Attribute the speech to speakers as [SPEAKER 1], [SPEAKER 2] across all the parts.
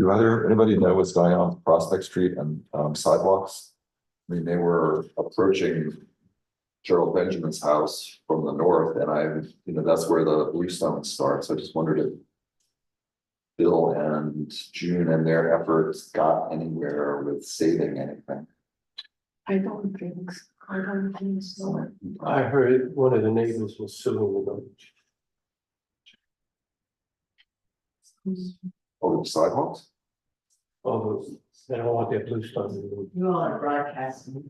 [SPEAKER 1] Do anybody know what's going on with Prospect Street and sidewalks? I mean, they were approaching Gerald Benjamin's house from the north, and that's where the Bluestone starts. I just wondered if Bill and June and their efforts got anywhere with saving anything.
[SPEAKER 2] I don't think so.
[SPEAKER 3] I heard one of the neighbors was suing the village.
[SPEAKER 1] Over the sidewalks?
[SPEAKER 3] Although they don't want their Bluestone removed.
[SPEAKER 2] You all are broadcasting.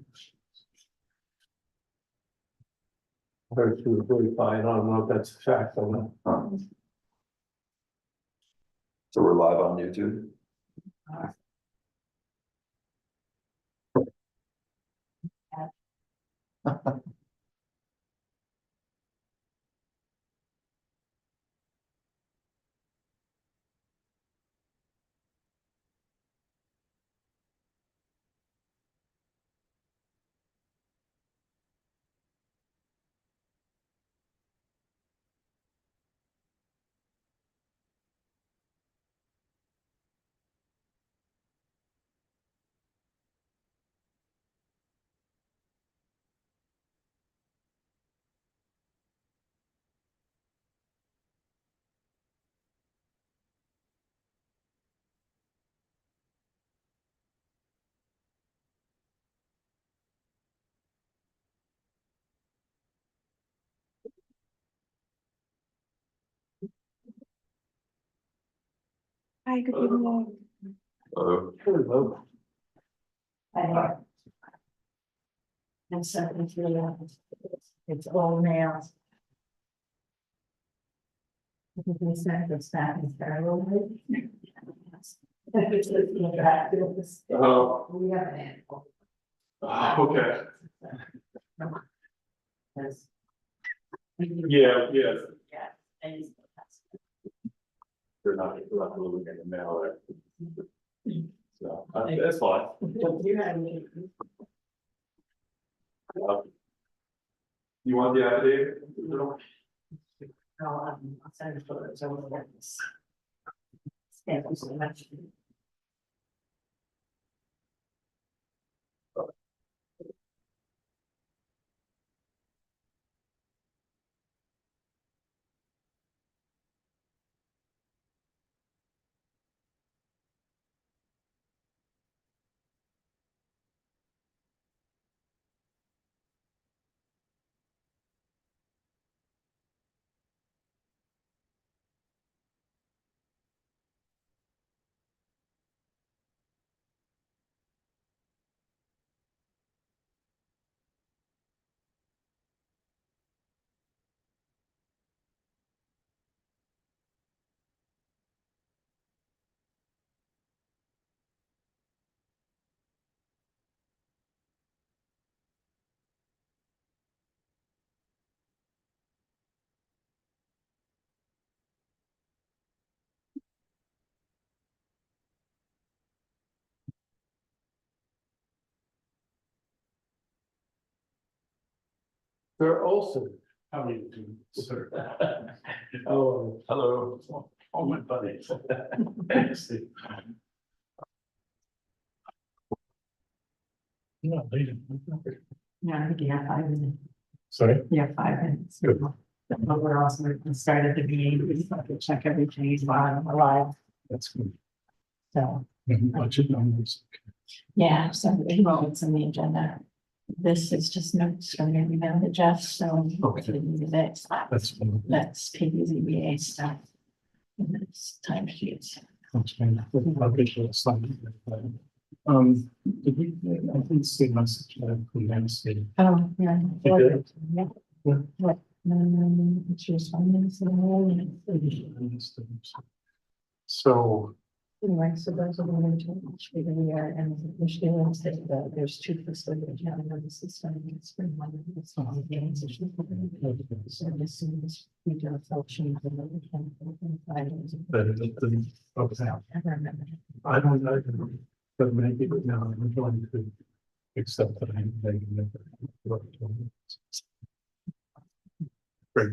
[SPEAKER 3] I heard through the grapevine. I don't know if that's a fact or not.
[SPEAKER 1] So we're live on YouTube.
[SPEAKER 2] Hi, good evening.
[SPEAKER 3] Hello.
[SPEAKER 2] I'm sorry for that. It's all nails. I think we said this back in February.
[SPEAKER 3] Oh,
[SPEAKER 2] We have an animal.
[SPEAKER 3] okay.
[SPEAKER 2] Yes.
[SPEAKER 3] Yeah.
[SPEAKER 2] Yeah. And
[SPEAKER 3] They're not looking at the mail there. So that's fine.
[SPEAKER 2] you had me.
[SPEAKER 3] You want the affidavit?
[SPEAKER 2] No, I'll send it for those over this. Thank you so much.
[SPEAKER 3] They're also. How are you doing, sir? Oh, hello. All my buddies. No, they didn't.
[SPEAKER 2] Yeah, I think you have 5 minutes.
[SPEAKER 3] Sorry?
[SPEAKER 2] You have 5 minutes.
[SPEAKER 3] Good.
[SPEAKER 2] But we're also going to start at the beginning, so I can check everything while I'm alive.
[SPEAKER 3] That's good.
[SPEAKER 2] So,
[SPEAKER 3] Budget numbers.
[SPEAKER 2] yeah, so it's on the agenda. This is just notes from your email to Jeff, so.
[SPEAKER 3] Okay.
[SPEAKER 2] That's
[SPEAKER 3] That's
[SPEAKER 2] PBZBA stuff. And it's time sheets.
[SPEAKER 3] fine. Did we, I didn't see a message from landscape.
[SPEAKER 2] Oh, yeah.
[SPEAKER 3] You did?
[SPEAKER 2] Yeah.
[SPEAKER 3] Yeah.
[SPEAKER 2] What? It's just 1 minute.
[SPEAKER 3] So,
[SPEAKER 2] Anyway, so those are the ones which we are, and Michigan wants that there's 2 facilities now in the system. It's been one of the small gains. So as soon as we do a full change, then we can find it.
[SPEAKER 3] but okay,
[SPEAKER 2] I remember.
[SPEAKER 3] I don't know, but maybe now I'm going to accept that I'm making it. Great.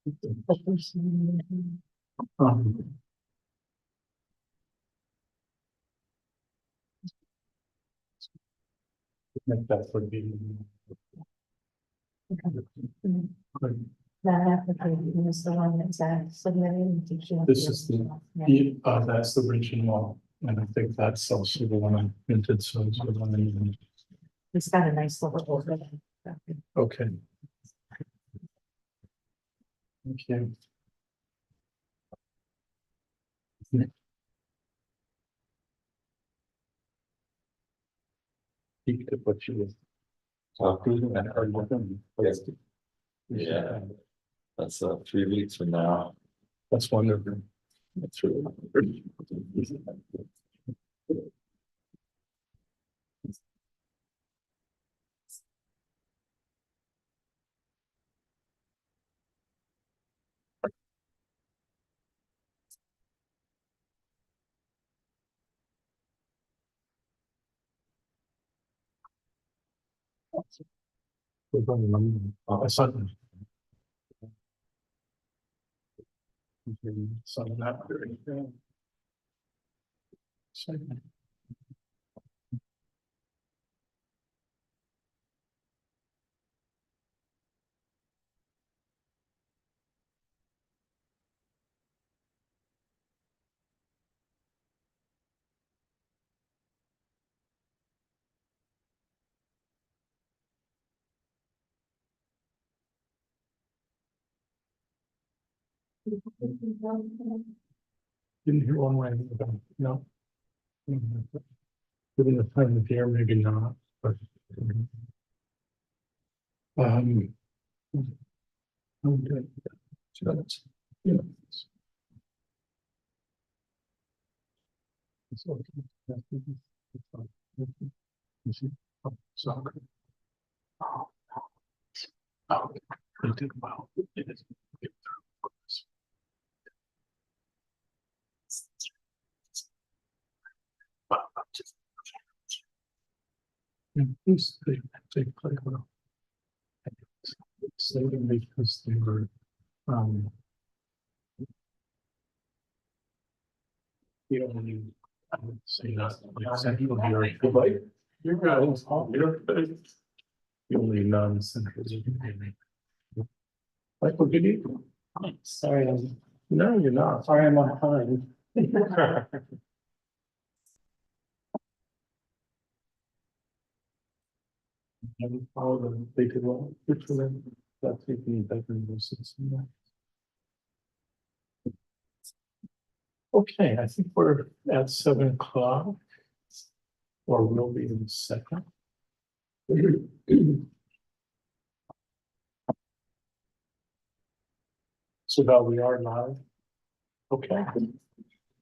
[SPEAKER 3] Make that would be.
[SPEAKER 2] That application is the one that's submitted.
[SPEAKER 3] This is that's the original, and I think that's also the one I printed, so it's the one I need.
[SPEAKER 2] It's got a nice little order.
[SPEAKER 3] Okay. Thank you. Speak to what you was talking and heard with them.
[SPEAKER 1] Yes. Yeah. That's 3 weeks from now.
[SPEAKER 3] That's wonderful.
[SPEAKER 1] That's really.
[SPEAKER 3] I saw them. Some of that very good. Second. Didn't hear one way about, no. Given the time of year, maybe not, but. I'm good. 2 minutes. Yeah. It's okay. You see? Oh, soccer. Oh, they did well. It is. Yeah, they play well. Exciting because they were, the only, I would say that, like Central New York. You're guys, the only non-central. Michael, good evening. Sorry, no, you're not. Sorry, I'm on time. And all of them, they did well. Good for them. That's even better than this. Okay, I think we're at 7 o'clock. Or will be in a second. So now we are live. Okay.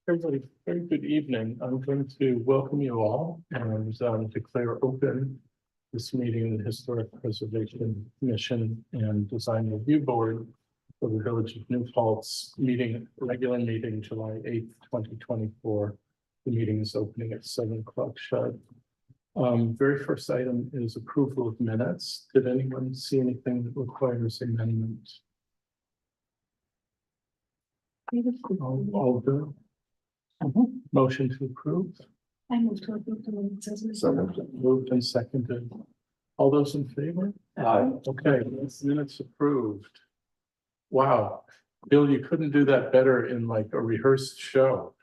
[SPEAKER 3] Everybody, very good evening. I'm going to welcome you all and declare open this meeting of the Historic Preservation Commission and Design Review Board for the Village of New Paltz regular meeting, July 8th, 2024. The meeting is opening at 7 o'clock sharp. Very first item is approval of minutes. Did anyone see anything that requires amendment? All good. Motion to approve.
[SPEAKER 2] I moved to approve the minutes as written.
[SPEAKER 1] Second.
[SPEAKER 3] Moved and seconded. All those in favor?
[SPEAKER 1] Aye.
[SPEAKER 3] Okay, minutes approved. Wow, Bill, you couldn't do that better in like a rehearsed show.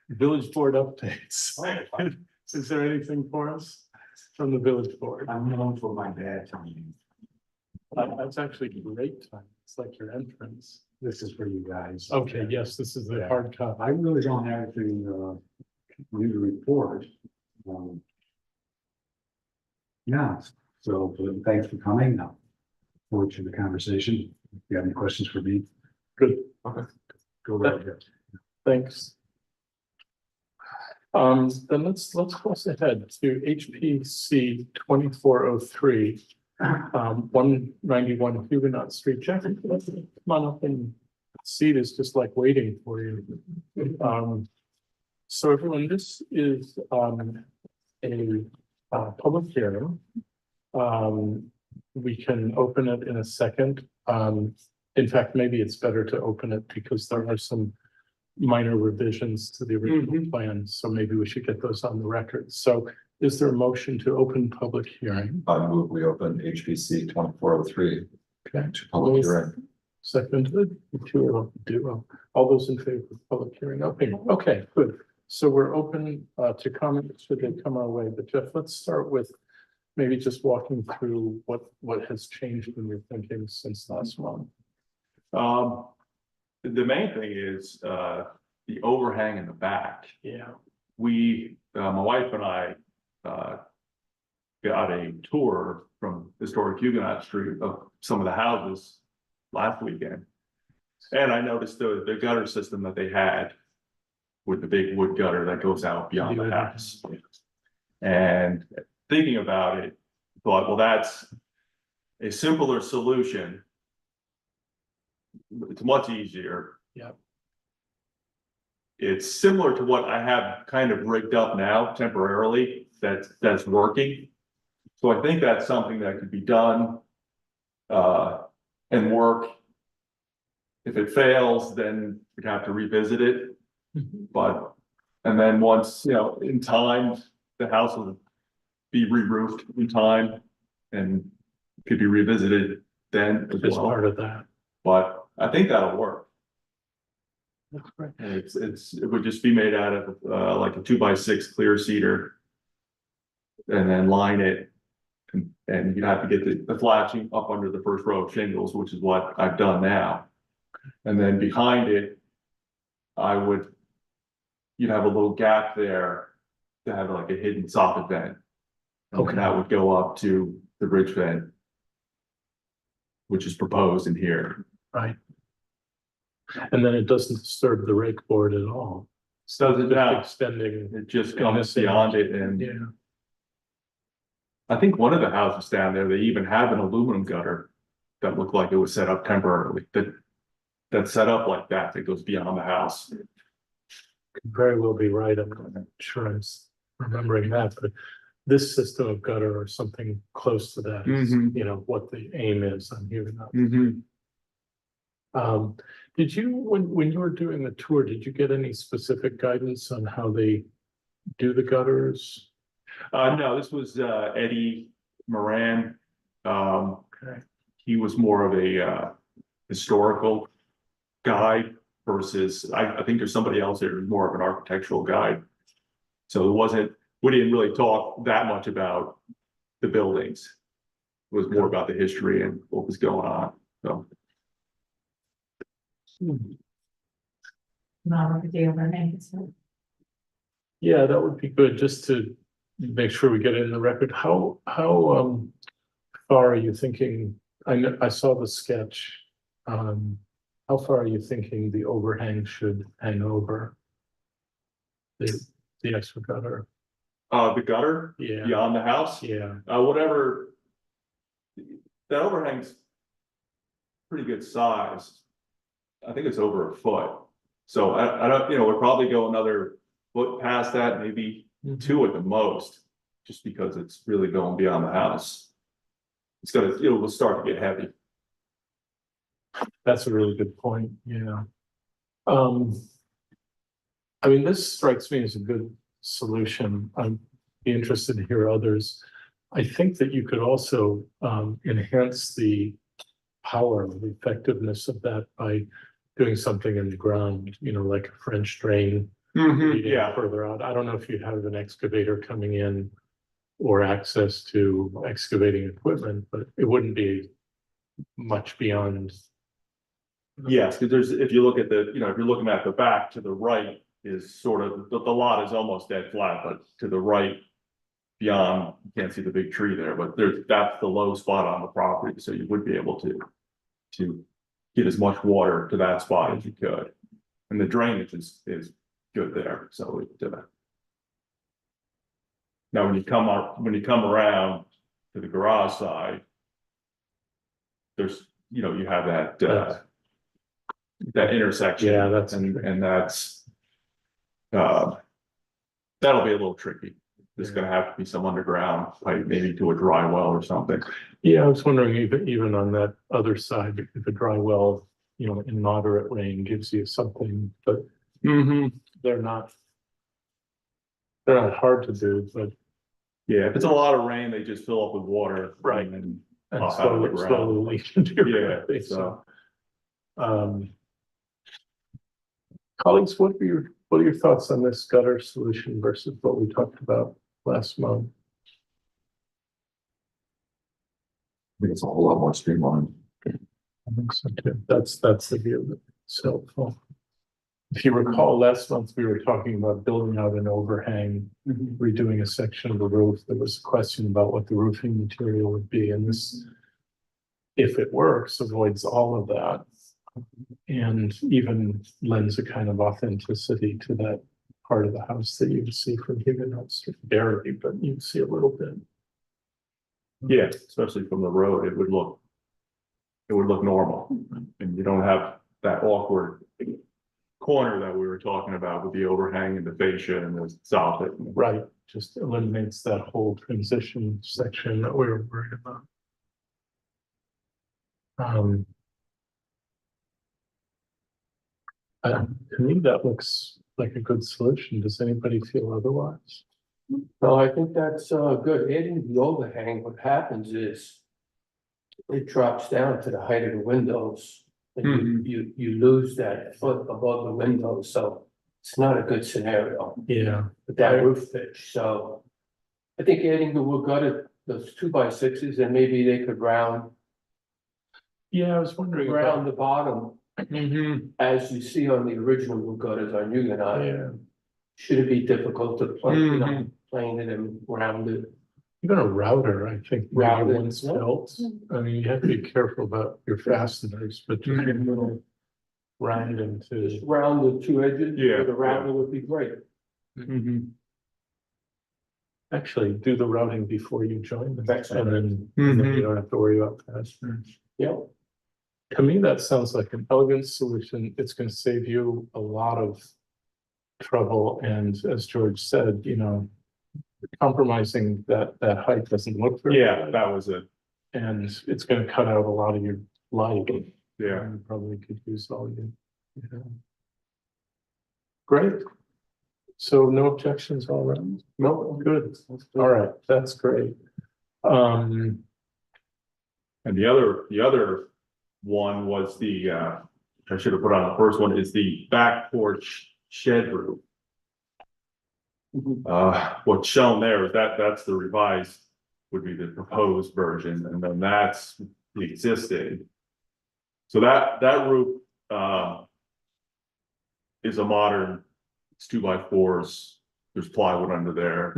[SPEAKER 3] Village board updates. Is there anything for us from the village board?
[SPEAKER 4] I'm known for my bad timing.
[SPEAKER 3] That's actually great time. It's like your entrance.
[SPEAKER 4] This is for you guys.
[SPEAKER 3] Okay, yes, this is the
[SPEAKER 4] Yeah.
[SPEAKER 3] hard copy.
[SPEAKER 4] I really don't have anything new to report. Yeah, so thanks for coming. Now, forward to the conversation. If you have any questions for me,
[SPEAKER 3] Good,
[SPEAKER 4] go right ahead.
[SPEAKER 3] thanks. Then let's cross ahead to HPC 2403. 191 Huguenot Street. Jeff, come on up, and seat is just like waiting for you. So everyone, this is a public hearing. We can open it in a second. in fact, maybe it's better to open it because there are some minor revisions to the original plan, so maybe we should get those on the record. So is there a motion to open public hearing?
[SPEAKER 1] I move we open HPC 2403
[SPEAKER 3] Okay,
[SPEAKER 1] to public hearing.
[SPEAKER 3] seconded, duo. All those in favor of public hearing open? Okay, good. So we're open to comments should they come our way. But Jeff, let's start with maybe just walking through what has changed in your thinking since last month.
[SPEAKER 5] The main thing is, the overhang in the back.
[SPEAKER 3] Yeah.
[SPEAKER 5] My wife and I, got a tour from historic Huguenot Street of some of the houses last weekend. And I noticed the gutter system that they had with the big wood gutter that goes out beyond the house. And thinking about it, thought, well, that's a simpler solution. It's much easier.
[SPEAKER 3] Yeah.
[SPEAKER 5] It's similar to what I have kind of rigged up now temporarily, that's working. So I think that's something that could be done and work. If it fails, then we'd have to revisit it. But, and then once, in time, the house will be re-roofed in time and could be revisited then as
[SPEAKER 3] As
[SPEAKER 5] well.
[SPEAKER 3] part of that.
[SPEAKER 5] But I think that'll work.
[SPEAKER 3] That's great.
[SPEAKER 5] And it would just be made out of like a 2x6 clear cedar. And then line it. And you have to get the flashing up under the first row of shingles, which is what I've done now. And then behind it, you'd have a little gap there to have like a hidden soffit vent. And
[SPEAKER 3] Okay.
[SPEAKER 5] that would go up to the ridge vent, which is proposed in here.
[SPEAKER 3] Right. And then it doesn't disturb the rake board at all.
[SPEAKER 5] So does it now?
[SPEAKER 3] Extending,
[SPEAKER 5] It just
[SPEAKER 3] In
[SPEAKER 5] comes
[SPEAKER 3] this image.
[SPEAKER 5] beyond it, and
[SPEAKER 3] yeah,
[SPEAKER 5] I think one of the houses down there, they even have an aluminum gutter that looked like it was set up temporarily, that's set up like that goes beyond the house.
[SPEAKER 3] could very well be right. I'm not sure I'm remembering that, but this system of gutter or something close to that is, what the aim is on here. Did you, when you were doing the tour, did you get any specific guidance on how they do the gutters?
[SPEAKER 5] No, this was Eddie Moran.
[SPEAKER 3] Okay.
[SPEAKER 5] He was more of a historical guide versus, I think there's somebody else there who's more of an architectural guide. So we didn't really talk that much about the buildings. It was more about the history and what was going on, so.
[SPEAKER 2] Not like the overhang, so.
[SPEAKER 3] Yeah, that would be good, just to make sure we get it in the record. How far are you thinking? I saw the sketch. How far are you thinking the overhang should hang over? The extra gutter?
[SPEAKER 5] The gutter
[SPEAKER 3] Yeah,
[SPEAKER 5] beyond the house,
[SPEAKER 3] yeah,
[SPEAKER 5] whatever. That overhang's pretty good size. I think it's over a foot. So I don't, we'll probably go another foot past that, maybe 2 at the most, just because it's really going beyond the house. It will start to get heavy.
[SPEAKER 3] That's a really good point, yeah. I mean, this strikes me as a good solution. I'd be interested to hear others. I think that you could also enhance the power, the effectiveness of that by doing something in the ground, like a French drain. leading
[SPEAKER 5] Yeah,
[SPEAKER 3] Further out. I don't know if you'd have an excavator coming in or access to excavating equipment, but it wouldn't be much beyond.
[SPEAKER 5] yes, because if you look at if you're looking at the back to the right is sort of, the lot is almost dead flat, but to the right beyond, you can't see the big tree there, but that's the low spot on the property, so you would be able to get as much water to that spot as you could. And the drainage is good there, so now when you come around to the garage side, there's, you have that intersection.
[SPEAKER 3] Yeah, that's
[SPEAKER 5] and that's that'll be a little tricky. There's gonna have to be some underground pipe, maybe to a dry well or something.
[SPEAKER 3] Yeah, I was wondering even on that other side, if a dry well, you know, in moderate rain gives you something, but they're not. They're not hard to do, but
[SPEAKER 5] Yeah, if it's a lot of rain, they just fill up with water.
[SPEAKER 3] Right.
[SPEAKER 5] And
[SPEAKER 3] and
[SPEAKER 5] Off out of the
[SPEAKER 3] slowly,
[SPEAKER 5] ground.
[SPEAKER 3] slowly leak into your
[SPEAKER 5] Yeah,
[SPEAKER 3] property,
[SPEAKER 5] so,
[SPEAKER 3] colleagues, what are your thoughts on this gutter solution versus what we talked about last month?
[SPEAKER 1] I think it's a whole lot more streamlined.
[SPEAKER 3] I think so too. That's the view that's helpful. If you recall, last month, we were talking about building out an overhang, redoing a section of the roof. There was a question about what the roofing material would be, and this, if it works, avoids all of that. And even lends a kind of authenticity to that part of the house that you would see from Huguenots, barely, but you'd see a little bit.
[SPEAKER 5] yeah, especially from the road, it would look normal, and you don't have that awkward corner that we were talking about with the overhang and the fascia and the soffit.
[SPEAKER 3] Right, just eliminates that whole transition section that we were worried about. To me, that looks like a good solution. Does anybody feel otherwise?
[SPEAKER 6] Well, I think that's good. Adding the overhang, what happens is it drops down to the height of the windows. And you lose that foot above the windows, so it's not a good scenario
[SPEAKER 3] Yeah,
[SPEAKER 6] with that roof pitch, so. I think adding the wood gutter, those 2x6s, and maybe they could round
[SPEAKER 3] yeah, I was wondering
[SPEAKER 6] the
[SPEAKER 3] about.
[SPEAKER 6] bottom. As you see on the original wood gutters on Huguenot,
[SPEAKER 3] Yeah,
[SPEAKER 6] should it be difficult to plane it and round it?
[SPEAKER 3] even a router, I think, maybe
[SPEAKER 6] Routed,
[SPEAKER 3] once
[SPEAKER 6] yeah.
[SPEAKER 3] built. I mean, you have to be careful about your fasteners, but just a little round into.
[SPEAKER 6] Just round the two edges,
[SPEAKER 5] Yeah,
[SPEAKER 6] with a rounder would be great.
[SPEAKER 3] Actually, do the routing before you join them,
[SPEAKER 6] That's
[SPEAKER 3] and then you don't have to worry about fasteners.
[SPEAKER 6] Yeah.
[SPEAKER 3] To me, that sounds like an elegant solution. It's gonna save you a lot of trouble, and as George said, you know, compromising that height doesn't look very
[SPEAKER 5] Yeah,
[SPEAKER 3] good,
[SPEAKER 5] that was it,
[SPEAKER 3] and it's gonna cut out a lot of your light.
[SPEAKER 5] yeah.
[SPEAKER 3] You probably could use all you. Yeah. Great. So no objections all around? No, good. All right, that's great.
[SPEAKER 5] And the other one was the, I should have put on the first one, is the back porch shed roof. What's shown there is that's the revised, would be the proposed version, and then that's the existing. So that roof, is a modern, it's 2x4s, there's plywood under there.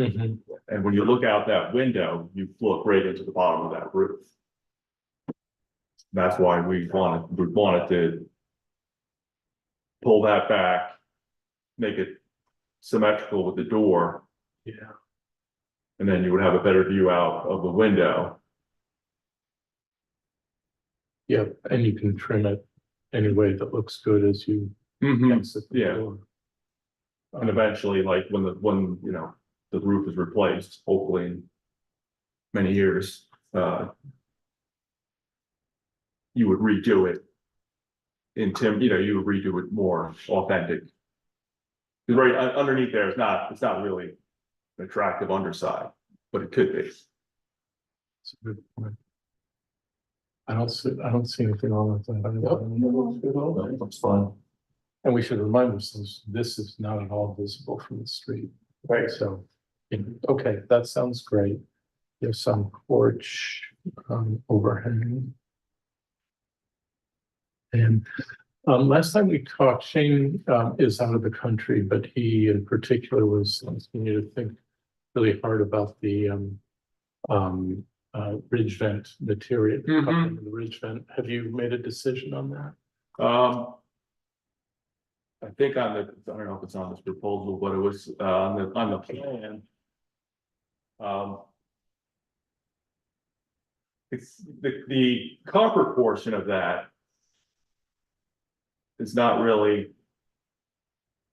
[SPEAKER 5] And when you look out that window, you look right into the bottom of that roof. That's why we wanted to pull that back, make it symmetrical with the door,
[SPEAKER 3] Yeah,
[SPEAKER 5] and then you would have a better view out of the window.
[SPEAKER 3] yeah, and you can trim it any way that looks good as you exit the
[SPEAKER 5] Yeah.
[SPEAKER 3] door.
[SPEAKER 5] And eventually, like when you know, the roof is replaced, hopefully in many years, you would redo it. You would redo it more authentic. 'Cause right underneath there, it's not really an attractive underside, but it could be.
[SPEAKER 3] It's a good point. I don't see anything wrong with that.
[SPEAKER 1] That's fine.
[SPEAKER 3] And we should remind ourselves, this is not at all visible from the street.
[SPEAKER 6] Right.
[SPEAKER 3] So, okay, that sounds great. There's some porch overhang. And last time we talked, Shane is out of the country, but he in particular was asking you to think really hard about the ridge vent material, covering the ridge vent. Have you made a decision on that?
[SPEAKER 5] I think I don't know if it's on this proposal, but it was on the plan. It's the copper portion of that is not really,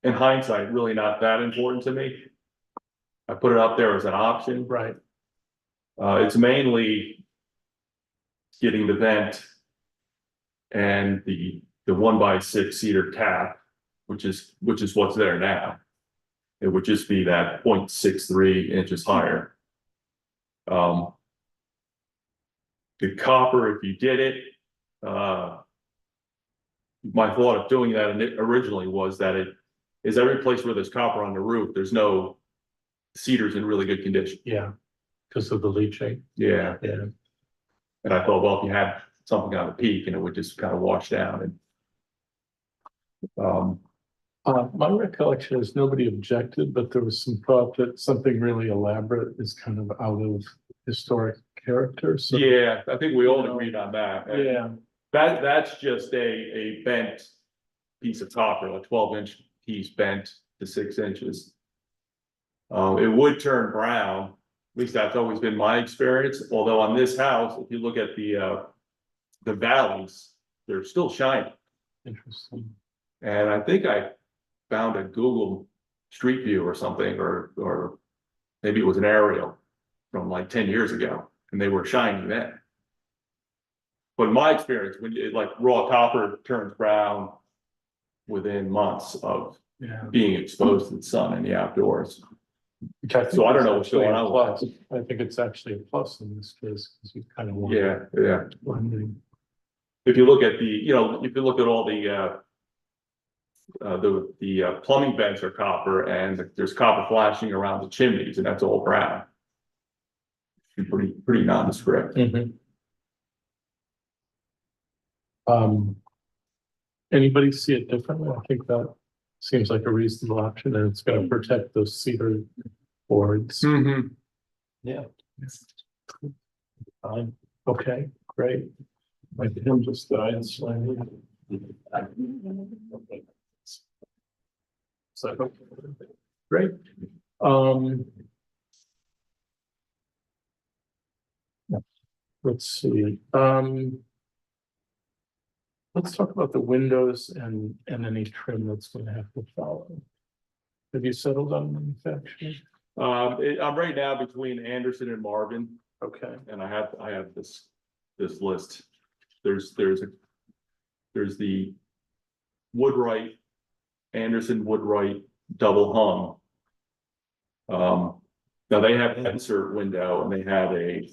[SPEAKER 5] in hindsight, really not that important to me. I put it up there as an option.
[SPEAKER 3] Right,
[SPEAKER 5] It's mainly getting the vent and the 1x6 cedar cap, which is what's there now. It would just be that 0.63 inches higher. The copper, if you did it, my thought of doing that originally was that it is every place where there's copper on the roof, there's no cedar's in really good condition.
[SPEAKER 3] yeah, because of the leaching,
[SPEAKER 5] Yeah.
[SPEAKER 3] yeah.
[SPEAKER 5] And I thought, well, if you had something on the peak and it would just kind of wash down and.
[SPEAKER 3] My recollection is nobody objected, but there was some thought that something really elaborate is kind of out of historic character, so.
[SPEAKER 5] Yeah, I think we all agreed on that.
[SPEAKER 3] Yeah,
[SPEAKER 5] That's just a bent piece of copper, a 12-inch piece bent to 6 inches. It would turn brown, at least that's always been my experience, although on this house, if you look at the valleys, they're still shiny.
[SPEAKER 3] interesting.
[SPEAKER 5] And I think I found a Google Street View or something, or maybe it was an aerial from like 10 years ago, and they were shiny then. But in my experience, when like raw copper turns brown within months of
[SPEAKER 3] Yeah.
[SPEAKER 5] being exposed to the sun in the outdoors.
[SPEAKER 3] Which I think
[SPEAKER 5] So I don't
[SPEAKER 3] is
[SPEAKER 5] know what's
[SPEAKER 3] actually
[SPEAKER 5] going
[SPEAKER 3] a
[SPEAKER 5] on with
[SPEAKER 3] plus. I think it's actually a plus in this case, because you kind of want.
[SPEAKER 5] Yeah.
[SPEAKER 3] Blending.
[SPEAKER 5] If you look at if you look at all the plumbing vents are copper, and there's copper flashing around the chimneys, and that's all brown. Pretty nondescript.
[SPEAKER 3] Anybody see it differently? I think that seems like a reasonable option, and it's gonna protect those cedar boards.
[SPEAKER 6] Yeah.
[SPEAKER 3] Okay, great. My pen just died slightly. So, great. Let's see, let's talk about the windows and any trim that's gonna have to follow. Have you settled on manufacturing?
[SPEAKER 5] I'm right now between Anderson and Marvin,
[SPEAKER 3] Okay,
[SPEAKER 5] and I have this list. There's the Woodwright, Anderson Woodwright double hung. Now they have an insert window, and they have a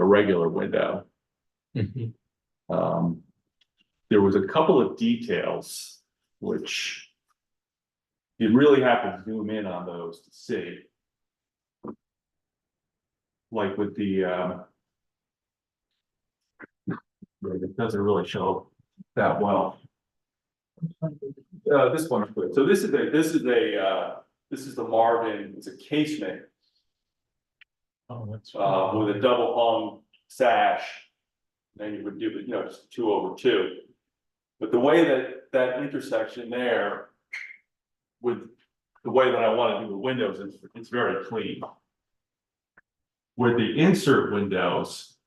[SPEAKER 5] regular window. There was a couple of details which you really have to zoom in on those to see. Like with the it doesn't really show that well. This one's good. So this is the Marvin, it's a casement
[SPEAKER 3] oh, that's.
[SPEAKER 5] with a double hung sash. Then you would do it, just 2/2. But the way that intersection there with the way that I want to do the windows, it's very clean. With the insert windows,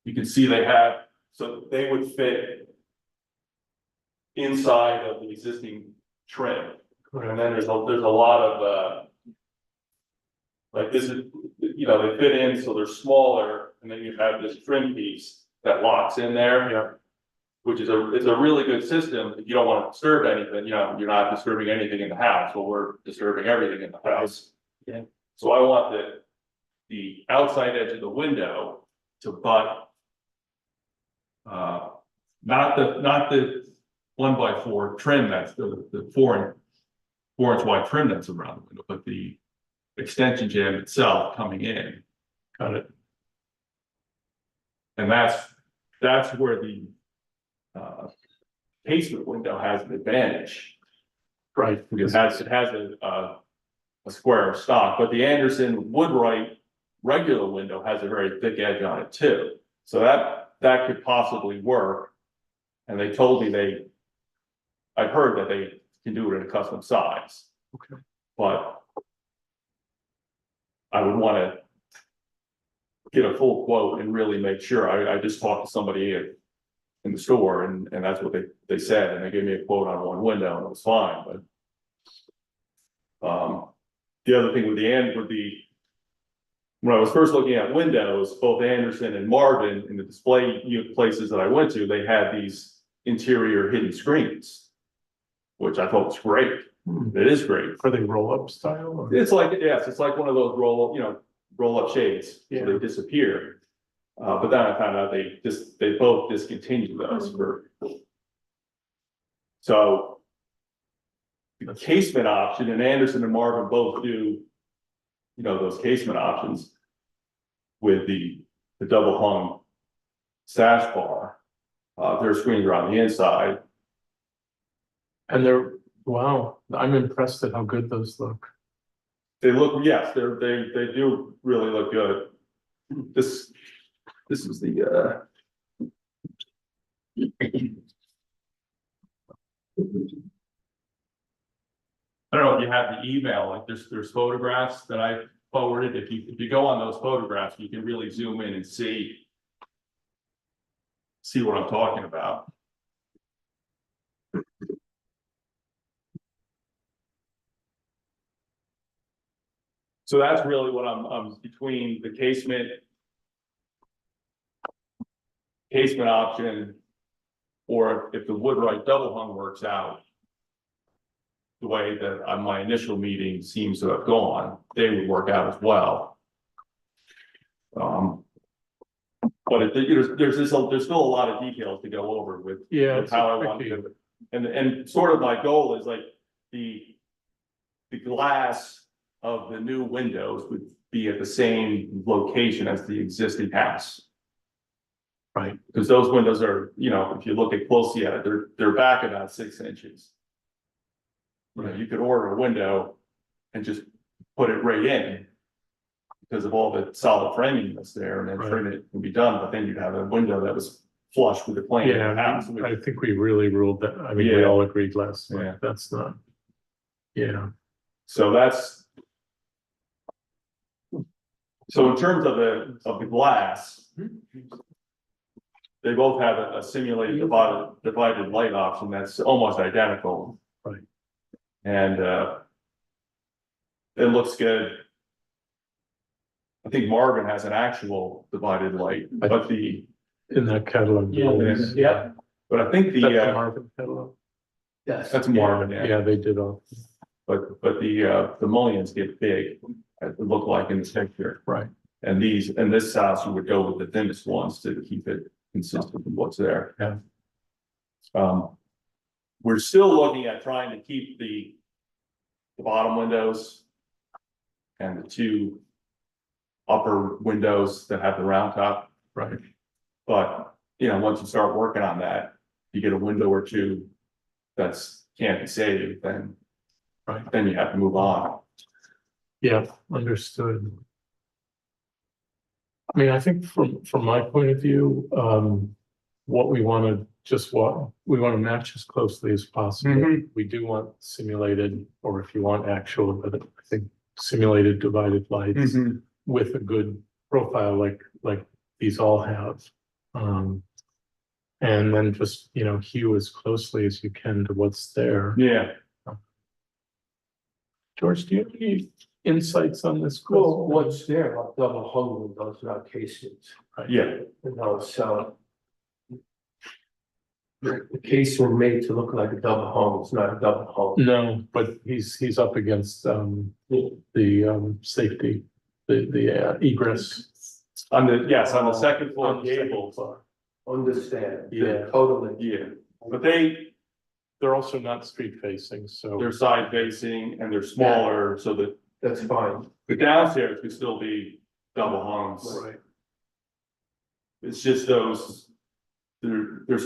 [SPEAKER 5] you can see so they would fit inside of the existing trim. And then there's a lot of, like this is, they fit in, so they're smaller, and then you have this trim piece that locks in there.
[SPEAKER 3] Yeah.
[SPEAKER 5] Which is it's a really good system. If you don't want to disturb anything, you're not disturbing anything in the house, well, we're disturbing everything in the house.
[SPEAKER 3] Yeah.
[SPEAKER 5] So I want the outside edge of the window to butt. Not the 1x4 trim, that's the 4-inch wide trim that's around the window, but the extension jamb itself coming in.
[SPEAKER 3] Got it.
[SPEAKER 5] And that's where the casement window has an advantage.
[SPEAKER 3] Right.
[SPEAKER 5] Because it has a square of stock, but the Anderson Woodwright regular window has a very thick edge on it too. So that could possibly work. And they told me I've heard that they can do it in a custom size.
[SPEAKER 3] Okay.
[SPEAKER 5] But I would want to get a full quote and really make sure. I just talked to somebody in the store, and that's what they said, and they gave me a quote on one window, and it was fine, but the other thing with the end would be. When I was first looking at windows, both Anderson and Marvin, in the display places that I went to, they had these interior hidden screens. Which I thought was great. It is great.
[SPEAKER 3] Are they roll-up style or?
[SPEAKER 5] It's like, yes, it's like one of those roll-up shades, so
[SPEAKER 3] Yeah.
[SPEAKER 5] they disappear. But then I found out they both discontinued those for. So. The casement option, and Anderson and Marvin both do. Those casement options. With the double hung. Sash bar. Their screens are on the inside.
[SPEAKER 3] And they're, wow, I'm impressed at how good those look.
[SPEAKER 5] They look, yes, they do really look good. This is the, I don't know if you have the email, like there's photographs that I forwarded. If you go on those photographs, you can really zoom in and see what I'm talking about. So that's really what I'm between the casement option, or if the Woodwright double hung works out. The way that on my initial meeting seems to have gone, they would work out as well. But there's still a lot of details to go over with.
[SPEAKER 3] Yeah,
[SPEAKER 5] With
[SPEAKER 3] it's
[SPEAKER 5] how I want to do it. And sort of my goal is like the glass of the new windows would be at the same location as the existing house.
[SPEAKER 3] Right.
[SPEAKER 5] Because those windows are, if you look at closely at it, they're back about 6 inches. You could order a window and just put it right in. Because of all the solid framing that's there, and then trim it can be done, but then you'd have a window that was flush with the plane. of the
[SPEAKER 3] Yeah,
[SPEAKER 5] house.
[SPEAKER 3] I think we really ruled that, I mean, we
[SPEAKER 5] Yeah.
[SPEAKER 3] all agreed last
[SPEAKER 5] Yeah.
[SPEAKER 3] night, that's not. Yeah,
[SPEAKER 5] So that's. So in terms of the glass. They both have a simulated divided light option that's almost identical.
[SPEAKER 3] Right.
[SPEAKER 5] And it looks good. I think Marvin has an actual divided light, but
[SPEAKER 3] in that catalog.
[SPEAKER 6] Yeah.
[SPEAKER 5] but I think
[SPEAKER 3] That's the
[SPEAKER 5] the,
[SPEAKER 3] Marvin catalog.
[SPEAKER 6] Yes.
[SPEAKER 5] that's Marvin, yeah.
[SPEAKER 3] Yeah, they did all,
[SPEAKER 5] But the mullions get big, it would look like in this picture.
[SPEAKER 3] right,
[SPEAKER 5] And this house, you would go with the thinnest ones to keep it consistent with what's there.
[SPEAKER 3] Yeah.
[SPEAKER 5] We're still looking at trying to keep the bottom windows and the 2 upper windows that have the round top.
[SPEAKER 3] right.
[SPEAKER 5] But, once you start working on that, you get a window or 2 that's can't be saved, then you have to move on.
[SPEAKER 3] Yeah, understood. I mean, I think from my point of view, what we want to match as closely as possible.
[SPEAKER 5] Mhm.
[SPEAKER 3] We do want simulated, or if you want actual, but I think simulated divided lights with a good profile like these all have. And then just, hue as closely as you can to what's there.
[SPEAKER 5] Yeah.
[SPEAKER 3] George, do you have any insights on this?
[SPEAKER 6] Well,
[SPEAKER 3] question?
[SPEAKER 6] what's there, are double hung windows, not casements,
[SPEAKER 5] Yeah,
[SPEAKER 6] so. The case were made to look like a double hung, it's not a double hung.
[SPEAKER 3] No, but he's up against the safety, the egress.
[SPEAKER 5] on the second floor
[SPEAKER 3] On the second
[SPEAKER 5] gable,
[SPEAKER 3] floor.
[SPEAKER 6] Understand?
[SPEAKER 3] Yeah.
[SPEAKER 6] Totally.
[SPEAKER 5] yeah, but they're
[SPEAKER 3] They're also not street facing, so.
[SPEAKER 5] side facing and they're smaller, so that
[SPEAKER 6] That's fine.
[SPEAKER 5] the downstairs could still be double hungs.
[SPEAKER 3] Right,
[SPEAKER 5] It's just there's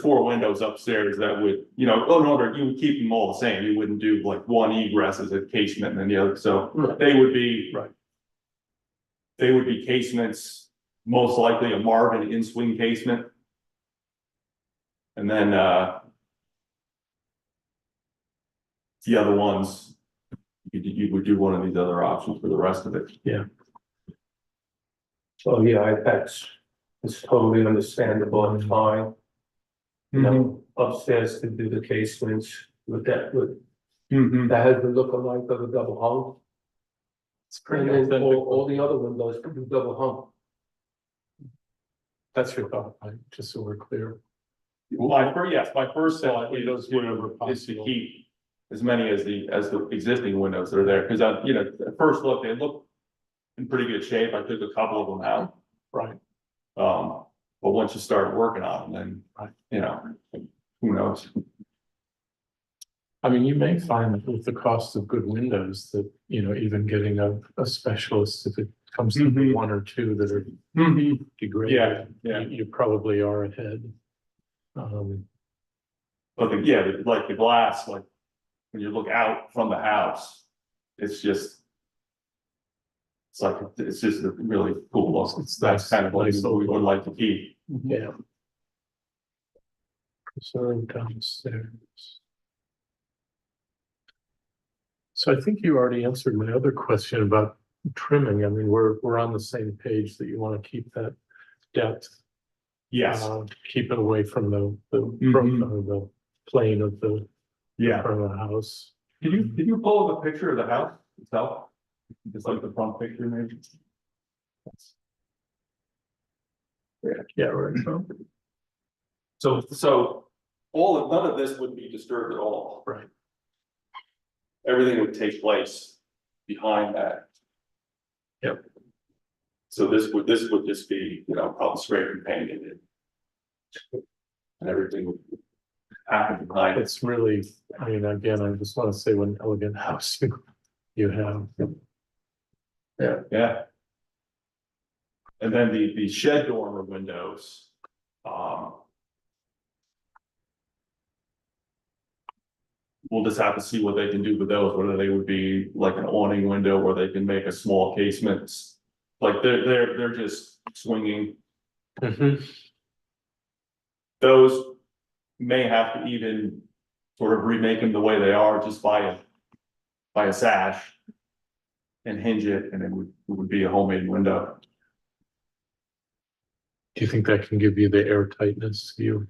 [SPEAKER 5] 4 windows upstairs that would, you would keep them all the same. You wouldn't do like one egress as a casement and then the other, so
[SPEAKER 6] Right.
[SPEAKER 5] they would be.
[SPEAKER 3] Right.
[SPEAKER 5] They would be casements, most likely a Marvin in-swing casement. And then, the other ones, you would do one of these other options for the rest of it.
[SPEAKER 6] So, yeah, it's totally understandable and fine. You know, upstairs to do the casements with that has the look alike of a double hung.
[SPEAKER 3] It's pretty
[SPEAKER 6] And then
[SPEAKER 3] authentic.
[SPEAKER 6] all the other windows could be double hung.
[SPEAKER 3] That's your thought, right? Just so we're clear.
[SPEAKER 5] My first thought
[SPEAKER 3] Windows
[SPEAKER 5] is
[SPEAKER 3] wherever
[SPEAKER 5] to
[SPEAKER 3] possible.
[SPEAKER 5] keep as many as the existing windows that are there, because at first look, they look in pretty good shape. I took a couple of them out.
[SPEAKER 3] Right.
[SPEAKER 5] But once you start working on them, then, who knows?
[SPEAKER 3] I mean, you may find that with the cost of good windows that, even getting a specialist, if it comes to
[SPEAKER 5] Mhm.
[SPEAKER 3] one or two that are degraded.
[SPEAKER 5] Yeah.
[SPEAKER 3] You probably are ahead.
[SPEAKER 5] But like the glass, like when you look out from the house, it's just. It's just a really cool look.
[SPEAKER 3] It's
[SPEAKER 5] That's
[SPEAKER 3] nice.
[SPEAKER 5] kind of what
[SPEAKER 3] Nice
[SPEAKER 5] we would like to keep.
[SPEAKER 3] Yeah. Preserve downstairs. So I think you already answered my other question about trimming. I mean, we're on the same page that you want to keep that depth. Keep it away from the the plane of the
[SPEAKER 5] Yeah.
[SPEAKER 3] front of the house.
[SPEAKER 5] Did you pull up a picture of the house itself? Just like the front picture maybe?
[SPEAKER 3] Yeah, right.
[SPEAKER 5] So none of this would be disturbed at all.
[SPEAKER 3] Right.
[SPEAKER 5] Everything would take place behind that.
[SPEAKER 3] Yep.
[SPEAKER 5] So this would just be, probably scraped and painted. And everything would happen behind it.
[SPEAKER 3] It's really, I mean, again, I just want to say what an elegant house you have.
[SPEAKER 5] Yeah. And then the shed dormer windows, we'll just have to see what they can do with those, whether they would be like an awning window where they can make a small casement. Like they're just swinging. Those may have to even sort of remake them the way they are, just by a sash. And hinge it, and it would be a homemade window.
[SPEAKER 3] Do you think that can give you the air tightness you?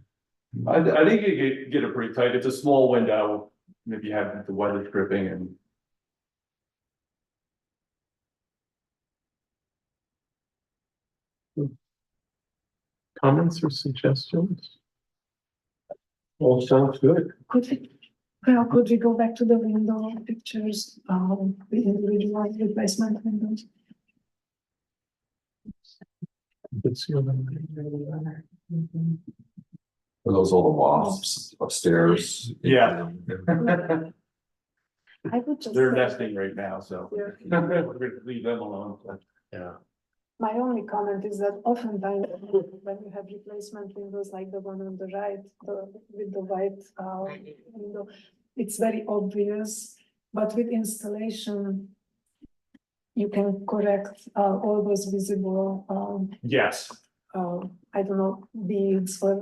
[SPEAKER 5] I think you could get it pretty tight. It's a small window. If you have the weather stripping and.
[SPEAKER 3] Comments or suggestions?
[SPEAKER 6] All sounds good.
[SPEAKER 2] Could we go back to the window pictures, the individual replacement windows?
[SPEAKER 3] Let's see what I'm-
[SPEAKER 1] Are those all the wasps upstairs?
[SPEAKER 5] Yeah.
[SPEAKER 2] I would just.
[SPEAKER 5] They're
[SPEAKER 2] say-
[SPEAKER 5] nesting right now, so. We're gonna leave them alone.
[SPEAKER 3] Yeah.
[SPEAKER 2] My only comment is that oftentimes when you have replacement windows like the one on the right, with the white window, it's very obvious, but with installation, you can correct all those visible,
[SPEAKER 5] Yes,
[SPEAKER 2] I don't know, beads or.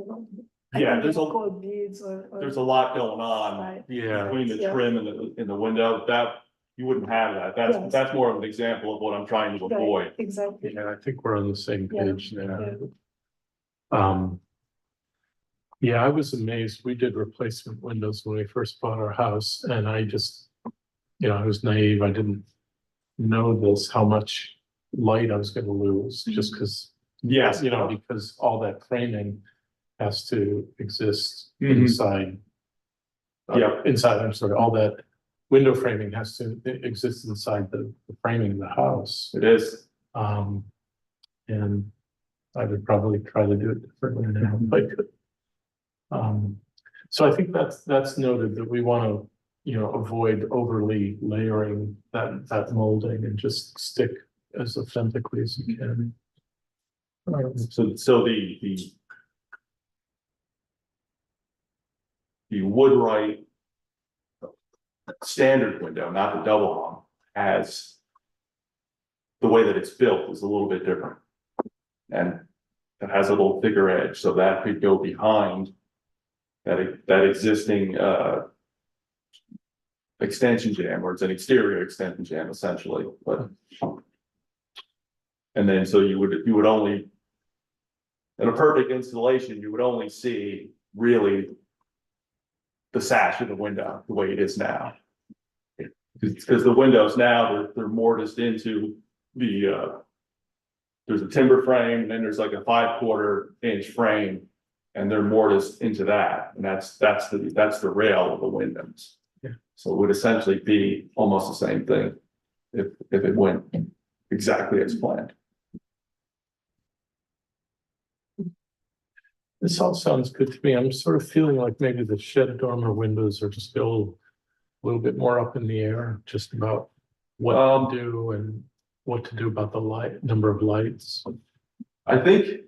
[SPEAKER 2] I
[SPEAKER 5] Yeah,
[SPEAKER 2] think
[SPEAKER 5] there's
[SPEAKER 2] they're
[SPEAKER 5] a-
[SPEAKER 2] called beads or.
[SPEAKER 5] there's a lot going on
[SPEAKER 2] Right.
[SPEAKER 3] Yeah.
[SPEAKER 5] between the
[SPEAKER 2] Yeah.
[SPEAKER 5] trim and the window, that, you wouldn't have that.
[SPEAKER 2] Yes.
[SPEAKER 5] That's more of an example of what I'm trying to avoid.
[SPEAKER 2] Right, exactly.
[SPEAKER 3] Yeah, I think we're on the same
[SPEAKER 2] Yeah.
[SPEAKER 3] page now.
[SPEAKER 2] Yeah.
[SPEAKER 3] Yeah, I was amazed. We did replacement windows when we first bought our house and I just, I was naive. I didn't know this, how much light I was gonna lose just because,
[SPEAKER 5] Yes.
[SPEAKER 3] because all that framing has to exist
[SPEAKER 5] Mhm.
[SPEAKER 3] inside.
[SPEAKER 5] Yeah.
[SPEAKER 3] Inside, I'm sorry, all that window framing has to exist inside the framing of the house.
[SPEAKER 5] It is.
[SPEAKER 3] And I would probably try to do it differently now, if I could. So I think that's noted that we want to, avoid overly layering that molding and just stick as authentically as you can.
[SPEAKER 5] So the Woodwright standard window, not the double one, has the way that it's built is a little bit different. And it has a little thicker edge, so that could go behind that existing extension jamb, or it's an exterior extension jamb essentially, but. And then so you would only. In a perfect installation, you would only see really. The sash of the window, the way it is now. Because the windows now, they're mortised into the, there's a timber frame, and then there's like a 5/4 inch frame. And they're mortised into that, and that's the rail of the windows.
[SPEAKER 3] Yeah.
[SPEAKER 5] So it would essentially be almost the same thing if it went exactly as planned.
[SPEAKER 3] This all sounds good to me. I'm sort of feeling like maybe the shed dormer windows are still a little bit more up in the air, just about what to do and what to do about the number of lights.
[SPEAKER 5] I think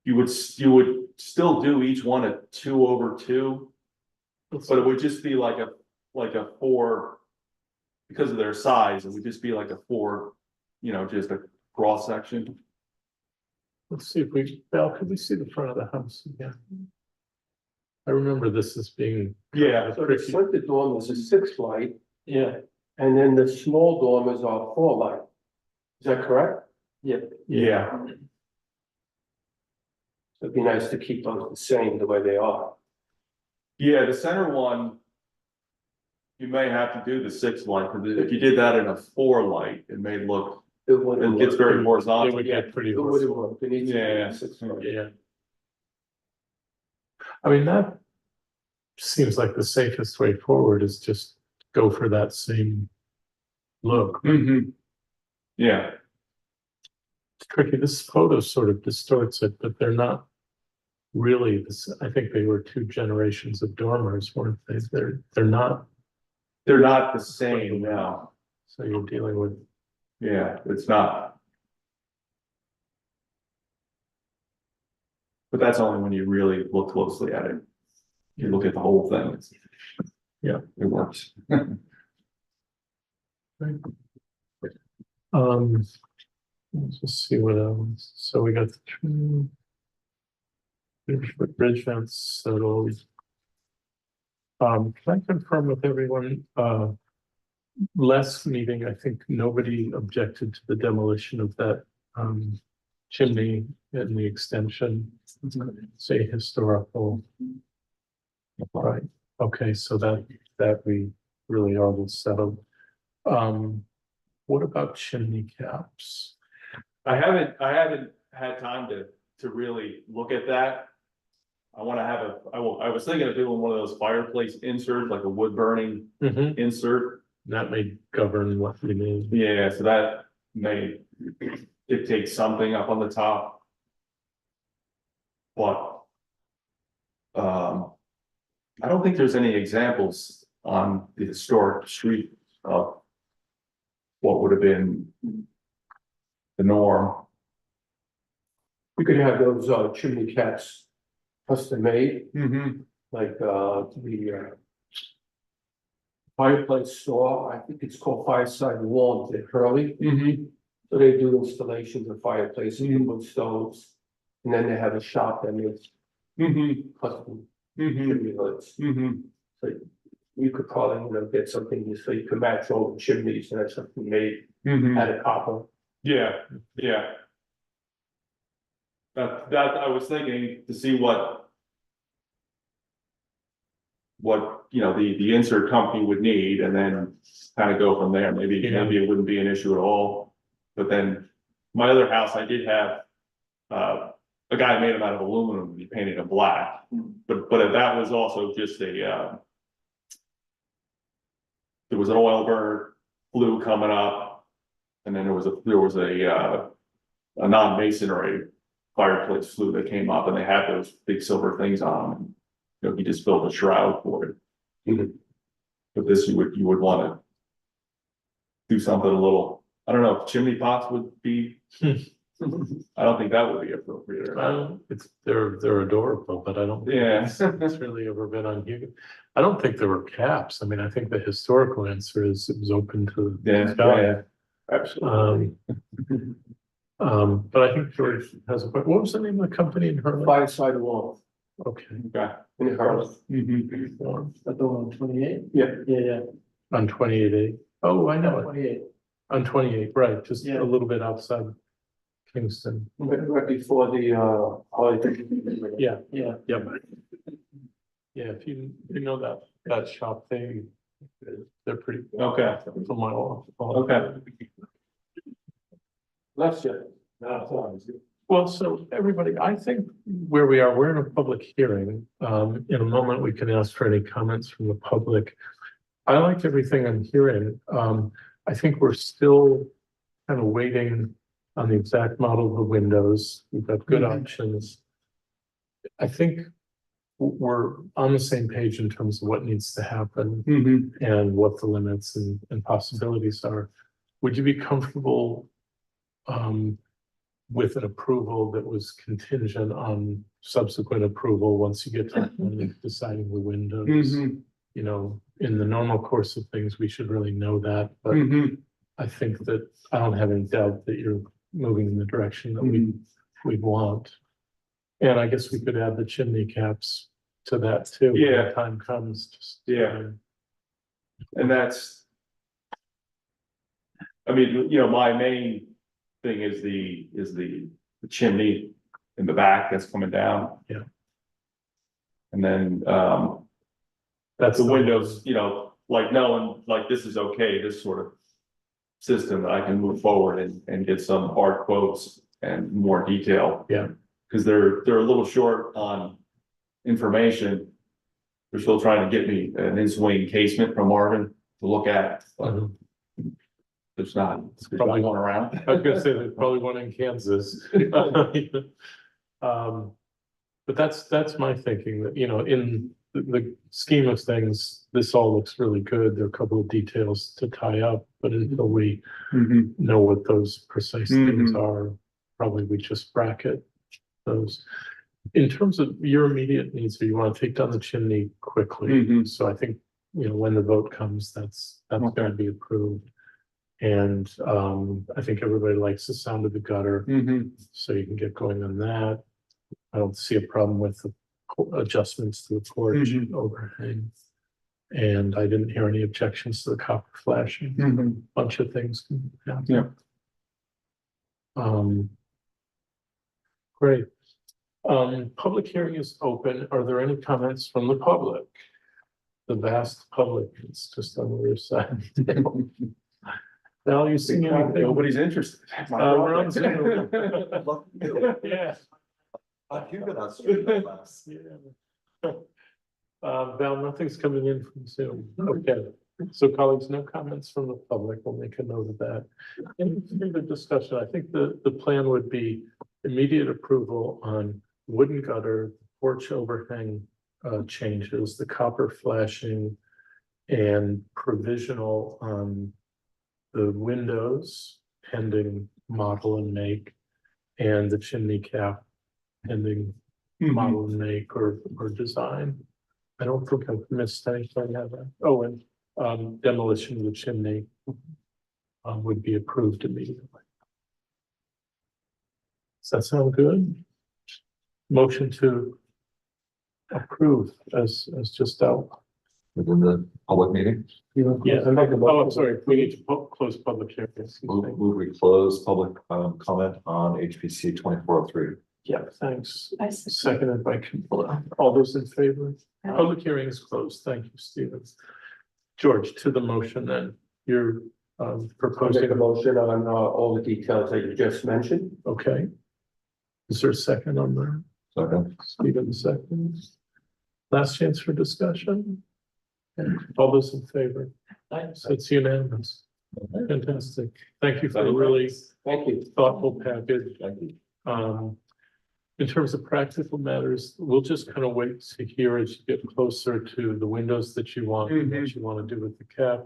[SPEAKER 5] you would still do each one a 2/2, but it would just be like a 4. Because of their size, it would just be like a 4, just a cross section.
[SPEAKER 3] Let's see if Val, could we see the front of the house again? I remember this as being.
[SPEAKER 5] Yeah.
[SPEAKER 6] So the center dormer is a 6 light,
[SPEAKER 3] Yeah.
[SPEAKER 6] and then the small dormers are 4 light. Is that correct? Yeah.
[SPEAKER 5] Yeah,
[SPEAKER 6] It'd be nice to keep those the same, the way they are.
[SPEAKER 5] yeah, the center one. You may have to do the 6 light, because if you did that in a 4 light, it may look,
[SPEAKER 6] It wouldn't
[SPEAKER 5] it gets
[SPEAKER 6] work.
[SPEAKER 5] very
[SPEAKER 3] It
[SPEAKER 5] horizontal.
[SPEAKER 3] would get pretty.
[SPEAKER 6] It wouldn't work. It needs to be
[SPEAKER 5] Yeah.
[SPEAKER 6] 6 light.
[SPEAKER 3] Yeah. I mean, that seems like the safest way forward is just go for that same look.
[SPEAKER 5] Mhm. Yeah,
[SPEAKER 3] It's tricky. This photo sort of distorts it, but they're not really this. I think they were 2 generations of dormers, weren't they? They're not.
[SPEAKER 5] they're not the same now.
[SPEAKER 3] So you're dealing with.
[SPEAKER 5] Yeah, it's not. But that's only when you really look closely at it. You look at the whole thing.
[SPEAKER 3] Yeah.
[SPEAKER 5] It works.
[SPEAKER 3] Let's just see what else. So we got the tree. Bridge fence settled. Can I confirm with everyone, last meeting, I think nobody objected to the demolition of that, chimney and the extension, say historical. Right, okay, so that we really are all settled. What about chimney caps?
[SPEAKER 5] I haven't had time to really look at that. I wanna have I was thinking of doing one of those fireplace inserts, like a wood burning insert.
[SPEAKER 3] That may govern what we need.
[SPEAKER 5] Yeah, so that may dictate something up on the top. But. I don't think there's any examples on the historic street of. What would have been. The norm.
[SPEAKER 6] We could have those chimney caps custom made, like the fireplace store, I think it's called Fireside Warmth in Hurley. So they do installations of fireplaces and wood stoves. And then they have a shop that makes custom chimney hoods. So you could probably, get something so you can match all the chimneys and have something made out of copper.
[SPEAKER 5] Yeah, yeah. That I was thinking to see what. The insert company would need, and then kind of go from there. Maybe it wouldn't be an issue at all. But then my other house, I did have. A guy made them out of aluminum and he painted them black, but that was also just a. There was an oil burner flue coming up, and then there was a non-masonry fireplace flue that came up, and they had those big silver things on them. He just built a shroud for it. But this, you would want to do something a little, I don't know, if chimney pots would be. I don't think that would be appropriate or not.
[SPEAKER 3] They're adorable, but I don't.
[SPEAKER 5] Yeah.
[SPEAKER 3] It's really ever been on here. I don't think there were caps. I mean, I think the historical answer is it was open to. the sky.
[SPEAKER 5] Yeah, absolutely.
[SPEAKER 3] But I think George has a point. What was the name of the company in Hurley?
[SPEAKER 6] Fireside Warmth
[SPEAKER 3] Okay.
[SPEAKER 5] Okay.
[SPEAKER 6] in Hurley.
[SPEAKER 3] That the one on 28?
[SPEAKER 6] Yeah.
[SPEAKER 3] On 28A. Oh, I know it.
[SPEAKER 6] 28.
[SPEAKER 3] On 28, right, just
[SPEAKER 6] Yeah.
[SPEAKER 3] a little bit outside Kingston.
[SPEAKER 6] Right before the holiday.
[SPEAKER 3] Yeah. Yep. Yeah, if you know that shop, they They're pretty.
[SPEAKER 5] Okay.
[SPEAKER 3] From my wall.
[SPEAKER 5] Okay.
[SPEAKER 6] Let's just.
[SPEAKER 3] Well, so everybody, I think where we are, we're in a public hearing. In a moment, we can ask for any comments from the public. I like everything I'm hearing. I think we're still kind of waiting on the exact model of the windows. We've got good options. I think we're on the same page in terms of what needs to happen and what the limits and possibilities are. Would you be comfortable with an approval that was contingent on subsequent approval once you get to the point of deciding the windows? You know, in the normal course of things, we should really know that, but I think that I don't have any doubt that you're moving in the direction that we'd want. And I guess we could add the chimney caps to that too. When
[SPEAKER 5] Yeah.
[SPEAKER 3] the time comes. Just,
[SPEAKER 5] Yeah. And that's. I mean, you know, my main thing is the chimney in the back that's coming down.
[SPEAKER 3] Yeah.
[SPEAKER 5] And then,
[SPEAKER 3] That's
[SPEAKER 5] the windows, you know, like knowing, like this is okay, this sort of system that I can move forward and get some hard quotes and more detail.
[SPEAKER 3] Yeah.
[SPEAKER 5] Cause they're a little short on information. They're still trying to get me an in-swing casement from Marvin to look at, but
[SPEAKER 3] Mhm.
[SPEAKER 5] there's not
[SPEAKER 3] Probably
[SPEAKER 5] one around.
[SPEAKER 3] I was gonna say there's probably one in Kansas. But that's my thinking that, you know, in the scheme of things, this all looks really good. There are a couple of details to tie up, but until we know what those precise things are, probably we just bracket those. In terms of your immediate needs, so you want to take down the chimney quickly. So I think, you know, when the vote comes, that's gonna be approved. And I think everybody likes the sound of the gutter, so you can get going on that. I don't see a problem with the adjustments to the porch overhang. And I didn't hear any objections to the copper flashing. Bunch of things can happen.
[SPEAKER 5] Yeah.
[SPEAKER 3] Great. Public hearing is open. Are there any comments from the public? The vast public, it's just on the other side. Val, you seeing anything?
[SPEAKER 5] Nobody's interested.
[SPEAKER 3] We're on Zoom. Yeah.
[SPEAKER 1] You've been on street class.
[SPEAKER 3] Yeah. Val, nothing's coming in from Zoom. Okay, so colleagues, no comments from the public. We'll make a note of that. In the discussion, I think the plan would be immediate approval on wooden gutter, porch overhang changes, the copper flashing, and provisional on the windows pending model and make, and the chimney cap pending model and make or design. I don't think I've missed anything, have I? Oh, and demolition of the chimney would be approved immediately. Does that sound good? Motion to approve as just out.
[SPEAKER 1] Within the public meeting,
[SPEAKER 3] Yeah, oh, I'm sorry, we need to close public hearing. Excuse me.
[SPEAKER 1] move we close public comment on HPC 2403.
[SPEAKER 3] Yeah, thanks.
[SPEAKER 2] I see.
[SPEAKER 3] Seconded by Kimberly. All those in favor? Public hearing is closed. Thank you, Stevens. George, to the motion then, you're
[SPEAKER 6] I'll make
[SPEAKER 3] proposing,
[SPEAKER 6] a motion on all the details that you just mentioned.
[SPEAKER 3] okay? Is there a second on that?
[SPEAKER 1] Second.
[SPEAKER 3] Stevens seconds. Last chance for discussion? All those in favor? So it's unanimous. Fantastic. Thank you for a really
[SPEAKER 6] Thank you.
[SPEAKER 3] thoughtful package. In terms of practical matters, we'll just kind of wait to hear as you get closer to the windows that you want, and what you want to do with the cap.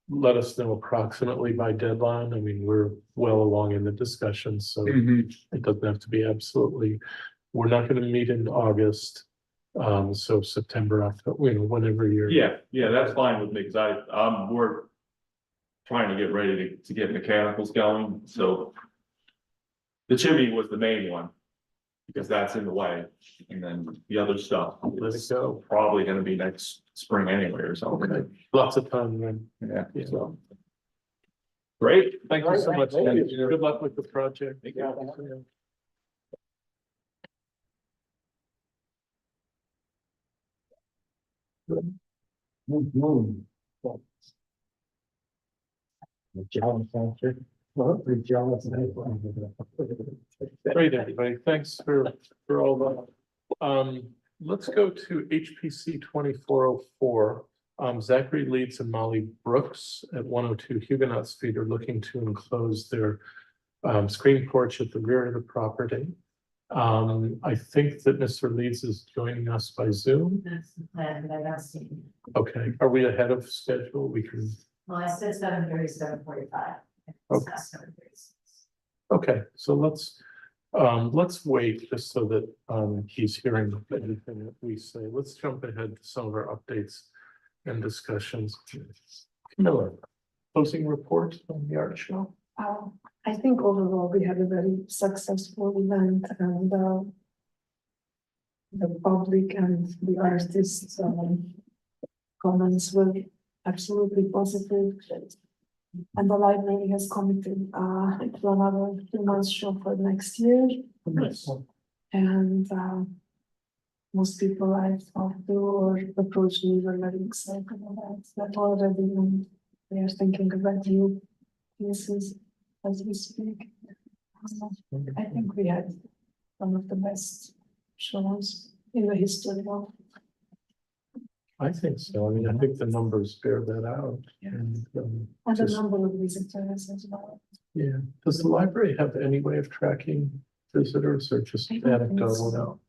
[SPEAKER 3] Let us know approximately by deadline. I mean, we're well along in the discussion, so it doesn't have to be absolutely. We're not going to meet in August. So September, October, you know, whenever you're.
[SPEAKER 5] Yeah, that's fine with me, cause we're trying to get ready to get mechanicals going, so. The chimney was the main one, because that's in the way, and then the other stuff
[SPEAKER 3] Let it
[SPEAKER 5] is
[SPEAKER 3] go.
[SPEAKER 5] probably gonna be next spring anyway or something.
[SPEAKER 3] Okay, lots of time then.
[SPEAKER 5] Yeah,
[SPEAKER 3] Yeah.
[SPEAKER 5] so. Great.
[SPEAKER 3] Thank you so much.
[SPEAKER 6] Thank you.
[SPEAKER 3] Good luck with the project.
[SPEAKER 5] Thank you.
[SPEAKER 3] Great, everybody. Thanks for all that. Let's go to HPC 2404. Zachary Leeds and Molly Brooks at 102 Huguenot Street are looking to enclose their screen porch at the rear of the property. I think that Mr. Leeds is joining us by Zoom.
[SPEAKER 7] That's the plan, but I don't see.
[SPEAKER 3] Okay, are we ahead of schedule? We can,
[SPEAKER 7] Well, I said 7:30, 7:45. It's not 7:36.
[SPEAKER 3] okay, so let's wait just so that he's hearing everything that we say. Let's jump ahead to some of our updates and discussions. Camilla, closing report on the art show?
[SPEAKER 2] I think overall we had a very successful event and the public and the artists comments were absolutely positive. And the library has committed to another 2 months show for next year.
[SPEAKER 3] Nice.
[SPEAKER 2] And most people I've talked to or approached me were very excited about that already, and they are thinking about new pieces as we speak. I think we had one of the best shows in the history of.
[SPEAKER 3] I think so. I mean, I think the numbers bear that out.
[SPEAKER 2] Yeah.
[SPEAKER 3] And,
[SPEAKER 2] And the
[SPEAKER 3] Just-
[SPEAKER 2] number of visitors as well.
[SPEAKER 3] yeah, does the library have any way of tracking visitors or just
[SPEAKER 2] I don't think
[SPEAKER 3] anecdotal?
[SPEAKER 2] so.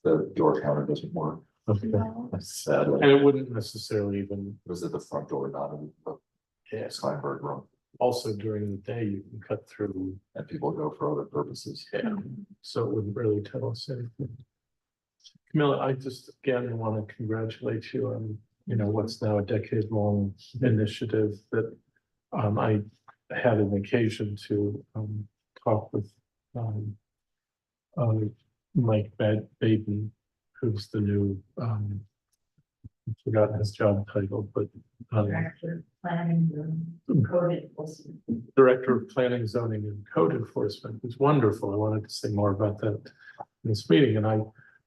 [SPEAKER 1] The door counter doesn't work.
[SPEAKER 3] Okay.
[SPEAKER 2] No.
[SPEAKER 1] Sadly,
[SPEAKER 3] And it wouldn't necessarily even,
[SPEAKER 1] it was at the front door, not in the Steinberg room,
[SPEAKER 3] also during the day, you can cut through.
[SPEAKER 1] and people go for other purposes.
[SPEAKER 3] Yeah, so it wouldn't really tell us anything. Camilla, I just again want to congratulate you on, what's now a decade-long initiative that I had an occasion to talk with Mike Baden, who's the new I forgot his job title, but
[SPEAKER 7] Director, planning, code enforcement.
[SPEAKER 3] Director of Planning, Zoning and Code Enforcement. It's wonderful. I wanted to say more about that in this meeting, and I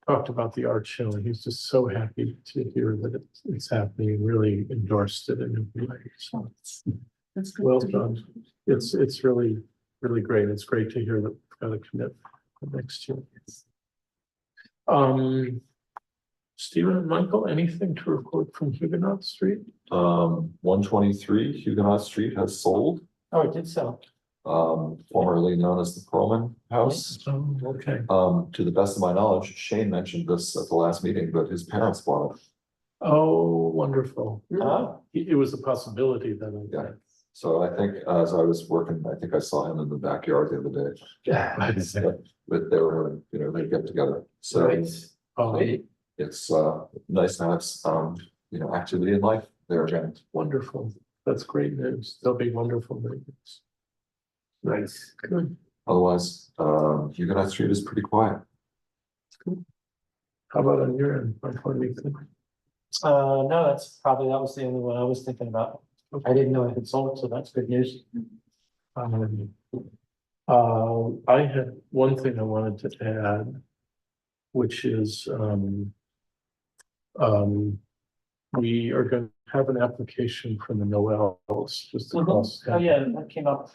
[SPEAKER 3] talked about the art show, and he's just so happy to hear that it's happening, and really endorsed it in every way. So
[SPEAKER 2] That's good.
[SPEAKER 3] well
[SPEAKER 2] to hear.
[SPEAKER 3] done. It's really, really great. It's great to hear that we've got a commit for next year. Stephen and Michael, anything to report from Huguenot Street?
[SPEAKER 1] 123 Huguenot Street has sold,
[SPEAKER 6] Oh, it did sell.
[SPEAKER 1] formerly known as the Perlman House.
[SPEAKER 3] Oh, okay.
[SPEAKER 1] To the best of my knowledge, Shane mentioned this at the last meeting, but his parents bought it.
[SPEAKER 3] Oh, wonderful.
[SPEAKER 6] Ah.
[SPEAKER 3] It was a possibility then, I
[SPEAKER 1] Yeah.
[SPEAKER 3] think.
[SPEAKER 1] So I think as I was working, I think I saw him in the backyard the other day. But they were, they get together. So it's nice to have activity in life there again.
[SPEAKER 3] Wonderful. That's great news. They'll be wonderful neighbors.
[SPEAKER 6] Nice.
[SPEAKER 3] Good.
[SPEAKER 1] Otherwise, Huguenot Street is pretty quiet.
[SPEAKER 3] How about on your end? Michael, anything?
[SPEAKER 8] No, that was the only one I was thinking about. I didn't know it had sold, so that's good news.
[SPEAKER 3] I had one thing I wanted to add, which is, we are going to have an application from the Noels just across.
[SPEAKER 8] Oh, yeah, that came up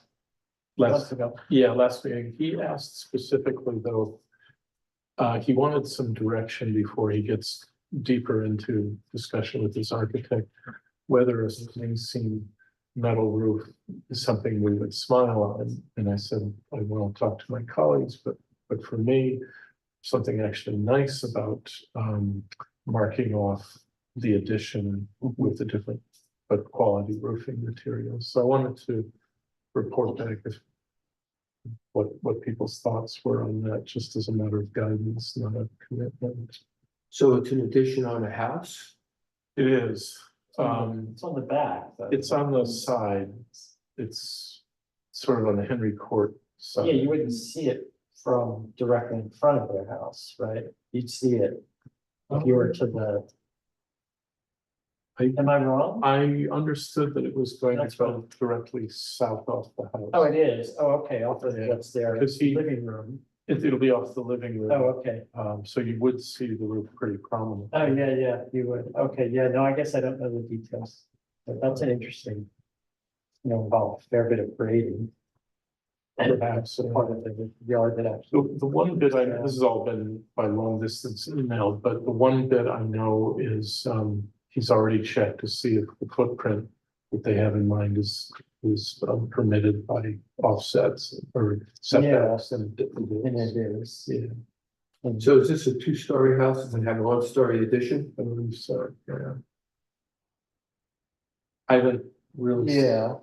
[SPEAKER 3] Last,
[SPEAKER 8] months ago.
[SPEAKER 3] last meeting, he asked specifically though, he wanted some direction before he gets deeper into discussion with his architect, whether a swing seam metal roof is something we would smile on. And I said, I want to talk to my colleagues, but for me, something actually nice about marking off the addition with the different but quality roofing materials. So I wanted to report back if what people's thoughts were on that, just as a matter of guidance, not a commitment.
[SPEAKER 6] So it's an addition on a house?
[SPEAKER 3] It is,
[SPEAKER 8] It's on the back. but-
[SPEAKER 3] it's on the side. It's sort of on the Henry Court side.
[SPEAKER 8] Yeah, you wouldn't see it from directly in front of their house, right? You'd see it if you were to the. Am I wrong?
[SPEAKER 3] I understood that it was going to
[SPEAKER 8] That's
[SPEAKER 3] go directly south off the house.
[SPEAKER 8] Oh, it is. Oh, okay. Off of
[SPEAKER 3] Yeah,
[SPEAKER 8] what's there.
[SPEAKER 3] because he-
[SPEAKER 8] Living room.
[SPEAKER 3] It'll be off the living room.
[SPEAKER 8] Oh, okay.
[SPEAKER 3] So you would see the roof pretty prominent.
[SPEAKER 8] Oh, yeah, you would. Okay, yeah, no, I guess I don't know the details. But that's an interesting. Involve a fair bit of grading.
[SPEAKER 3] Perhaps,
[SPEAKER 8] Part of the yard that actually.
[SPEAKER 3] The one bit this has all been by long distance emailed, but the one bit I know is, he's already checked to see if the footprint that they have in mind is permitted by offsets or setbacks and.
[SPEAKER 8] And it is.
[SPEAKER 3] Yeah,
[SPEAKER 6] So is this a two-story house? Does it have a one-story addition?
[SPEAKER 3] I believe so, yeah. I haven't really.
[SPEAKER 8] Yeah,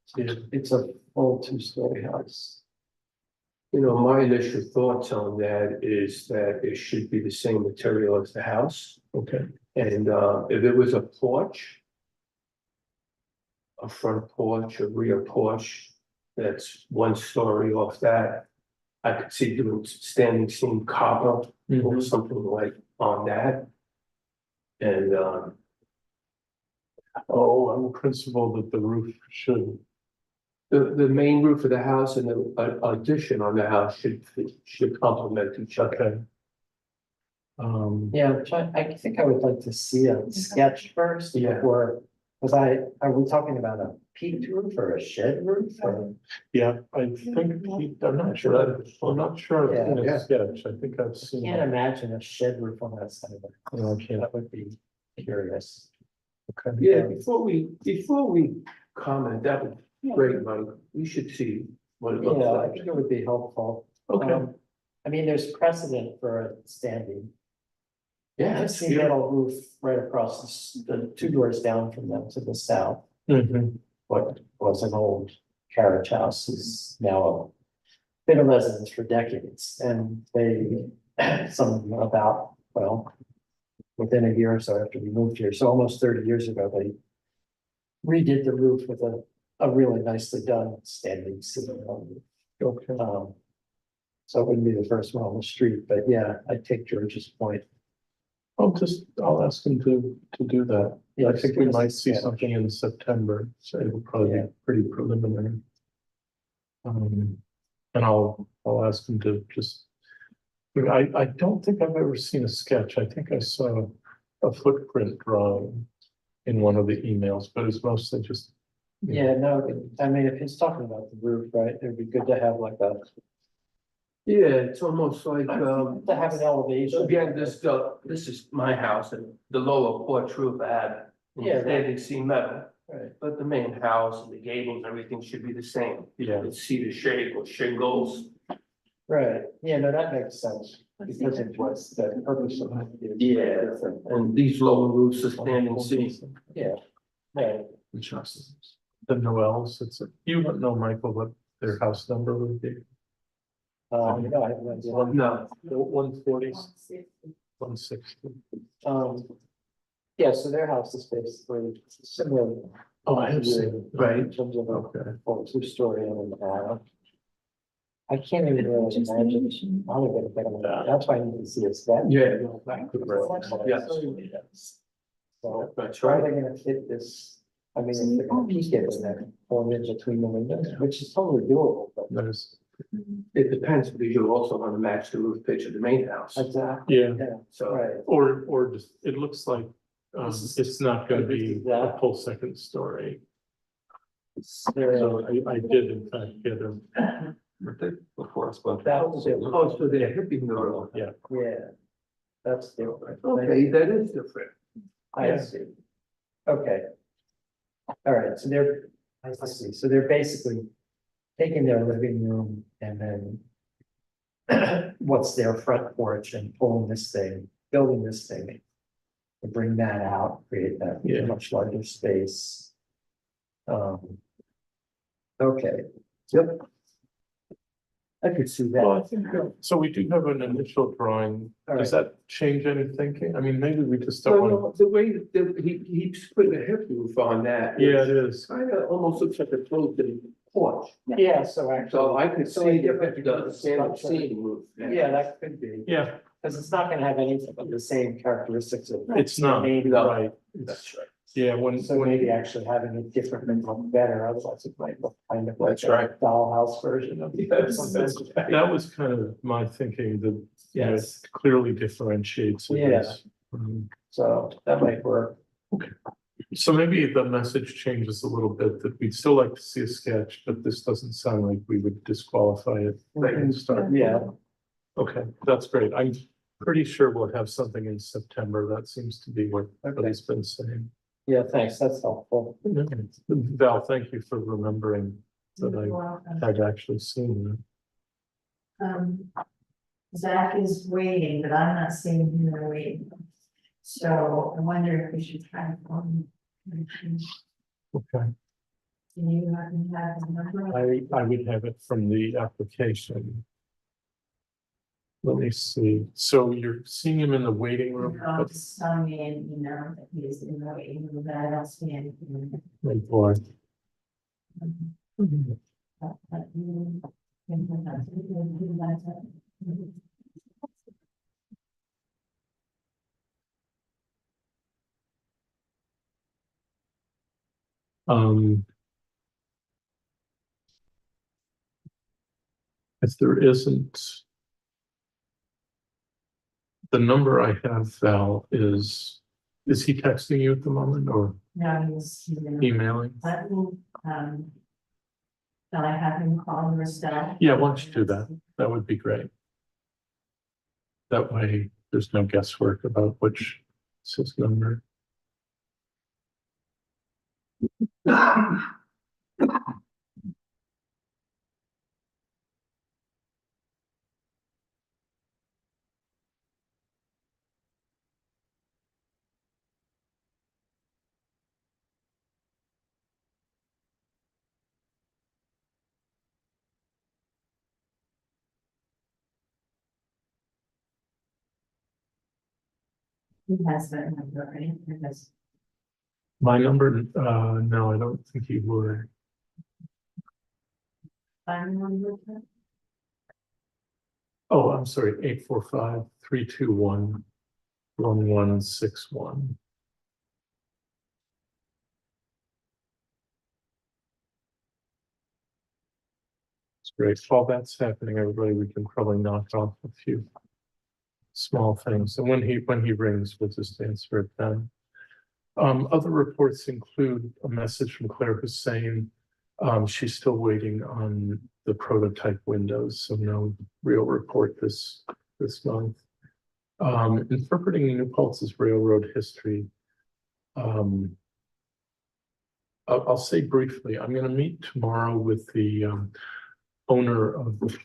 [SPEAKER 3] seen it.
[SPEAKER 8] it's a full 2-story house.
[SPEAKER 6] My initial thoughts on that is that it should be the same material as the house.
[SPEAKER 3] Okay,
[SPEAKER 6] And if it was a porch, a front porch, a rear porch, that's 1 story off that, I could see doing standing seam copper or something like on that. And
[SPEAKER 3] on the principle that the roof should,
[SPEAKER 6] the main roof of the house and the addition on the house should complement each other.
[SPEAKER 3] okay.
[SPEAKER 8] Yeah, I think I would like to see a sketch first
[SPEAKER 6] Yeah.
[SPEAKER 8] before, are we talking about a peaked roof or a shed roof? Or-
[SPEAKER 3] Yeah, I think, I'm not sure, I'm not sure I've seen
[SPEAKER 6] Yeah.
[SPEAKER 3] a sketch, I think I've
[SPEAKER 8] I
[SPEAKER 3] seen.
[SPEAKER 8] can't imagine a shed roof on that side of it.
[SPEAKER 3] Okay.
[SPEAKER 8] That would be curious.
[SPEAKER 3] Okay.
[SPEAKER 6] Yeah, before we comment, that would be great, Mike. We should see what it looks
[SPEAKER 8] Yeah, I
[SPEAKER 6] like.
[SPEAKER 8] think it would be helpful.
[SPEAKER 3] Okay.
[SPEAKER 8] I mean, there's precedent for a standing.
[SPEAKER 6] Yeah,
[SPEAKER 8] I've seen metal roof right across the 2 doors down from them to the south.
[SPEAKER 3] Mhm.
[SPEAKER 8] What was an old carriage house is now been a residence for decades, and they, some about, well, within a year or so after we moved here, so almost 30 years ago, they redid the roof with a really nicely done standing seam on it.
[SPEAKER 3] Okay.
[SPEAKER 8] So it wouldn't be the first one on the street, but yeah, I take George's point.
[SPEAKER 3] I'll ask him to do that.
[SPEAKER 8] Yeah,
[SPEAKER 3] I think we
[SPEAKER 8] give us a
[SPEAKER 3] might see
[SPEAKER 8] sketch.
[SPEAKER 3] something in September, so it'll probably
[SPEAKER 8] Yeah.
[SPEAKER 3] be pretty preliminary. And I'll ask him to just. I don't think I've ever seen a sketch. I think I saw a footprint drawing in one of the emails, but it's mostly just.
[SPEAKER 8] Yeah, no, I mean, if he's talking about the roof, right, it'd be good to have like
[SPEAKER 6] Yeah, it's almost like,
[SPEAKER 8] to have an elevation.
[SPEAKER 6] again, this is my house and the lower porch roof I had.
[SPEAKER 8] Yeah.
[SPEAKER 6] Standing seam metal,
[SPEAKER 8] Right.
[SPEAKER 6] but the main house and the gables, everything should be the same.
[SPEAKER 3] Yeah,
[SPEAKER 6] It's cedar shake or shingles.
[SPEAKER 8] Right, yeah, no, that makes sense, because it was the purpose of it.
[SPEAKER 6] Yeah, and these lower roofs are standing seam.
[SPEAKER 8] Yeah, right,
[SPEAKER 3] which house is this? The Noels, you don't know, Michael, what their house number would be?
[SPEAKER 8] no, I have no idea.
[SPEAKER 6] No,
[SPEAKER 3] 140, 160.
[SPEAKER 8] Yeah, so their house is basically similar.
[SPEAKER 3] Oh, I have seen it.
[SPEAKER 6] Right.
[SPEAKER 8] In terms of a
[SPEAKER 3] Okay.
[SPEAKER 8] full 2-story and I can't even really imagine how they're gonna get them, that's why I need to see a sketch.
[SPEAKER 6] yeah.
[SPEAKER 8] Yes. So,
[SPEAKER 6] That's
[SPEAKER 8] how are
[SPEAKER 6] right.
[SPEAKER 8] they gonna fit this? I mean, if they're gonna peek it in there, form in between the windows, which is totally doable, but.
[SPEAKER 3] There's,
[SPEAKER 6] It depends because you also want to match the roof pitch of the main house.
[SPEAKER 8] Exactly,
[SPEAKER 3] yeah,
[SPEAKER 8] yeah,
[SPEAKER 6] So,
[SPEAKER 8] right.
[SPEAKER 3] or just, it looks like, it's not gonna be a
[SPEAKER 8] That.
[SPEAKER 3] full second story.
[SPEAKER 8] There-
[SPEAKER 3] So I did in fact get a,
[SPEAKER 1] Birthday before us, but.
[SPEAKER 8] That was it.
[SPEAKER 6] oh, so they're hipping the roof.
[SPEAKER 3] yeah,
[SPEAKER 8] Yeah. That's different.
[SPEAKER 6] Okay, that is different.
[SPEAKER 8] I
[SPEAKER 3] Yeah.
[SPEAKER 8] see. Okay. All right, so I see, so they're basically taking their living room and then what's their front porch and pulling this thing, building this thing. To bring that out, create that
[SPEAKER 3] Yeah.
[SPEAKER 8] much larger space. Okay, yep. I could see
[SPEAKER 3] well, I
[SPEAKER 8] that.
[SPEAKER 3] think, so we do have an initial drawing,
[SPEAKER 8] All
[SPEAKER 3] does
[SPEAKER 8] right.
[SPEAKER 3] that change any thinking? I mean, maybe we just don't want.
[SPEAKER 6] Well, the way that he keeps putting a hip roof on that.
[SPEAKER 3] Yeah, it is,
[SPEAKER 6] Kind of almost looks like a floating porch.
[SPEAKER 8] Yeah, so actually.
[SPEAKER 6] So I could
[SPEAKER 8] So
[SPEAKER 6] see
[SPEAKER 8] if
[SPEAKER 6] if it does stand
[SPEAKER 8] structure-
[SPEAKER 6] seam roof.
[SPEAKER 8] Yeah, that could be.
[SPEAKER 3] yeah,
[SPEAKER 8] Because it's not gonna have anything of the same characteristics of.
[SPEAKER 3] it's not,
[SPEAKER 8] Maybe.
[SPEAKER 3] right,
[SPEAKER 6] That's right.
[SPEAKER 3] Yeah, when,
[SPEAKER 8] So maybe actually having it different may look better, otherwise it might look kind of like
[SPEAKER 6] That's right.
[SPEAKER 8] a dollhouse version of.
[SPEAKER 3] that was kind of my thinking, that, you know,
[SPEAKER 8] Yes.
[SPEAKER 3] it clearly differentiates. it
[SPEAKER 8] Yeah.
[SPEAKER 3] as,
[SPEAKER 8] So that might work.
[SPEAKER 3] So maybe the message changes a little bit, that we'd still like to see a sketch, but this doesn't sound like we would disqualify it. and start.
[SPEAKER 8] Yeah,
[SPEAKER 3] Okay, that's great. I'm pretty sure we'll have something in September. That seems to be what everybody's been saying.
[SPEAKER 8] yeah, thanks, that's helpful.
[SPEAKER 3] Val, thank you for remembering that I had actually seen
[SPEAKER 7] Zach is waiting, but I'm not seeing him there waiting. So I wonder if we should try to phone him.
[SPEAKER 3] that. Okay,
[SPEAKER 7] Do you happen to have his number?
[SPEAKER 3] I would have it from the application. Let me see. So you're seeing him in the waiting room?
[SPEAKER 7] No, just tell me and email that he is in the waiting room, but I don't see anything.
[SPEAKER 3] Oh, boy.
[SPEAKER 7] But you can put that to the-
[SPEAKER 3] Um. If there isn't. The number I have, Val, is he texting you at the moment or
[SPEAKER 7] No, he's.
[SPEAKER 3] emailing?
[SPEAKER 7] Let me, shall I have him call your staff?
[SPEAKER 3] Yeah, why don't you do that? That would be great. That way, there's no guesswork about which is his number.
[SPEAKER 7] He has that number, right? Because
[SPEAKER 3] My number, no, I don't think he would.
[SPEAKER 7] I'm number.
[SPEAKER 3] Oh, I'm sorry, 845-321-1161. It's great. While that's happening, everybody, we can probably knock off a few small things. And when he rings, we'll just answer it then. Other reports include a message from Claire Hussein. She's still waiting on the prototype windows, so no real report this month. Interpreting New Paltz's railroad history. I'll say briefly, I'm gonna meet tomorrow with the owner of the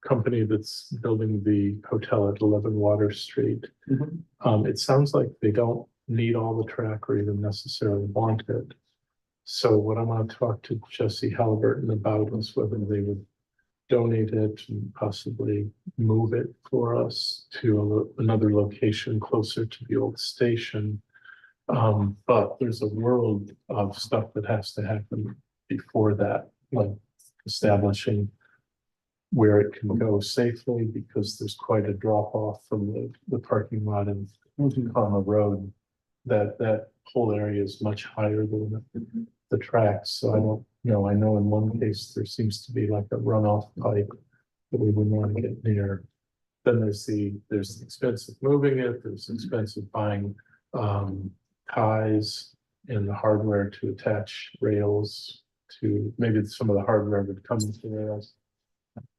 [SPEAKER 3] company that's building the hotel at 11 Water Street. It sounds like they don't need all the track or even necessarily want it. So what I'm gonna talk to Jesse Halliburton about is whether they would donate it and possibly move it for us to another location closer to the old station. But there's a world of stuff that has to happen before that, like establishing where it can go safely, because there's quite a drop off from the parking lot and on the road. That whole area is much higher than the tracks, so I don't know. I know in one case, there seems to be like a runoff pipe that we wouldn't want to get near. Then there's the expense of moving it, there's the expense of buying ties and the hardware to attach rails to, maybe some of the hardware would come with the rails.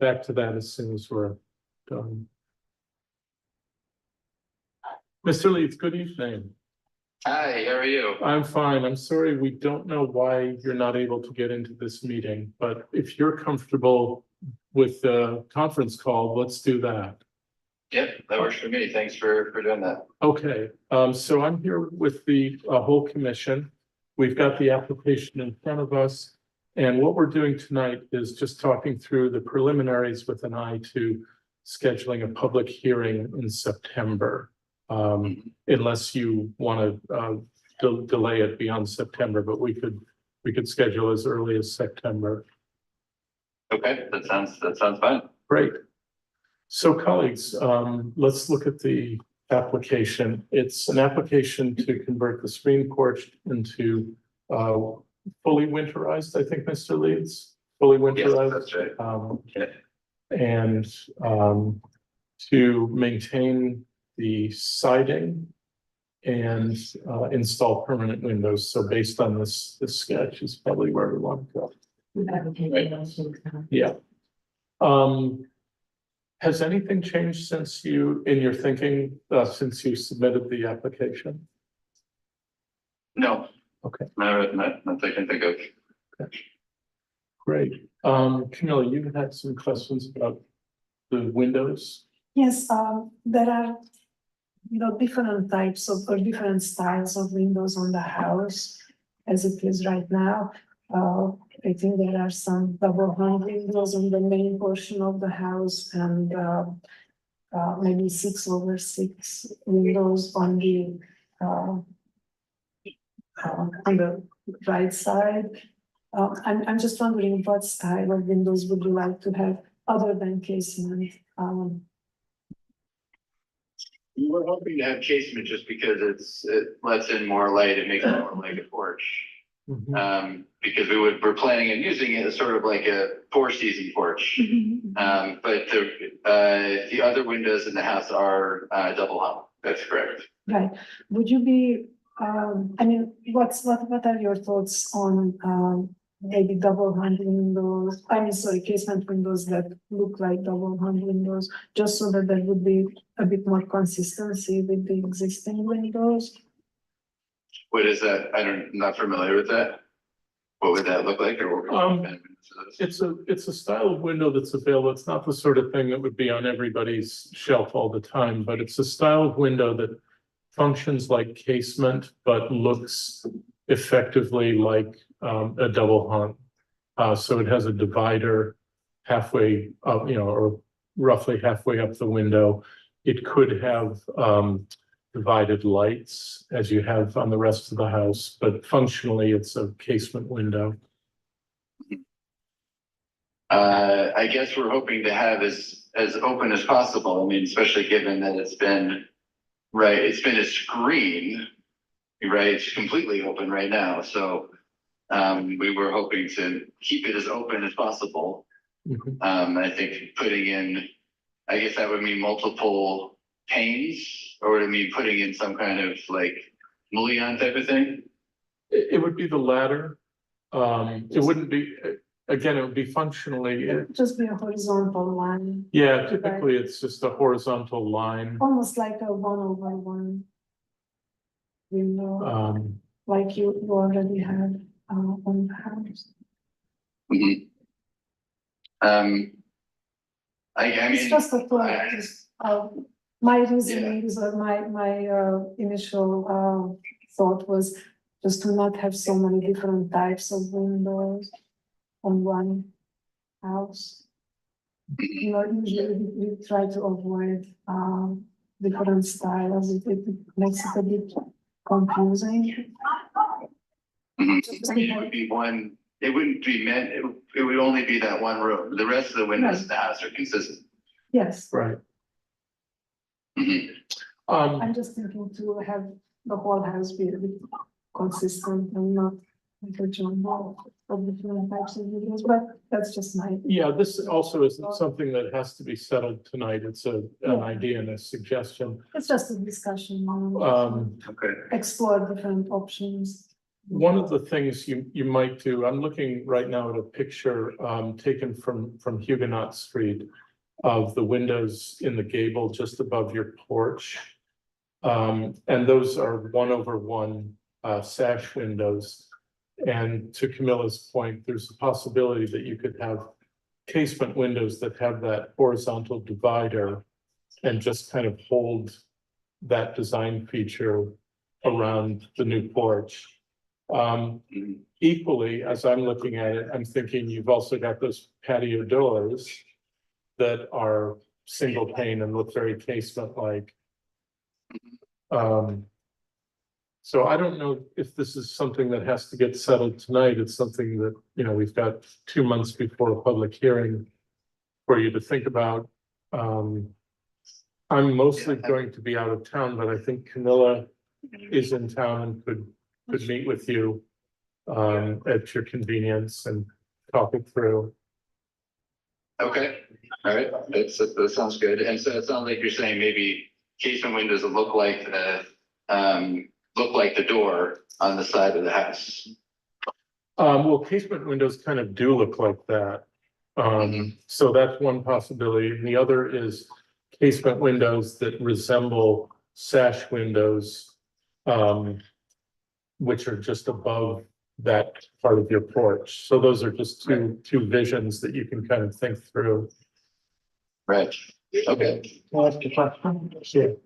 [SPEAKER 3] Back to that as soon as we're done. Mr. Leeds, good evening.
[SPEAKER 9] Hi, how are you?
[SPEAKER 3] I'm fine. I'm sorry, we don't know why you're not able to get into this meeting, but if you're comfortable with the conference call, let's do that.
[SPEAKER 9] Yep, that works for me. Thanks for doing that.
[SPEAKER 3] Okay, so I'm here with the whole commission. We've got the application in front of us. And what we're doing tonight is just talking through the preliminaries with an eye to scheduling a public hearing in September. Unless you want to delay it beyond September, but we could schedule as early as September.
[SPEAKER 9] Okay, that sounds fine.
[SPEAKER 3] Great. So colleagues, let's look at the application. It's an application to convert the screen porch into fully winterized, I think, Mr. Leeds, fully
[SPEAKER 9] Yes,
[SPEAKER 3] winterized.
[SPEAKER 9] that's right. Yeah.
[SPEAKER 3] And to maintain the siding and install permanent windows. So based on this sketch is probably where we want to go.
[SPEAKER 2] We have to take it also.
[SPEAKER 3] Yeah. Has anything changed since in your thinking, since you submitted the application?
[SPEAKER 9] No.
[SPEAKER 3] Okay.
[SPEAKER 9] Not that I can think of.
[SPEAKER 3] Great. Camilla, you had some questions about the windows?
[SPEAKER 10] Yes, there are, different types of, or different styles of windows on the house as it is right now. I think there are some double hung windows on the main portion of the house and maybe 6/6 windows on the right side. I'm just wondering what style of windows would you like to have other than casement?
[SPEAKER 9] We're hoping to have casement just because it lets in more light, it makes it more like a porch. Because we're planning on using it as sort of like a 4-season porch. But the other windows in the house are double hung, that's correct.
[SPEAKER 10] Right, would you be, what are your thoughts on maybe double hung windows? Casement windows that look like double hung windows, just so that there would be a bit more consistency with the existing windows?
[SPEAKER 9] What is that? I'm not familiar with that. What would that look like, or what kind of windows are those?
[SPEAKER 3] It's a style of window that's available. It's not the sort of thing that would be on everybody's shelf all the time, but it's a style of window that functions like casement, but looks effectively like a double hung. So it has a divider halfway up, or roughly halfway up the window. It could have divided lights as you have on the rest of the house, but functionally it's a casement window.
[SPEAKER 9] I guess we're hoping to have as open as possible. I mean, especially given that it's been a screen, right? It's completely open right now. So we were hoping to keep it as open as possible. I think putting in, I guess that would mean multiple panes, or would it mean putting in some kind of like mullion type of thing?
[SPEAKER 3] It would be the latter. It wouldn't be, again, it would be functionally,
[SPEAKER 10] Just be a horizontal line,
[SPEAKER 3] yeah, typically it's just a horizontal line.
[SPEAKER 10] almost like a 1/1 window, like you already had on the house.
[SPEAKER 9] I
[SPEAKER 10] It's
[SPEAKER 9] mean,
[SPEAKER 10] just a thought, my reasonings or my initial thought was just to not have so many different types of windows on one house. Usually we try to avoid different styles, it makes it a bit confusing.
[SPEAKER 9] I mean, it would be one, it wouldn't be meant, it would only be that one room. The rest of the windows in the house are consistent.
[SPEAKER 10] Yes,
[SPEAKER 3] Right.
[SPEAKER 10] I'm just thinking to have the whole house be a bit consistent and not like a jumble of different types of windows, but that's just my.
[SPEAKER 3] Yeah, this also isn't something that has to be settled tonight. It's an idea and a suggestion.
[SPEAKER 10] It's just a discussion,
[SPEAKER 9] Okay.
[SPEAKER 10] explore different options.
[SPEAKER 3] One of the things you might do, I'm looking right now at a picture taken from Huguenot Street of the windows in the gable just above your porch. And those are 1/1 sash windows. And to Camilla's point, there's a possibility that you could have casement windows that have that horizontal divider and just kind of hold that design feature around the new porch. Equally, as I'm looking at it, I'm thinking you've also got those patio doors that are single pane and look very casement-like. So I don't know if this is something that has to get settled tonight. It's something that, we've got 2 months before a public hearing for you to think about. I'm mostly going to be out of town, but I think Camilla is in town and could meet with you at your convenience and talk it through.
[SPEAKER 9] Okay, all right, that sounds good. And so it sounds like you're saying maybe casement windows that look like the door on the side of the house.
[SPEAKER 3] Well, casement windows kind of do look like that. So that's one possibility. And the other is casement windows that resemble sash windows, which are just above that part of your porch. So those are just two visions that you can kind of think through.
[SPEAKER 9] Right, okay.
[SPEAKER 8] Can I ask a question?
[SPEAKER 3] Sure.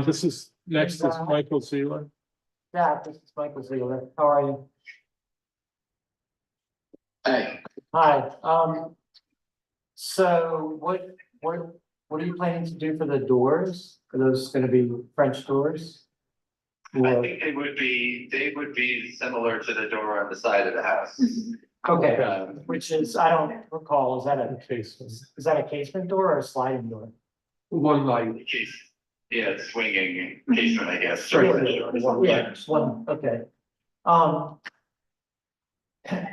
[SPEAKER 3] This is, next is Michael Zeeler.
[SPEAKER 8] Yeah, this is Michael Ziegler. How are you?
[SPEAKER 9] Hey,
[SPEAKER 8] Hi, so what are you planning to do for the doors? Are those gonna be French doors?
[SPEAKER 9] I think they would be similar to the door on the side of the house.
[SPEAKER 8] Okay,
[SPEAKER 9] Um,
[SPEAKER 8] which is, I don't recall, is that a casement door or a sliding door?
[SPEAKER 6] One light.
[SPEAKER 9] Yeah, swinging casement, I guess.
[SPEAKER 8] Yeah, just one, okay.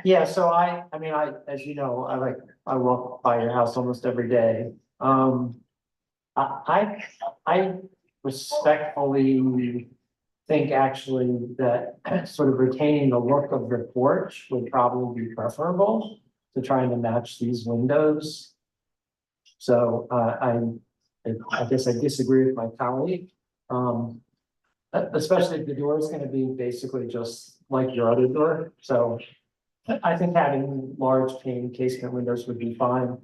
[SPEAKER 8] Yeah, so I mean, as you know, I walk by your house almost every day. I respectfully think actually that sort of retaining the look of the porch would probably be preferable to trying to match these windows. So, I guess I disagree with my colleague. Especially if the door is gonna be basically just like your other door, so. I think having large pane casement windows would be fine.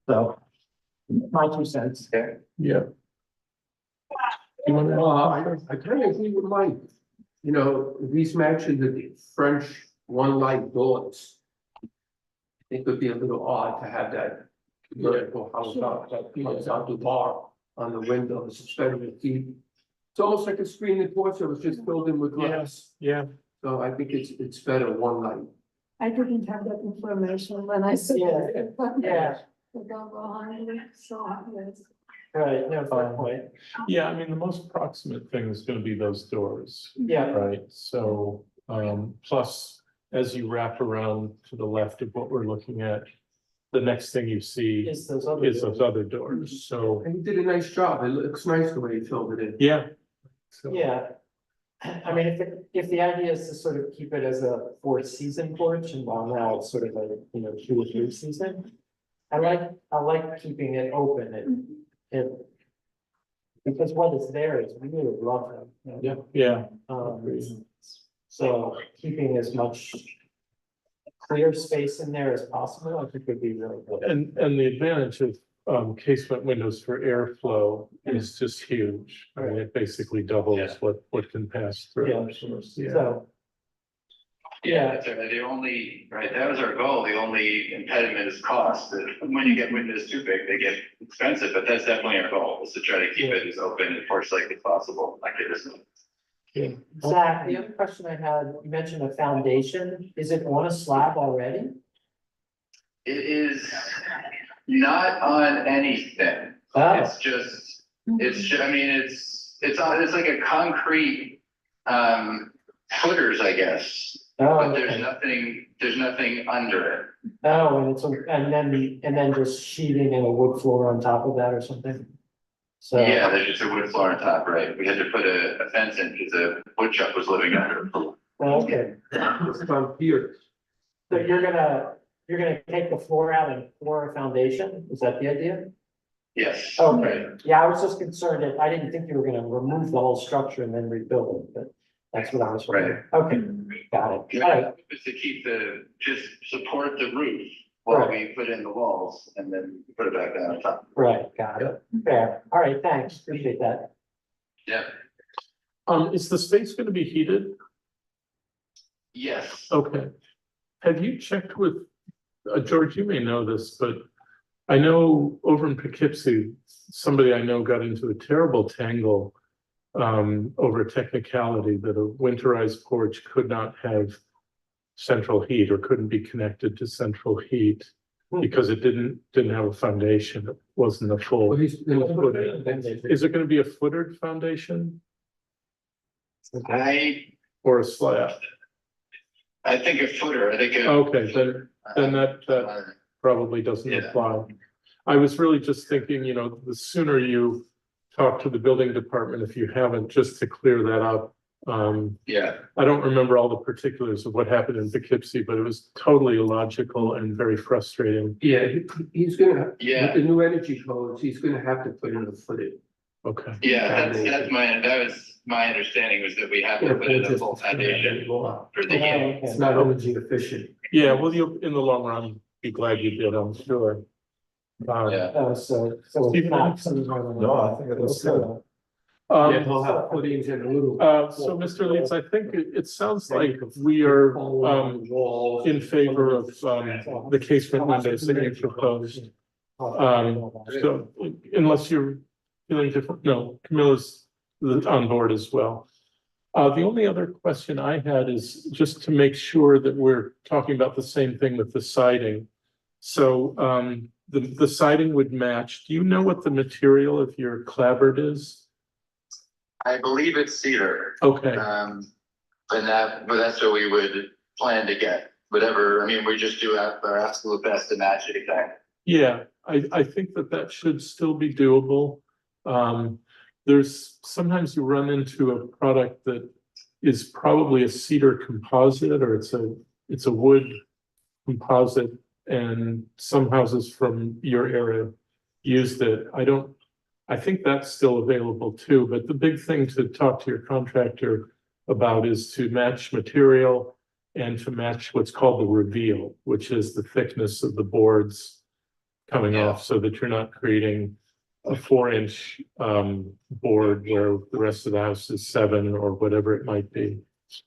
[SPEAKER 8] So, my 2 cents.
[SPEAKER 3] Yeah. You want
[SPEAKER 6] I kind of agree with Mike. You know, these matching the French one light doors. I think it would be a little odd to have that vertical house out that comes out the bar on the windows, especially if it's almost like a screened porch that was just filled in with glass.
[SPEAKER 3] Yeah.
[SPEAKER 6] So I think it's better one light.
[SPEAKER 10] I didn't have that information when I said.
[SPEAKER 8] Yeah.
[SPEAKER 10] The door behind it, so, yes.
[SPEAKER 8] Right, no, fair point.
[SPEAKER 3] Yeah, I mean, the most proximate thing is gonna be those doors,
[SPEAKER 8] Yeah,
[SPEAKER 3] right? So, plus, as you wrap around to the left of what we're looking at, the next thing you see
[SPEAKER 8] is those other.
[SPEAKER 3] is those other doors, so,
[SPEAKER 6] And he did a nice job. It looks nice the way he filled it in.
[SPEAKER 3] yeah. So-
[SPEAKER 8] Yeah. I mean, if the idea is to sort of keep it as a 4th season porch, and while now it's sort of a, 2 or 3 season. I like keeping it open, because what is there is really lovely.
[SPEAKER 3] Yeah,
[SPEAKER 8] So keeping as much clear space in there as possible, I think would be really good.
[SPEAKER 3] and the advantage of casement windows for airflow is just huge. I mean, it basically doubles what can pass through.
[SPEAKER 8] Yeah, so.
[SPEAKER 9] Yeah, that's right. The only, right, that was our goal. The only impediment is cost. That when you get windows too big, they get expensive, but that's definitely our goal, is to try to keep it as open and porch-like as possible, like it is.
[SPEAKER 8] Zach, the other question I had, you mentioned a foundation, is it on a slab already?
[SPEAKER 9] It is not on anything.
[SPEAKER 8] Oh,
[SPEAKER 9] It's just, I mean, it's like a concrete, footers, I guess. But there's nothing under it.
[SPEAKER 8] Oh, and then just sheeting and a wood floor on top of that or something? So.
[SPEAKER 9] Yeah, there's just a wood floor on top, right? We had to put a fence in because a woodchuck was living under it.
[SPEAKER 8] Okay,
[SPEAKER 6] It's on here.
[SPEAKER 8] so you're gonna take the floor out and pour a foundation, is that the idea?
[SPEAKER 9] Yes.
[SPEAKER 8] Okay, yeah, I was just concerned that, I didn't think you were gonna remove the whole structure and then rebuild it, but that's what I was wondering. Okay, got it. All right,
[SPEAKER 9] It's to keep just support the roof while we put in the walls and then put it back down on top.
[SPEAKER 8] right, got it. Fair. All right, thanks. Appreciate that.
[SPEAKER 9] Yeah,
[SPEAKER 3] Is the space gonna be heated?
[SPEAKER 9] yes.
[SPEAKER 3] Okay. Have you checked with, George, you may know this, but I know over in Poughkeepsie, somebody I know got into a terrible tangle over technicality that a winterized porch could not have central heat or couldn't be connected to central heat because it didn't have a foundation. wasn't a
[SPEAKER 6] Well,
[SPEAKER 3] full.
[SPEAKER 6] he's.
[SPEAKER 3] Is it gonna be a footed foundation
[SPEAKER 9] I
[SPEAKER 3] or a slab?
[SPEAKER 9] think a footer, I think.
[SPEAKER 3] Okay, then that probably doesn't
[SPEAKER 9] Yeah.
[SPEAKER 3] apply. I was really just thinking, the sooner you talk to the building department, if you haven't, just to clear that up.
[SPEAKER 9] Yeah,
[SPEAKER 3] I don't remember all the particulars of what happened in Poughkeepsie, but it was totally illogical and very frustrating.
[SPEAKER 6] Yeah, he's gonna,
[SPEAKER 9] Yeah.
[SPEAKER 6] with the new energy codes, he's gonna have to put in a footing.
[SPEAKER 3] Okay,
[SPEAKER 9] yeah, that was my understanding, was that we have to put in a full foundation for the heating.
[SPEAKER 6] It's not energy efficient.
[SPEAKER 3] yeah, well, you'll, in the long run, be glad you did, I'm sure.
[SPEAKER 9] Yeah.
[SPEAKER 8] So
[SPEAKER 3] Steve,
[SPEAKER 8] it's not something.
[SPEAKER 1] No, I think it looks good.
[SPEAKER 6] Yeah, he'll have footings and a little.
[SPEAKER 3] So Mr. Leeds, I think it sounds like we are, in favor of, the casement windows that you proposed. So unless you're feeling different, no, Camilla's on board as well. The only other question I had is just to make sure that we're talking about the same thing with the siding. So, the siding would match. Do you know what the material of your clapboard is?
[SPEAKER 9] I believe it's cedar,
[SPEAKER 3] Okay,
[SPEAKER 9] but that's what we would plan to get, whatever, I mean, we just do our absolute best to match it exactly.
[SPEAKER 3] yeah, I think that should still be doable. There's, sometimes you run into a product that is probably a cedar composite, or it's a wood composite, and some houses from your area used it. I think that's still available too, but the big thing to talk to your contractor about is to match material and to match what's called the reveal, which is the thickness of the boards coming off, so that you're not creating a 4-inch board where the rest of the house is 7 or whatever it might be.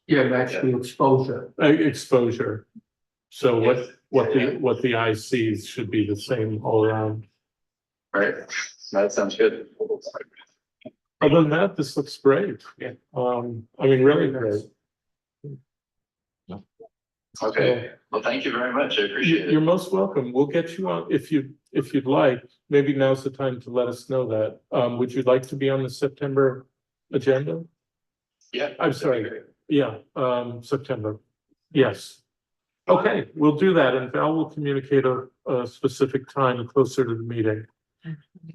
[SPEAKER 6] Yeah, match the exposure.
[SPEAKER 3] Exposure. So
[SPEAKER 9] Yes.
[SPEAKER 3] what the eye sees should be the same all around.
[SPEAKER 9] Right, that sounds good.
[SPEAKER 3] Other than that, this looks great.
[SPEAKER 6] Yeah.
[SPEAKER 3] I mean, really great.
[SPEAKER 9] Okay, well, thank you very much, I appreciate
[SPEAKER 3] You're
[SPEAKER 9] it.
[SPEAKER 3] most welcome. We'll get you on, if you'd like, maybe now's the time to let us know that. Would you like to be on the September agenda?
[SPEAKER 9] Yeah.
[SPEAKER 3] I'm sorry. Yeah, September. Yes. Okay, we'll do that, and Val will communicate a specific time closer to the meeting.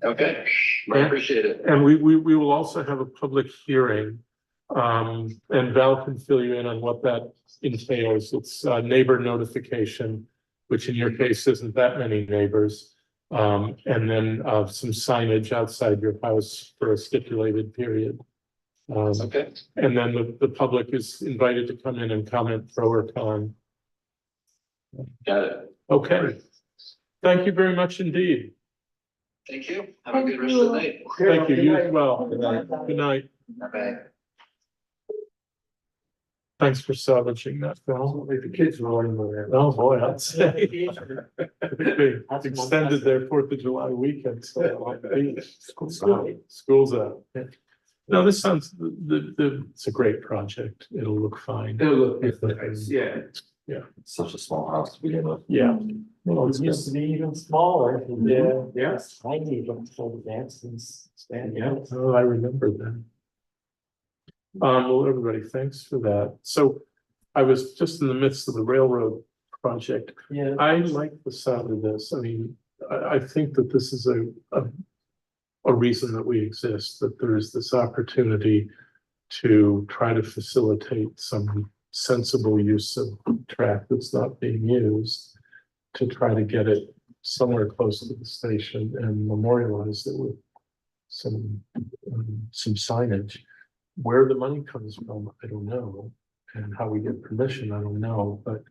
[SPEAKER 9] Okay, I appreciate it.
[SPEAKER 3] And we will also have a public hearing. And Val can fill you in on what that entails. It's neighbor notification, which in your case isn't that many neighbors. And then some signage outside your house for a stipulated period.
[SPEAKER 9] Okay,
[SPEAKER 3] And then the public is invited to come in and comment pro or con.
[SPEAKER 9] got it.
[SPEAKER 3] Okay. Thank you very much indeed.
[SPEAKER 9] Thank you. Have a good rest of the night.
[SPEAKER 3] Thank you. You as well.
[SPEAKER 1] Good night.
[SPEAKER 3] Good night.
[SPEAKER 9] Bye.
[SPEAKER 3] Thanks for salvaging that, Val.
[SPEAKER 6] Like the kids were running around.
[SPEAKER 3] Oh, boy, I'd say. They extended their 4th of July weekend, so. School's out. No, this sounds, it's a great project. It'll look fine.
[SPEAKER 6] It'll look nice, yeah.
[SPEAKER 1] It's such a small house to begin with.
[SPEAKER 3] Yeah. Well,
[SPEAKER 8] It
[SPEAKER 3] it's
[SPEAKER 8] used to be even smaller. Yeah.
[SPEAKER 6] Yes.
[SPEAKER 8] I need them for the dance and stand.
[SPEAKER 3] Yeah, oh, I remember that. Well, everybody, thanks for that. So I was just in the midst of the railroad project.
[SPEAKER 8] Yeah.
[SPEAKER 3] I like the sound of this. I mean, I think that this is a reason that we exist, that there is this opportunity to try to facilitate some sensible use of track that's not being used, to try to get it somewhere close to the station and memorialize it with some signage. Where the money comes from, I don't know, and how we get permission, I don't know, but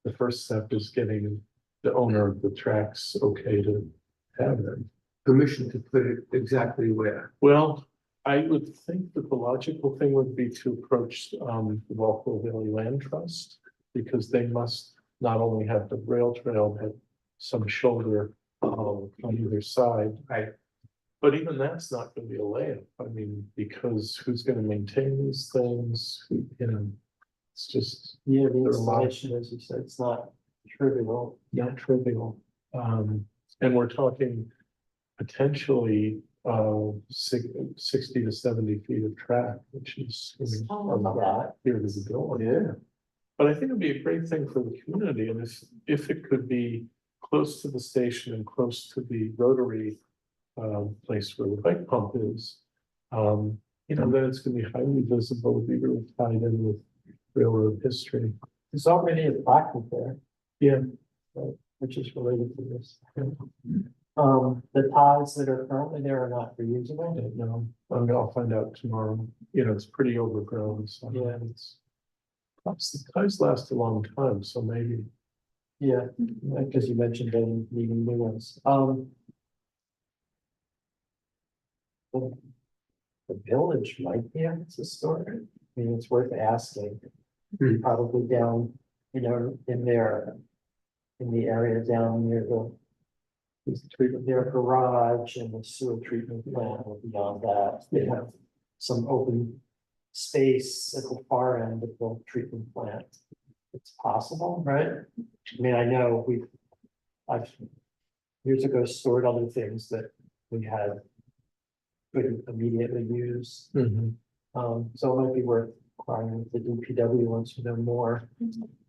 [SPEAKER 3] the first step is getting the owner of the tracks okay to have it.
[SPEAKER 6] Permission to put it exactly where.
[SPEAKER 3] Well, I would think that the logical thing would be to approach the Walpole Valley Land Trust, because they must not only have the rail trail, but some shoulder on either side. But even that's not gonna be a layup. I mean, because who's gonna maintain these things? It's just
[SPEAKER 8] Yeah, the
[SPEAKER 3] There are a lot.
[SPEAKER 8] installation, as you said, it's not trivial.
[SPEAKER 3] not trivial. And we're talking 60 to 70 feet of track, which is a lot here to the building.
[SPEAKER 6] Yeah.
[SPEAKER 3] But I think it'd be a great thing for the community, and if it could be close to the station and close to the rotary. Place where the bike pump is. Then it's gonna be highly visible, be really tied in with railroad history.
[SPEAKER 8] There's already a plaque there.
[SPEAKER 3] Yeah.
[SPEAKER 8] Which is related to this. The ties that are currently there are not
[SPEAKER 3] I
[SPEAKER 8] reusable.
[SPEAKER 3] don't know, I'll find out tomorrow, it's pretty overgrown, so.
[SPEAKER 8] Yeah.
[SPEAKER 3] Perhaps the ties last a long time, so maybe.
[SPEAKER 8] Yeah, because you mentioned them needing new ones. The village might be able to store it. I mean, it's worth asking. Probably down, in there. In the area down near their garage and the sewer treatment plant, or beyond that, they have some open space at the far end of the treatment plant. It's possible, right? I mean, I know I've years ago stored other things that we had couldn't immediately use. So it might be worth inquiring with the DPW wants to know more.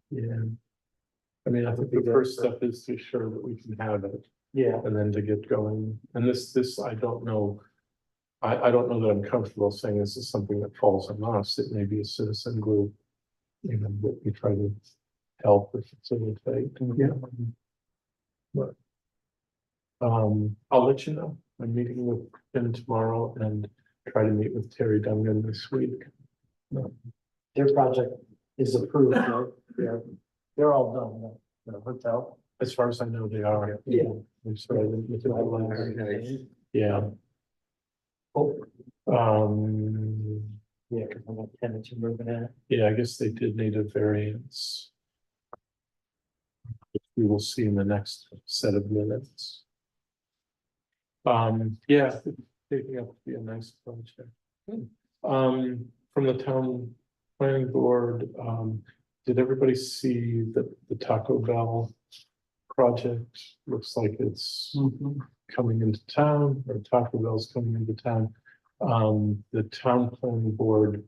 [SPEAKER 3] Yeah. I mean, I think the first step is to ensure that we can have it,
[SPEAKER 8] Yeah,
[SPEAKER 3] and then to get going, and this, I don't know. I don't know that I'm comfortable saying this is something that falls on us, it may be a citizen group. That we try to help or facilitate. Yeah. But. I'll let you know, I'm meeting with him tomorrow and try to meet with Terry Dungan this week.
[SPEAKER 8] their project is approved, right? Yeah, they're all done, the hotel.
[SPEAKER 3] As far as I know, they are.
[SPEAKER 8] Yeah.
[SPEAKER 3] We started with the last- Yeah.
[SPEAKER 8] Yeah, because I'm not tenants are moving in.
[SPEAKER 3] Yeah, I guess they did need a variance. Which we will see in the next set of minutes. Yeah, it's taking up to be a nice project. From the town planning board, did everybody see the Taco Bell project? Looks like it's coming into town, or Taco Bell's coming into town. The town planning board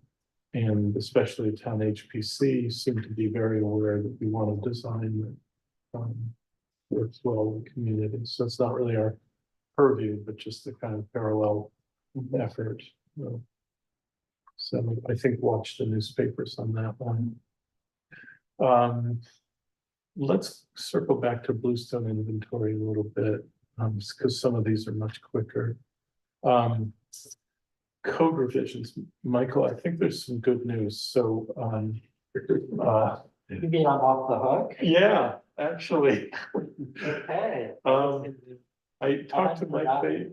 [SPEAKER 3] and especially town HPC seem to be very aware that we want a design that works well in the community. So it's not really our purview, but just the kind of parallel effort. So I think watch the newspapers on that one. Let's circle back to Bluestone inventory a little bit, because some of these are much quicker. Code revisions, Michael, I think there's some good news, so,
[SPEAKER 8] You mean I'm off the hook?
[SPEAKER 3] yeah, actually.
[SPEAKER 8] Okay.
[SPEAKER 3] I talked to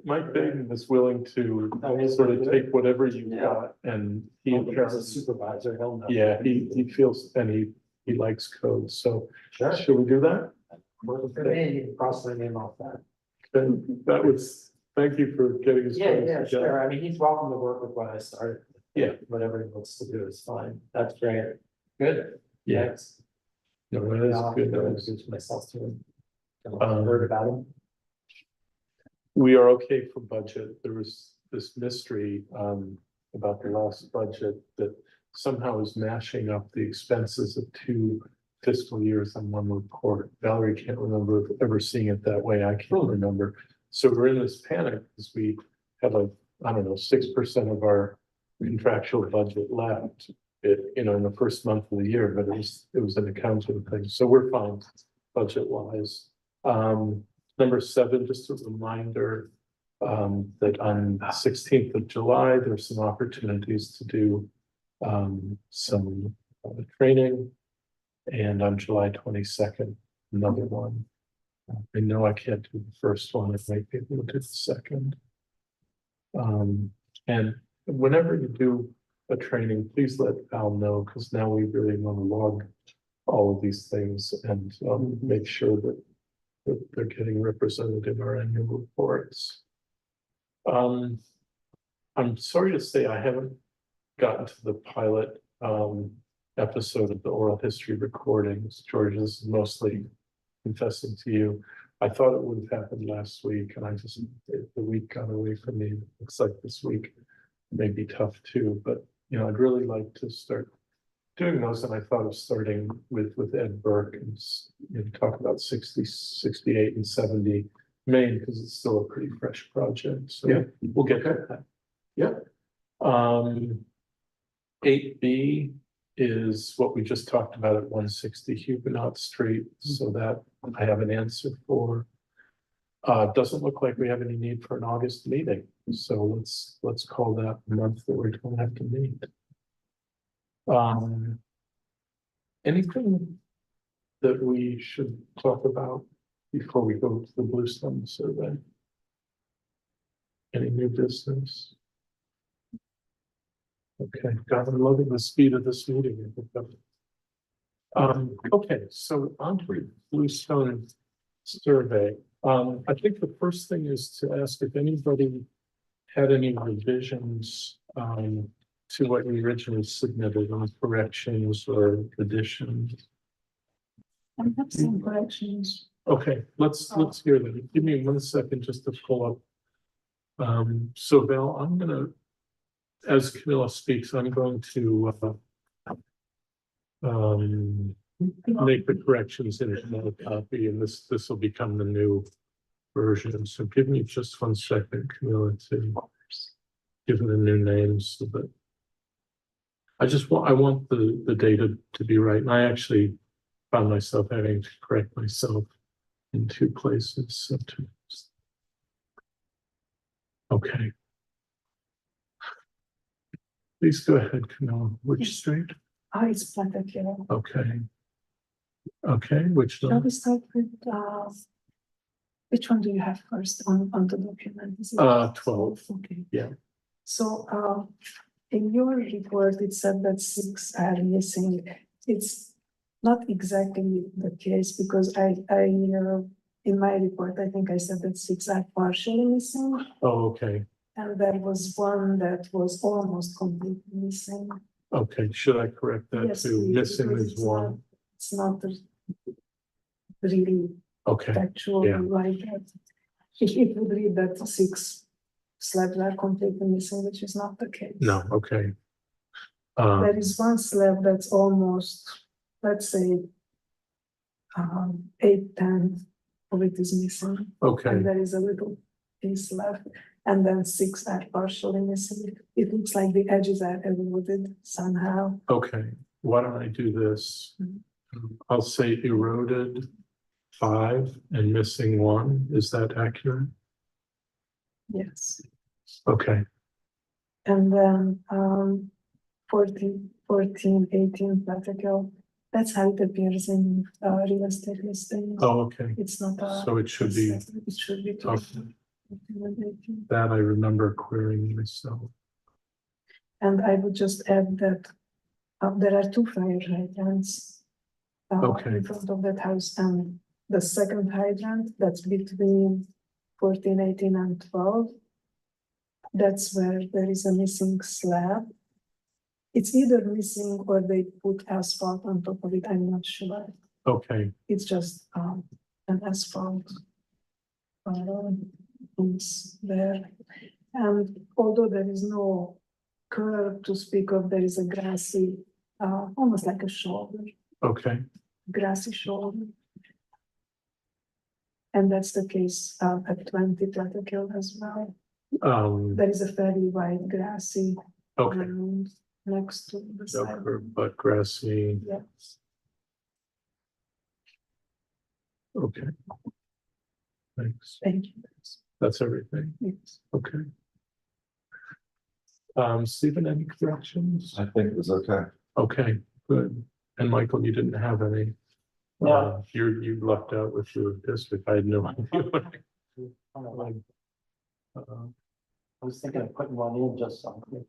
[SPEAKER 3] Mike Baden was willing to
[SPEAKER 8] Oh, he's
[SPEAKER 3] sort of
[SPEAKER 8] good.
[SPEAKER 3] take whatever you
[SPEAKER 8] Yeah.
[SPEAKER 3] got, and he
[SPEAKER 8] As a
[SPEAKER 3] apparently,
[SPEAKER 8] supervisor, he'll know.
[SPEAKER 3] yeah, he feels, and he likes code, so
[SPEAKER 8] Sure.
[SPEAKER 3] should we do that?
[SPEAKER 8] Working for me, you can cross my name off that.
[SPEAKER 3] Then that was, thank you for getting us.
[SPEAKER 8] Yeah, sure. I mean, he's welcome to work with what I started.
[SPEAKER 3] Yeah.
[SPEAKER 8] Whatever he wants to do is fine. That's great. Good.
[SPEAKER 3] Yeah.
[SPEAKER 8] Thanks.
[SPEAKER 3] No, that is
[SPEAKER 8] I'll
[SPEAKER 3] good.
[SPEAKER 8] go
[SPEAKER 3] news.
[SPEAKER 8] introduce myself to him.
[SPEAKER 3] Heard
[SPEAKER 8] about him.
[SPEAKER 3] We are okay for budget. There was this mystery about the last budget that somehow is mashing up the expenses of 2 fiscal years on one report. Valerie can't remember ever seeing it that way. I can't remember. So we're in this panic because we had like, I don't know, 6% of our contractual budget left. In the first month of the year, but it was an accounting thing. So we're fine budget wise. Number 7, just a reminder that on 16th of July, there's some opportunities to do some training. And on July 22nd, another one. I know I can't do the first one, I might be able to do the second. And whenever you do a training, please let Al know, because now we really want to log all of these things and make sure that they're getting represented in our annual reports. I'm sorry to say I haven't gotten to the pilot episode of the oral history recordings. George, this is mostly confessing to you. I thought it would have happened last week and the week got away from me. Looks like this week may be tough too, but I'd really like to start doing those. And I thought of starting with Ed Burke and talk about 60, 68 and 70 Main, because it's still a pretty fresh project. So
[SPEAKER 6] Yeah.
[SPEAKER 3] we'll get to that. Yeah. 8B is what we just talked about at 160 Huguenot Street, so that I have an answer for. Doesn't look like we have any need for an August meeting, so let's call that the month that we're gonna have to meet. Anything that we should talk about before we go to the Bluestone survey? Any new business? Okay, God, I'm loving the speed of this meeting. Okay, so on to the Bluestone survey. I think the first thing is to ask if anybody had any revisions to what you originally submitted on corrections or additions.
[SPEAKER 10] I have some corrections.
[SPEAKER 3] Okay, let's hear them. Give me 1 second just to pull up. So Val, I'm gonna, as Camilla speaks, I'm going to make the corrections in another copy, and this will become the new version. So give me just 1 second, Camilla, to give it the new names so that I want the data to be right. And I actually found myself having to correct myself in 2 places. So okay. Please go ahead, Camilla. Which street?
[SPEAKER 10] It's planted here.
[SPEAKER 3] Okay. Okay, which
[SPEAKER 10] Shall
[SPEAKER 3] one?
[SPEAKER 10] we start with, which one do you have first on the document? Is it
[SPEAKER 3] 12.
[SPEAKER 10] Okay.
[SPEAKER 3] Yeah.
[SPEAKER 10] So, in your report, it said that 6 are missing. It's not exactly the case because in my report, I think I said that 6 are partially missing.
[SPEAKER 3] Oh, okay.
[SPEAKER 10] And there was one that was almost completely missing.
[SPEAKER 3] Okay, should I correct that
[SPEAKER 10] Yes,
[SPEAKER 3] to
[SPEAKER 10] please,
[SPEAKER 3] missing
[SPEAKER 10] because
[SPEAKER 3] is
[SPEAKER 10] it's
[SPEAKER 3] 1?
[SPEAKER 10] It's not really
[SPEAKER 3] Okay,
[SPEAKER 10] factual
[SPEAKER 3] yeah.
[SPEAKER 10] like that. It would read that 6 slabs are completely missing, which is not the case.
[SPEAKER 3] no, okay.
[SPEAKER 10] There is one slab that's almost, let's say, 8/10 of it is missing.
[SPEAKER 3] Okay,
[SPEAKER 10] And there is a little piece left, and then 6 are partially missing. It looks like the edges are eroded somehow.
[SPEAKER 3] okay. Why don't I do this? I'll say eroded 5 and missing 1. Is that accurate?
[SPEAKER 10] Yes.
[SPEAKER 3] Okay,
[SPEAKER 10] And then 14, 18 Platical, that's how it appears in real estate listings.
[SPEAKER 3] oh, okay.
[SPEAKER 10] It's not a.
[SPEAKER 3] So it should be,
[SPEAKER 10] It should be.
[SPEAKER 3] okay.
[SPEAKER 10] 14 and 18.
[SPEAKER 3] That I remember querying myself.
[SPEAKER 10] And I would just add that there are 2 fire hydrants
[SPEAKER 3] Okay.
[SPEAKER 10] in front of that house, and the second hydrant that's between 14, 18 and 12. That's where there is a missing slab. It's either missing or they put asphalt on top of it. I'm not sure.
[SPEAKER 3] Okay,
[SPEAKER 10] It's just an asphalt piece there. And although there is no curb to speak of, there is a grassy, almost like a shoulder,
[SPEAKER 3] okay,
[SPEAKER 10] grassy shoulder. And that's the case at 20 Platical as well. There is a fairly wide grassy
[SPEAKER 3] okay.
[SPEAKER 10] ground next to the
[SPEAKER 3] No
[SPEAKER 10] side.
[SPEAKER 3] curb, but grassy,
[SPEAKER 10] Yes.
[SPEAKER 3] okay. Thanks,
[SPEAKER 10] Thank you.
[SPEAKER 3] that's everything,
[SPEAKER 10] Yes.
[SPEAKER 3] okay. Stephen, any corrections?
[SPEAKER 1] I think it was okay.
[SPEAKER 3] Okay, good. And Michael, you didn't have any?
[SPEAKER 8] No.
[SPEAKER 3] You lucked out with your district, I had no idea.
[SPEAKER 8] I was thinking of putting one in just something.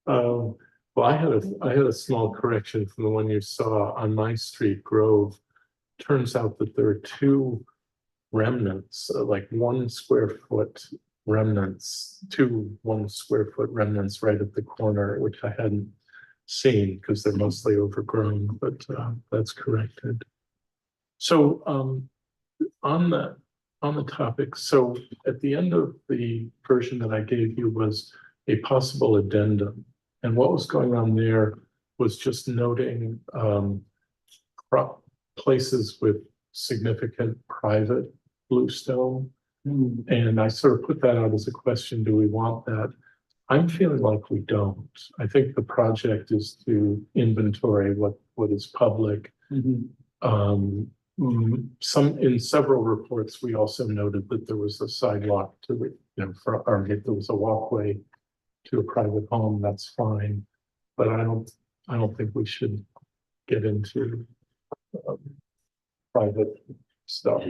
[SPEAKER 3] Well, I had a small correction from the one you saw on my street, Grove. Turns out that there are 2 remnants, like 1 square foot remnants, 2 1 square foot remnants right at the corner, which I hadn't seen because they're mostly overgrown, but that's corrected. So on the topic, so at the end of the version that I gave you was a possible addendum. And what was going on there was just noting places with significant private bluestone. And I sort of put that out as a question, do we want that? I'm feeling like we don't. I think the project is to inventory what is public. In several reports, we also noted that there was a sidewalk to it, or there was a walkway to a private home, that's fine. But I don't think we should get into private stuff.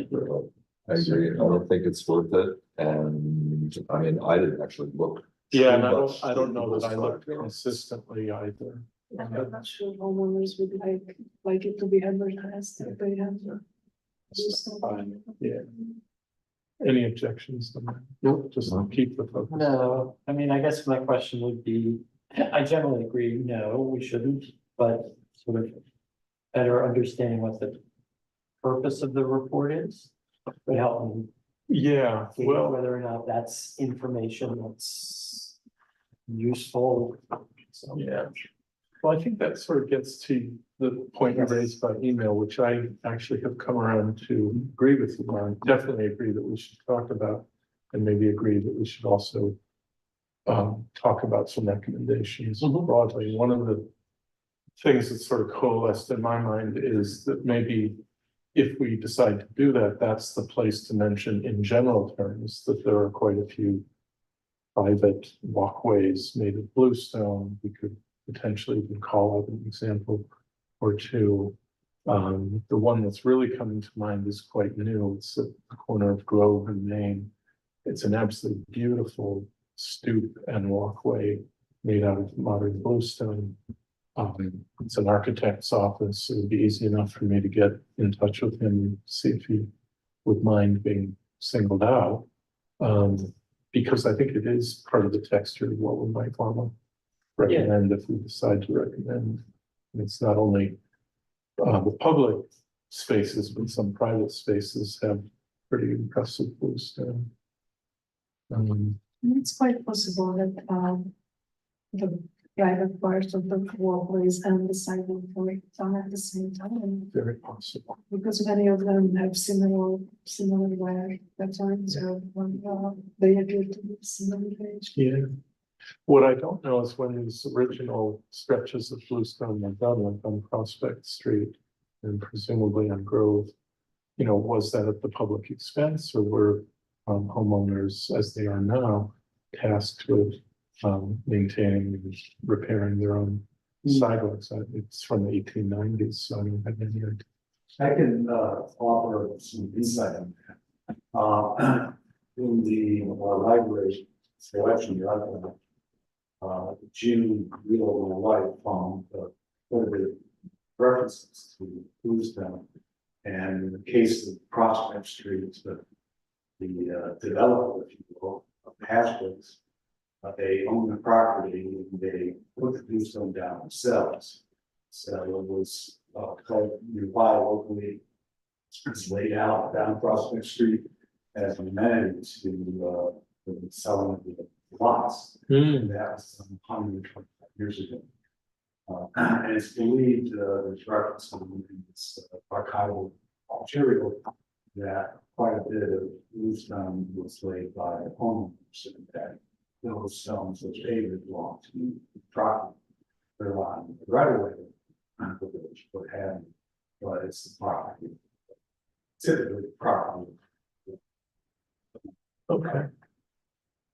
[SPEAKER 1] I agree, I don't think it's worth it, and I mean, I didn't actually look.
[SPEAKER 3] Yeah, and
[SPEAKER 1] too much
[SPEAKER 3] I don't
[SPEAKER 1] into
[SPEAKER 3] know
[SPEAKER 1] those
[SPEAKER 3] that I looked
[SPEAKER 1] photographs.
[SPEAKER 3] consistently either.
[SPEAKER 10] I'm not sure homeowners would like it to be advertised if they have.
[SPEAKER 3] Fine, yeah. Any objections to that?
[SPEAKER 8] Nope.
[SPEAKER 3] Just keep the focus.
[SPEAKER 8] No, I mean, I guess my question would be, I generally agree, no, we shouldn't, but sort of better understanding what the purpose of the report is would help me
[SPEAKER 3] Yeah,
[SPEAKER 8] see
[SPEAKER 3] well,
[SPEAKER 8] whether or not that's information that's useful. So,
[SPEAKER 3] yeah. Well, I think that sort of gets to the point you raised by email, which I actually have come around to agree with you on. Definitely agree that we should talk about, and maybe agree that we should also talk about some recommendations broadly. One of the things that sort of coalesced in my mind is that maybe if we decide to do that, that's the place to mention in general terms that there are quite a few private walkways made of bluestone. We could potentially even call out an example or two. The one that's really coming to mind is quite new. It's at the corner of Grove and Main. It's an absolutely beautiful stoop and walkway made out of modern bluestone. It's an architect's office. It would be easy enough for me to get in touch with him and see if he would mind being singled out. Because I think it is part of the texture of what we might want to recommend if we decide to recommend. And it's not only the public spaces, but some private spaces have pretty impressive bluestone.
[SPEAKER 10] It's quite possible that the private parts of the walkways and the sidewalk were done at the same time.
[SPEAKER 3] Very possible.
[SPEAKER 10] Because many of them have similar wear patterns or they appear to be similar age.
[SPEAKER 3] Yeah. What I don't know is when these original stretches of bluestone were done, like on Prospect Street and presumably on Grove, was that at the public expense, or were homeowners, as they are now, tasked with maintaining and repairing their own sidewalks? It's from the 1890s, so I don't have any idea.
[SPEAKER 4] I can offer some insight on that. In the library selection document, June Real My Life found quite a bit of references to bluestone. And in the case of Prospect Street, the developer, if you will, of Hashwoods, they own the property and they put the bluestone down themselves. So it was quite nearby locally. It's laid out down Prospect Street as an amenity to the selling of the lots. And that was some 125 years ago. And it's believed there's reference in this archival material that quite a bit of bluestone was laid by homeowners, and that those stones which aided belong to the property. They're on the right away, the village would have, but it's the property. Typically, property.
[SPEAKER 3] Okay.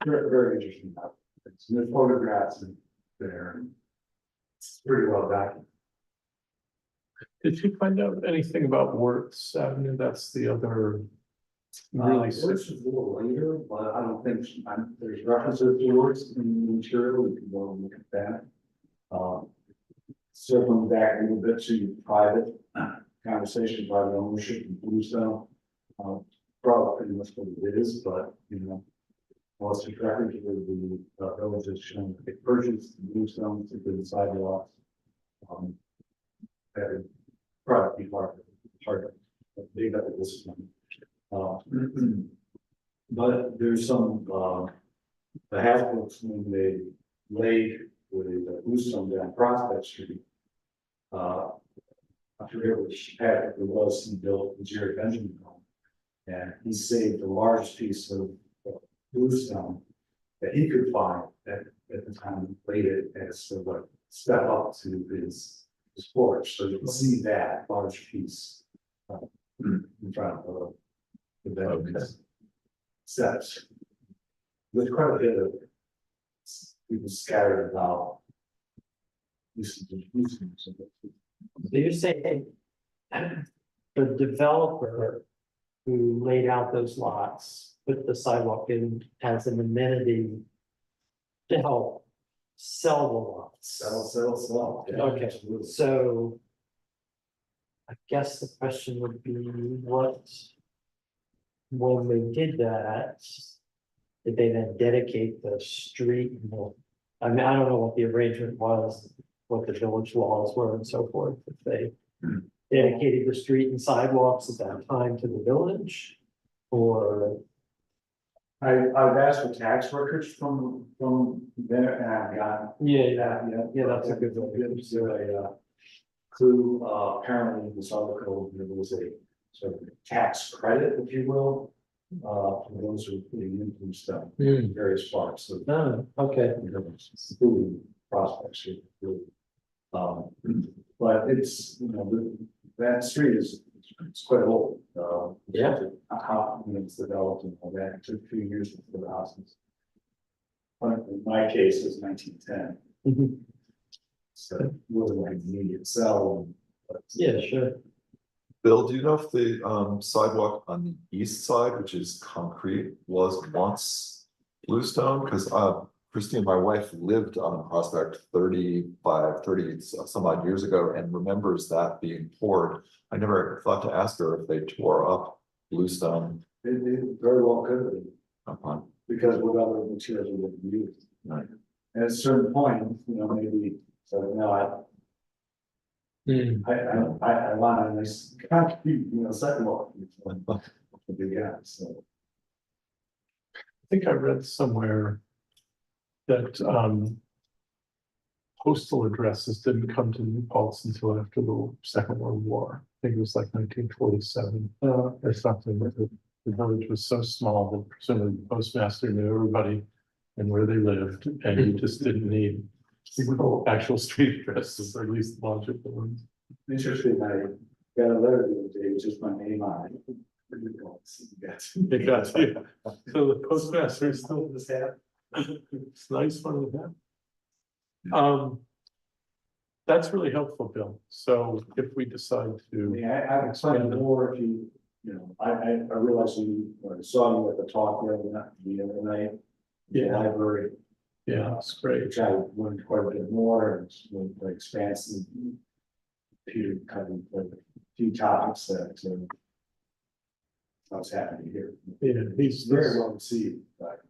[SPEAKER 4] Very, very interesting. It's in the photographs and there. It's pretty well documented.
[SPEAKER 3] Did you find out anything about Works Avenue? That's the other really.
[SPEAKER 4] This is a little later, but I don't think there's references to works in the material. We can go and look at that. Circling back a little bit to private conversation, private ownership and bluestone. Probably pretty much what it is, but well, it's record to the village has shown that they purchased the bluestone to the sidewalks. That would probably be part of it. They got this one. Uh, But there's some, the Hasbrook's when they laid with the bluestone down Prospect Street. I forget which pad it was, he built the Jerry Benjamin home. And he saved a large piece of bluestone that he could find at the time, and laid it as sort of a step up to his porch, so you can see that large piece. In front of the Benjamin's steps. There's quite a bit of people scattered about.
[SPEAKER 8] So you're saying the developer who laid out those lots, put the sidewalk in as an amenity to help sell the lots.
[SPEAKER 4] Sell. Yeah,
[SPEAKER 8] Okay,
[SPEAKER 4] absolutely.
[SPEAKER 8] so I guess the question would be what, when they did that, did they then dedicate the street? I mean, I don't know what the arrangement was, what the village laws were and so forth, if they dedicated the street and sidewalks at that time to the village, or
[SPEAKER 4] I've asked for tax records from there and I've got
[SPEAKER 8] yeah, that's a good one.
[SPEAKER 4] There's a clue, apparently in this article, there was a sort of tax credit, if you will. For those who are putting into stuff in various parts of
[SPEAKER 8] Oh, okay.
[SPEAKER 4] food prospects here. But it's, that street is, it's quite old.
[SPEAKER 8] Yeah.
[SPEAKER 4] How it's developed and all that, it took a few years before the houses. But in my case, it's 1910.
[SPEAKER 8] Mhm.
[SPEAKER 4] So it wasn't like immediate sell. But
[SPEAKER 8] Yeah, sure.
[SPEAKER 1] Bill, do you know if the sidewalk on the east side, which is concrete, was once bluestone? Because Christine, my wife, lived on Prospect 30 some odd years ago and remembers that being poured. I never thought to ask her if they tore up bluestone.
[SPEAKER 4] It very well could be,
[SPEAKER 1] Upon.
[SPEAKER 4] because what other materials would be used.
[SPEAKER 1] Right.
[SPEAKER 4] At a certain point, maybe, so no, I want a nice concrete, sidewalk. The big gap, so.
[SPEAKER 3] I think I read somewhere that postal addresses didn't come to New Paltz until after the Second World War. I think it was like 1947 or something. The village was so small that presumably the postmaster knew everybody and where they lived, and you just didn't need actual street addresses, or at least logical ones.
[SPEAKER 4] Interesting, I got a letter the other day, with just my name on it.
[SPEAKER 3] It got you. So the postmaster is still
[SPEAKER 4] this hat.
[SPEAKER 3] It's nice one of them. That's really helpful, Bill. So if we decide
[SPEAKER 4] I
[SPEAKER 3] to,
[SPEAKER 4] mean, I explained more if I realized I saw you at the talk the other night. The
[SPEAKER 3] yeah,
[SPEAKER 4] library,
[SPEAKER 3] yeah, it's great.
[SPEAKER 4] which I learned quite a bit more, and it's more expansive. Peter covered a few topics that I was happy to hear.
[SPEAKER 3] Yeah,
[SPEAKER 4] It's very well received, but,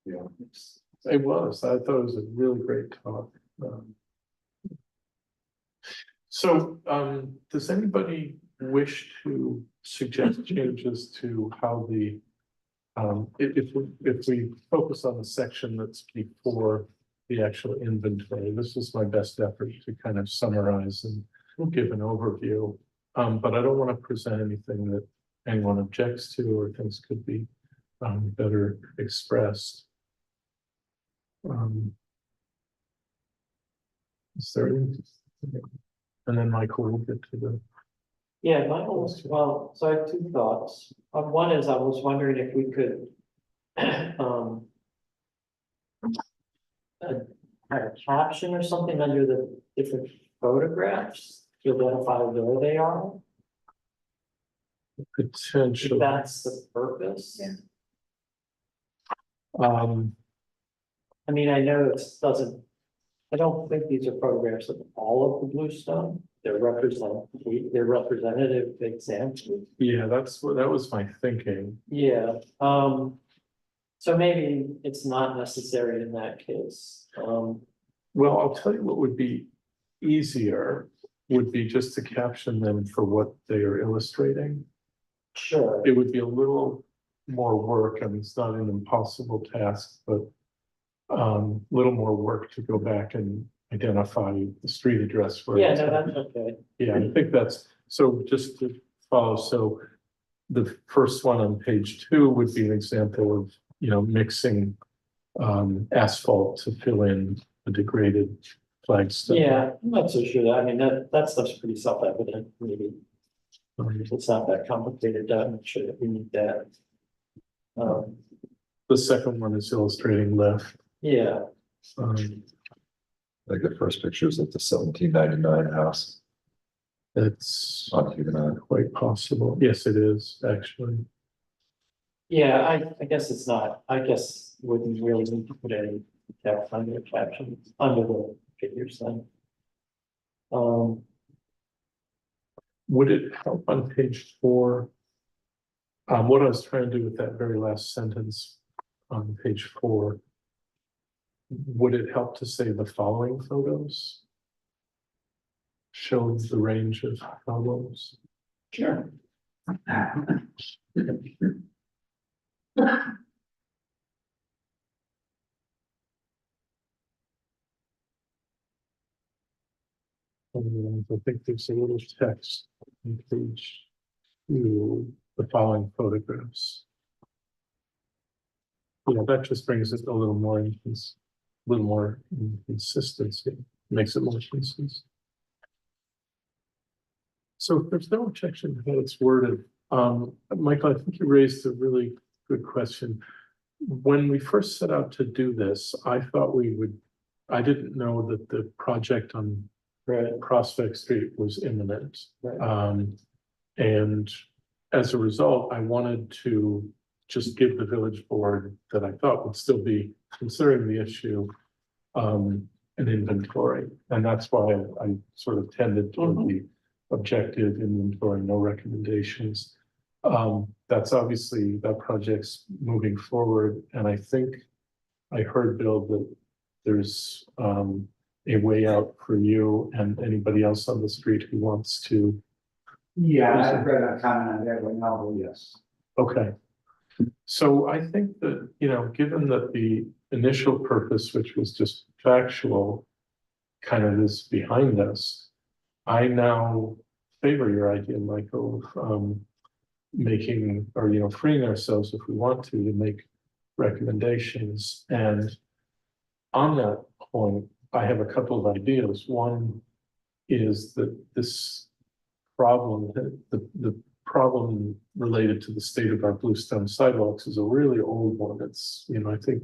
[SPEAKER 3] It was, I thought it was a really great talk. So, does anybody wish to suggest changes to how the, if we focus on the section that's before the actual inventory, this is my best effort to kind of summarize and give an overview. But I don't want to present anything that anyone objects to or thinks could be better expressed. Is there anything? And then Michael will get to the.
[SPEAKER 8] Yeah, Michael was, well, so I have two thoughts. One is I was wondering if we could have a caption or something under the different photographs to identify where they are. If
[SPEAKER 3] Potential.
[SPEAKER 8] that's the purpose.
[SPEAKER 7] Yeah.
[SPEAKER 8] I mean, I know it doesn't, I don't think these are photographs of all of the bluestone. They're representative examples.
[SPEAKER 3] Yeah, that was my thinking.
[SPEAKER 8] Yeah, so maybe it's not necessary in that case.
[SPEAKER 3] Well, I'll tell you what would be easier would be just to caption them for what they are illustrating.
[SPEAKER 8] Sure.
[SPEAKER 3] it would be a little more work, I mean, it's not an impossible task, but. Little more work to go back and identify the street address for.
[SPEAKER 8] Yeah, no, that's okay.
[SPEAKER 3] Yeah, I think that's, so just to follow, so. The first one on page 2 would be an example of, mixing. Asphalt to fill in the degraded flagstone.
[SPEAKER 8] Yeah, I'm not so sure. I mean, that stuff's pretty self-evident, maybe. It's not that complicated. I'm not sure that we need that.
[SPEAKER 3] The second one is illustrating left.
[SPEAKER 8] Yeah,
[SPEAKER 1] Like the first picture is at the 1799 house
[SPEAKER 3] It's
[SPEAKER 1] on Huguenot.
[SPEAKER 3] quite possible. Yes, it is, actually.
[SPEAKER 8] yeah, I guess it's not, I guess wouldn't really need to put any text under the captions, under the figures then.
[SPEAKER 3] Would it help on page 4? What I was trying to do with that very last sentence on page 4. Would it help to say the following photos? Shows the range of photos.
[SPEAKER 8] Sure.
[SPEAKER 3] I think there's a little text on page 2, the following photographs. Yeah, that just brings it a little more consistency, makes it more consistent. So if there's no objection to how it's worded, Michael, I think you raised a really good question. When we first set out to do this, I thought I didn't know that the project on Prospect Street was imminent. And as a result, I wanted to just give the village board that I thought would still be considering the issue, an inventory. And that's why I sort of tended toward the objective inventory, no recommendations. That's obviously, that project's moving forward. And I think I heard, Bill, that there's a way out for you and anybody else on the street who wants to.
[SPEAKER 4] Yeah, I've read a comment on that right now, but yes.
[SPEAKER 3] Okay. So I think that, given that the initial purpose, which was just factual, kind of is behind us, I now favor your idea, Michael, of making, or, freeing ourselves if we want to make recommendations. And on that point, I have a couple of ideas. One is that this problem, the problem related to the state of our bluestone sidewalks is a really old one. It's, I think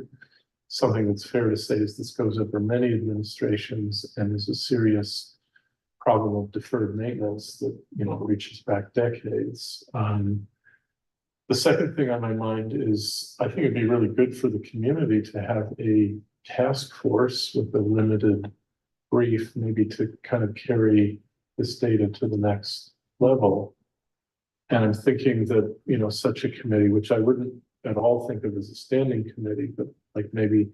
[SPEAKER 3] something that's fair to say is this goes over many administrations and is a serious problem of deferred maintenance that, reaches back decades. The second thing on my mind is I think it'd be really good for the community to have a task force with a limited brief, maybe to kind of carry this data to the next level. And I'm thinking that, such a committee, which I wouldn't at all think of as a standing committee, but like maybe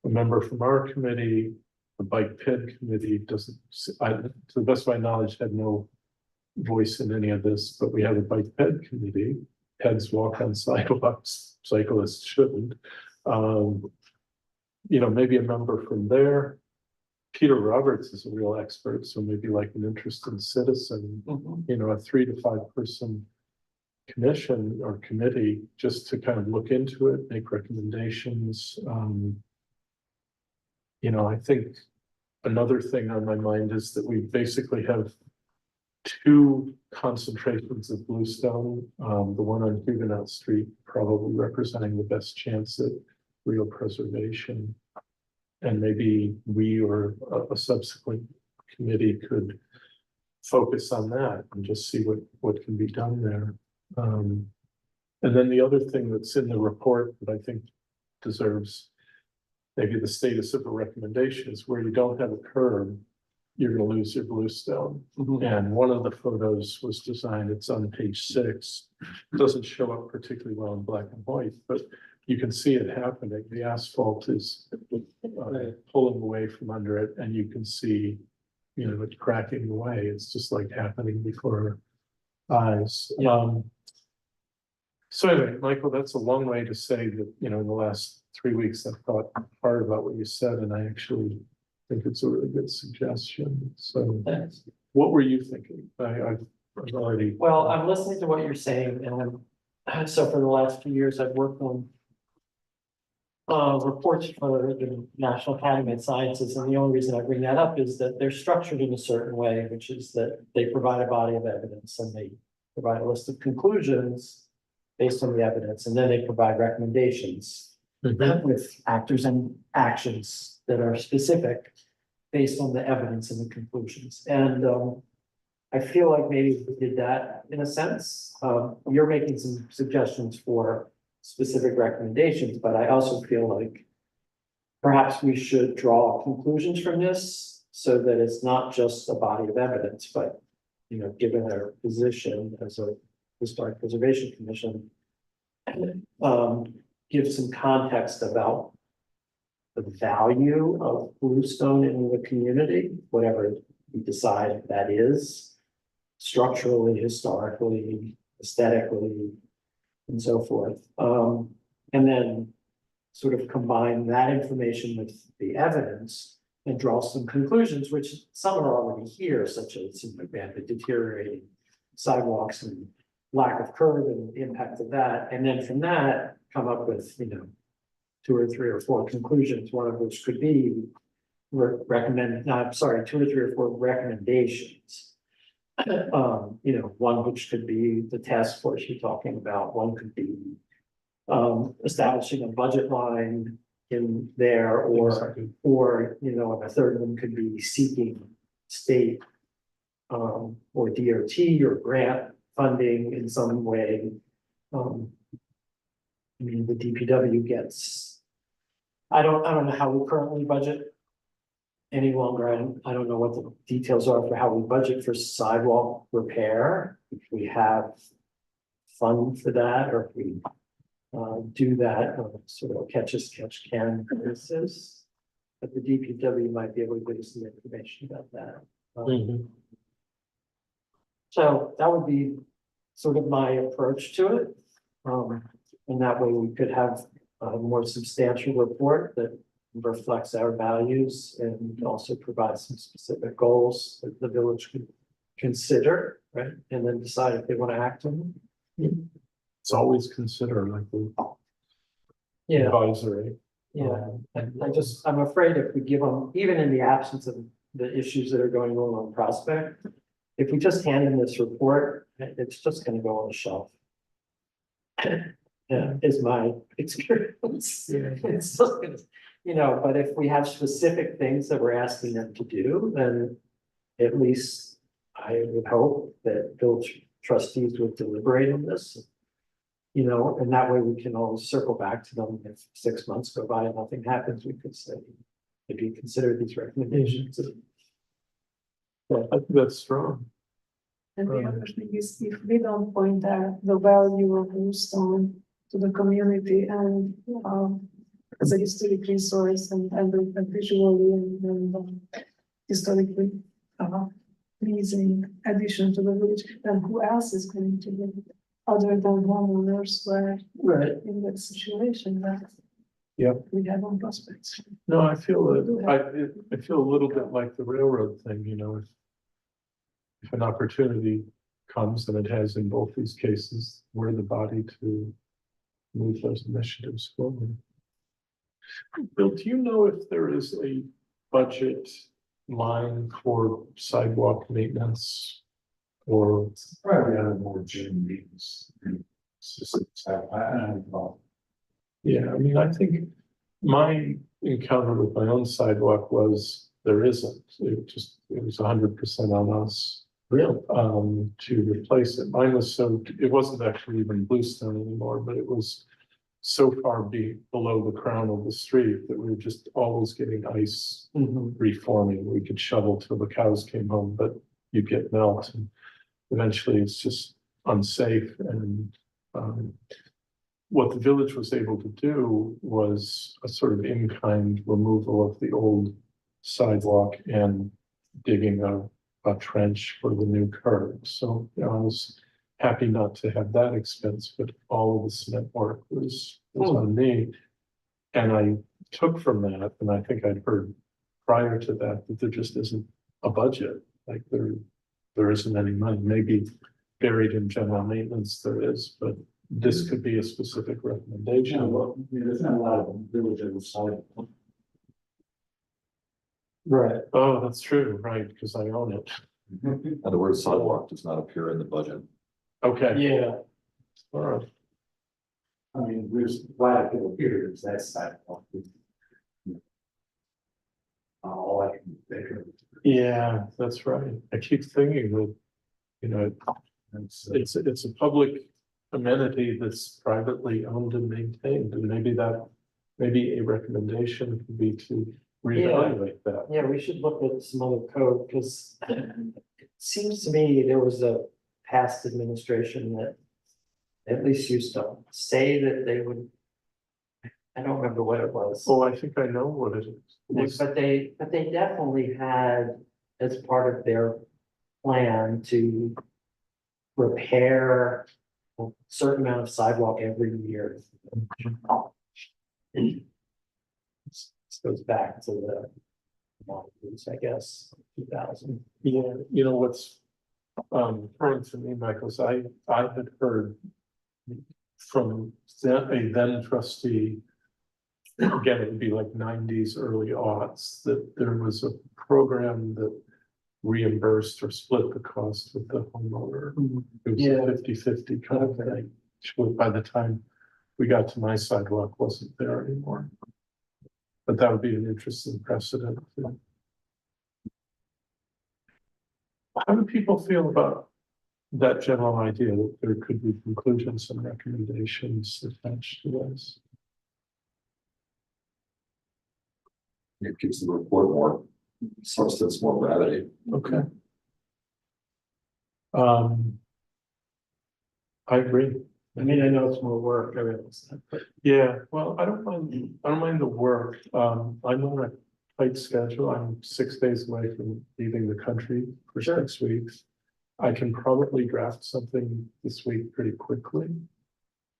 [SPEAKER 3] a member from our committee, the bike ped committee to the best of my knowledge, had no voice in any of this, but we have a bike ped committee. Peds walk on sidewalks, cyclists shouldn't. Maybe a member from there. Peter Roberts is a real expert, so maybe like an interested citizen, a 3 to 5 person commission or committee just to kind of look into it, make recommendations. I think another thing on my mind is that we basically have 2 concentrations of bluestone, the one on Huguenot Street probably representing the best chance at real preservation. And maybe we or a subsequent committee could focus on that and just see what can be done there. And then the other thing that's in the report that I think deserves maybe the status of a recommendation is where you don't have a curb, you're going to lose your bluestone. And one of the photos was designed, it's on page 6. It doesn't show up particularly well in black and white, but you can see it happening. The asphalt is pulling away from under it, and you can see, it cracking away. It's just like happening before our eyes. So anyway, Michael, that's a long way to say that, you know, in the last 3 weeks, I've thought hard about what you said, and I actually think it's a really good suggestion. So
[SPEAKER 8] Thanks.
[SPEAKER 3] what were you thinking? I've already,
[SPEAKER 8] Well, I'm listening to what you're saying, and so for the last few years, I've worked on reports for the National Academy of Sciences, and the only reason I bring that up is that they're structured in a certain way, which is that they provide a body of evidence and they provide a list of conclusions based on the evidence, and then they provide recommendations with actors and actions that are specific based on the evidence and the conclusions. And I feel like maybe we did that in a sense. You're making some suggestions for specific recommendations, but I also feel like perhaps we should draw conclusions from this so that it's not just a body of evidence, but, you know, given our position as a historic preservation commission, give some context about the value of bluestone in the community, whatever we decide that is, structurally, historically, aesthetically, and so forth. And then sort of combine that information with the evidence and draw some conclusions, which some are already here, such as the deteriorating sidewalks and lack of curb and the impact of that. And then from that, come up with, you know, 2 or 3 or 4 conclusions, one of which could be two or 3 or 4 recommendations. You know, one which could be the task force you're talking about, one could be establishing a budget line in there, or, you know, a third one could be seeking state or DOT or grant funding in some way. I mean, the DPW gets, I don't know how we currently budget any longer. I don't know what the details are for how we budget for sidewalk repair. If we have fund for that, or if we do that on sort of a catch as catch can basis. But the DPW might be able to give us some information about that. So that would be sort of my approach to it. And that way we could have a more substantial report that reflects our values and also provides some specific goals that the village could consider, right? And then decide if they want to act on them.
[SPEAKER 3] it's always considered like the
[SPEAKER 8] Yeah,
[SPEAKER 3] advisory.
[SPEAKER 8] yeah. I'm afraid if we give them, even in the absence of the issues that are going on Prospect, if we just hand them this report, it's just gonna go on the shelf. Yeah, is my experience. It's just gonna, you know, but if we have specific things that we're asking them to do, then at least I would hope that village trustees would deliberate on this. You know, and that way we can always circle back to them if 6 months go by and nothing happens, we could say, maybe consider these recommendations.
[SPEAKER 3] I think that's strong.
[SPEAKER 10] And the other thing is, if we don't point out the value of bluestone to the community and as a historic resource and visually and historically pleasing addition to the village, then who else is going to do it other than homeowners were
[SPEAKER 8] Right.
[SPEAKER 10] in that situation that
[SPEAKER 3] Yeah.
[SPEAKER 10] we have on Prospects.
[SPEAKER 3] No, I feel I feel a little bit like the railroad thing, you know, if an opportunity comes, and it has in both these cases, we're the body to move those initiatives forward. Bill, do you know if there is a budget line for sidewalk maintenance? Or,
[SPEAKER 4] Probably out of more June meetings. I don't know.
[SPEAKER 3] yeah, I mean, I think my encounter with my own sidewalk was there isn't, it was 100% on us.
[SPEAKER 8] Really?
[SPEAKER 3] To replace it. Mine was it wasn't actually even bluestone anymore, but it was so far below the crown of the street that we were just always getting ice reforming. We could shovel till the cows came home, but you'd get melt, and eventually it's just unsafe. And what the village was able to do was a sort of in-kind removal of the old sidewalk and digging a trench for the new curb. So, you know, I was happy not to have that expense, but all of the cement work was on me. And I took from that, and I think I'd heard prior to that, that there just isn't a budget, like there isn't any money, maybe buried in general maintenance there is, but this could be a specific
[SPEAKER 4] Yeah,
[SPEAKER 3] recommendation.
[SPEAKER 4] well, I mean, there's not a lot of village inside.
[SPEAKER 8] Right.
[SPEAKER 3] Oh, that's true, right, because I own it.
[SPEAKER 1] And the word sidewalk does not appear in the budget.
[SPEAKER 3] Okay,
[SPEAKER 8] Yeah,
[SPEAKER 3] all right,
[SPEAKER 4] I mean, there's a lot of people here, there's that side. All I can think of.
[SPEAKER 3] yeah, that's right. I keep thinking that, you know, it's a public amenity that's privately owned and maintained, and maybe a recommendation could be to reevaluate that.
[SPEAKER 8] yeah, we should look at some other code, because it seems to me there was a past administration that at least used to say that they would. I don't remember what it was.
[SPEAKER 3] Oh, I think I know what it is.
[SPEAKER 8] But they definitely had, as part of their plan, to repair a certain amount of sidewalk every year. This goes back to the, I guess, 2000.
[SPEAKER 3] Yeah, you know what's current to me, Michael, is I had heard from a then trustee, again, it would be like 90s, early aughts, that there was a program that reimbursed or split the cost with the homeowner. It was
[SPEAKER 8] Yeah.
[SPEAKER 3] a 50-50 kind of thing, which by the time we got to my sidewalk wasn't there anymore. But that would be an interesting precedent. How do people feel about that general idea that there could be conclusions and recommendations attached to this?
[SPEAKER 1] It gives the report more substance, more gravity.
[SPEAKER 3] Okay. I agree.
[SPEAKER 8] I mean, I know it's more work, I realize that, but
[SPEAKER 3] Yeah, well, I don't mind the work. I'm on a tight schedule. I'm 6 days away from leaving the country for
[SPEAKER 8] Sure.
[SPEAKER 3] 6 weeks. I can probably draft something this week pretty quickly.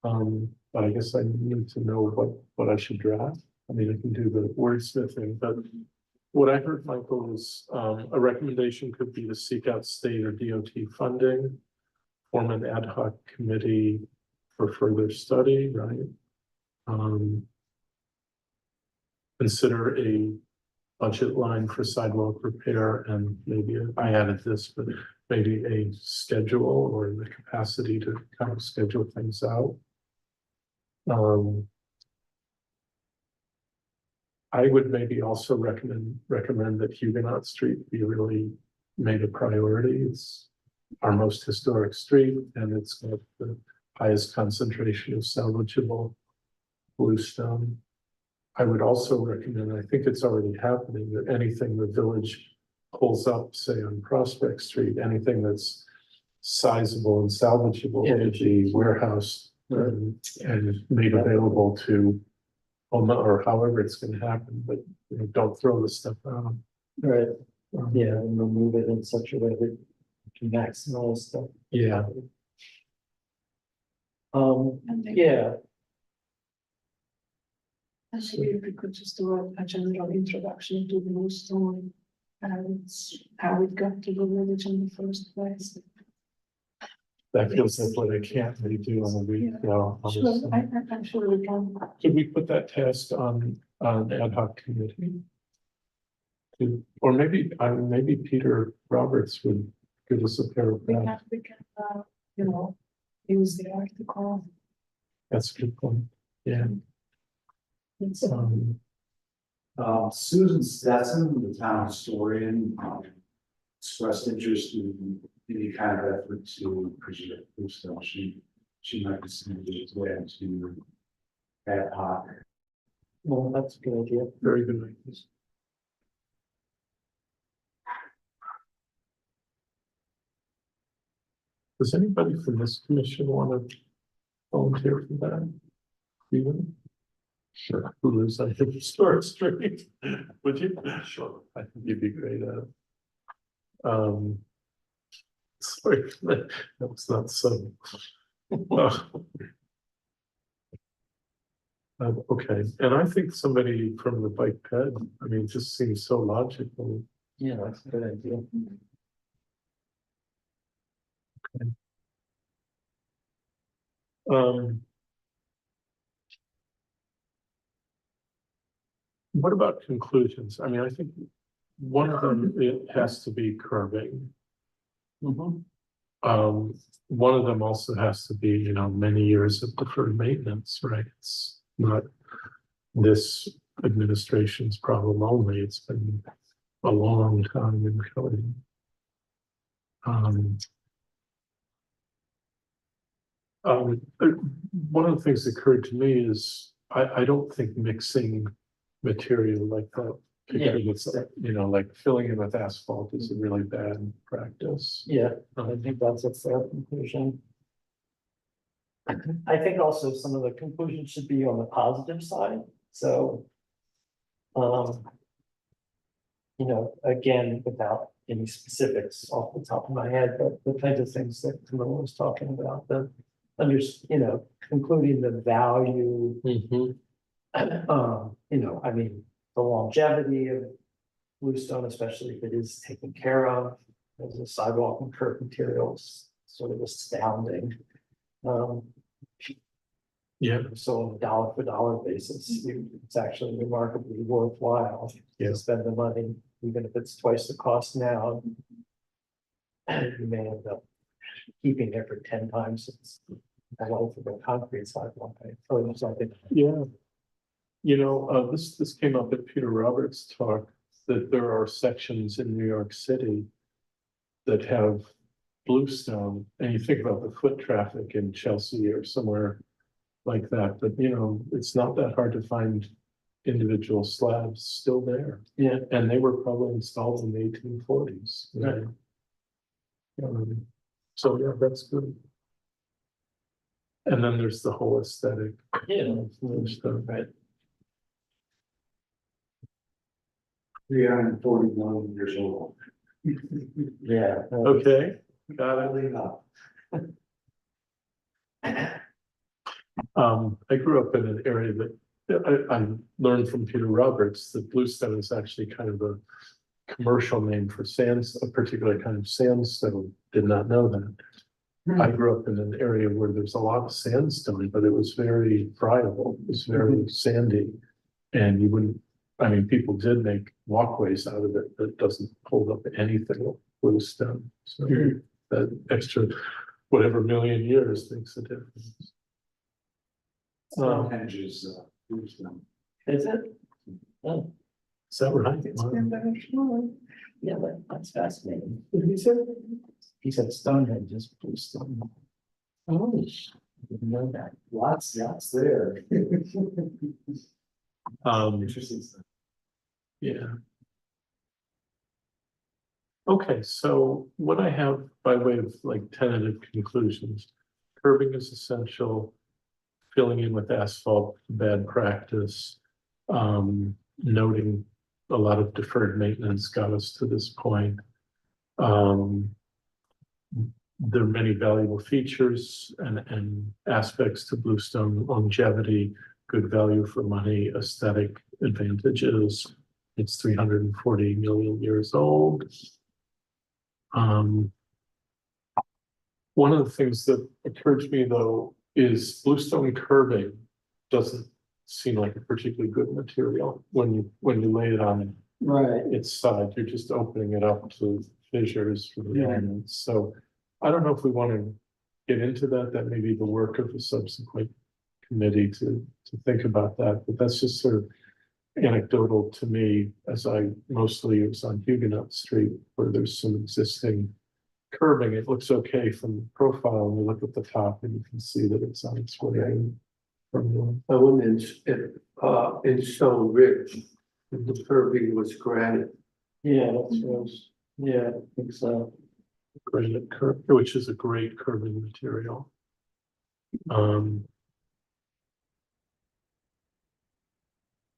[SPEAKER 3] But I guess I need to know what I should draft. I mean, I can do the wordsmithing, but what I heard, Michael, was a recommendation could be to seek out state or DOT funding, form an ad hoc committee for further study, right? Consider a budget line for sidewalk repair, and maybe I added this, but maybe a schedule or the capacity to kind of schedule things out. I would maybe also recommend that Huguenot Street be really made a priority. It's our most historic street, and it's got the highest concentration of salvageable bluestone. I would also recommend, I think it's already happening, that anything the village pulls up, say on Prospect Street, anything that's sizable and salvageable to be warehoused and made available to, or however it's gonna happen, but you know, don't throw the stuff out.
[SPEAKER 8] right, yeah, and remove it in such a way that you can maximize stuff.
[SPEAKER 3] Yeah.
[SPEAKER 8] Yeah,
[SPEAKER 10] Actually, if we could just do a general introduction to Bluestone and how it got to the village in the first place.
[SPEAKER 3] That feels like what I can't really do on a week,
[SPEAKER 10] Sure, I'm sure we can.
[SPEAKER 3] Could we put that task on ad hoc committee? Or maybe Peter Roberts would give us a paragraph.
[SPEAKER 10] We can, you know, use the article.
[SPEAKER 3] That's a good point. Yeah.
[SPEAKER 10] It's,
[SPEAKER 4] Susan Stetson, the town historian, expressed interest in any kind of effort to preserve Bluestone. She might be submitted as well to ad hoc.
[SPEAKER 8] well, that's a good idea.
[SPEAKER 3] Very good ideas. Does anybody from this commission want to volunteer for that? Steven? Sure. Who lives on the historic street? Would you? Sure. I think you'd be great at it. Sorry, that was not so. Okay, and I think somebody from the bike ped, I mean, it just seems so logical.
[SPEAKER 8] Yeah, that's a good idea.
[SPEAKER 3] Um. What about conclusions? I mean, I think one of them, it has to be curbing. One of them also has to be, you know, many years of deferred maintenance, right? It's not this administration's problem only, it's been a long time in coming. One of the things that occurred to me is, I don't think mixing material like that, picture that's, you know, like filling it with asphalt is a really bad practice.
[SPEAKER 8] Yeah, I think that's a fair conclusion. I think also some of the conclusions should be on the positive side, so. You know, again, without any specifics off the top of my head, but the kinds of things that Camilla was talking about, you know, concluding the value. You know, I mean, the longevity of bluestone, especially if it is taken care of, as a sidewalk and curb materials, sort of astounding.
[SPEAKER 3] Yeah,
[SPEAKER 8] So on a dollar for dollar basis, it's actually remarkably worthwhile to spend the money, even if it's twice the cost now. You may end up keeping it for 10 times its the life of a concrete sidewalk. Or something.
[SPEAKER 3] yeah. You know, this came up at Peter Roberts' talk, that there are sections in New York City that have bluestone, and you think about the foot traffic in Chelsea or somewhere like that, but you know, it's not that hard to find individual slabs still there.
[SPEAKER 8] Yeah.
[SPEAKER 3] And they were probably installed in the 1840s.
[SPEAKER 8] Right.
[SPEAKER 3] So yeah, that's good. And then there's the whole aesthetic.
[SPEAKER 8] Yeah.
[SPEAKER 3] Stuff.
[SPEAKER 8] Right.
[SPEAKER 4] 341 years old.
[SPEAKER 8] Yeah.
[SPEAKER 3] Okay, got it.
[SPEAKER 4] Probably not.
[SPEAKER 3] I grew up in an area that I learned from Peter Roberts that bluestone is actually kind of a commercial name for sands, a particular kind of sandstone. Did not know that. I grew up in an area where there's a lot of sandstone, but it was very friable. It was very sandy. And you wouldn't, I mean, people did make walkways out of it that doesn't hold up anything like bluestone. So that extra, whatever million years makes a difference.
[SPEAKER 4] Stonehenge is bluestone.
[SPEAKER 8] Is it? Oh,
[SPEAKER 3] Is that right?
[SPEAKER 10] It's
[SPEAKER 3] Wow.
[SPEAKER 10] been very long.
[SPEAKER 8] yeah, that's fascinating.
[SPEAKER 10] He said,
[SPEAKER 8] He said Stonehenge is bluestone. Oh, didn't know that.
[SPEAKER 4] Lots there. Interesting stuff.
[SPEAKER 3] Yeah. Okay, so what I have by way of like tentative conclusions, curbing is essential, filling in with asphalt, bad practice, noting a lot of deferred maintenance got us to this point. There are many valuable features and aspects to bluestone: longevity, good value for money, aesthetic advantages. It's 340 million years old. One of the things that occurred to me though is bluestone curbing doesn't seem like a particularly good material when you lay it on its side. You're just opening it up to fissures for the elements. So I don't know if we want to get into that. That may be the work of a subsequent committee to think about that. But that's just sort of anecdotal to me, as I mostly was on Huguenot Street where there's some existing curbing. It looks okay from the profile, and you look at the top and you can see that it's on its way in from
[SPEAKER 6] I went in Stone Ridge, and the curbing was granite.
[SPEAKER 8] Yeah, that's gross. Yeah, I think so.
[SPEAKER 3] the granite curb, which is a great curbing material.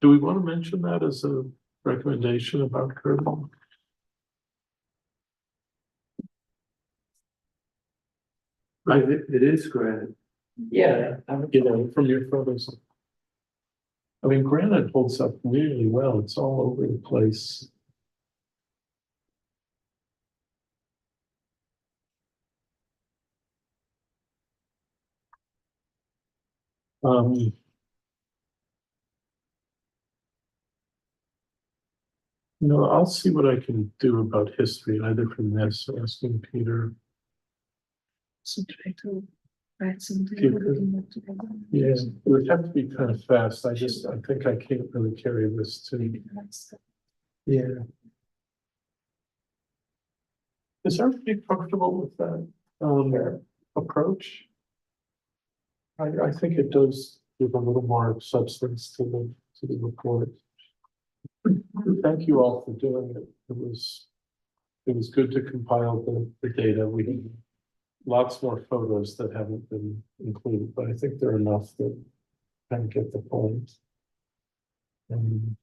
[SPEAKER 3] Do we want to mention that as a recommendation about curbing? It is granite,
[SPEAKER 8] Yeah,
[SPEAKER 3] you know, from your photos. I mean, granite holds up really well. It's all over the place. Um. No, I'll see what I can do about history, either from this or asking Peter.
[SPEAKER 2] So try to write something.
[SPEAKER 3] Okay,
[SPEAKER 2] we
[SPEAKER 3] good.
[SPEAKER 2] can work together.
[SPEAKER 3] Yeah, it would have to be kind of fast. I think I can't really carry this to. Yeah. Is everybody comfortable with that, approach? I think it does give a little more substance to the report. Thank you all for doing it. It was good to compile the data. We have lots more photos that haven't been included, but I think they're enough that kind of get the point. Can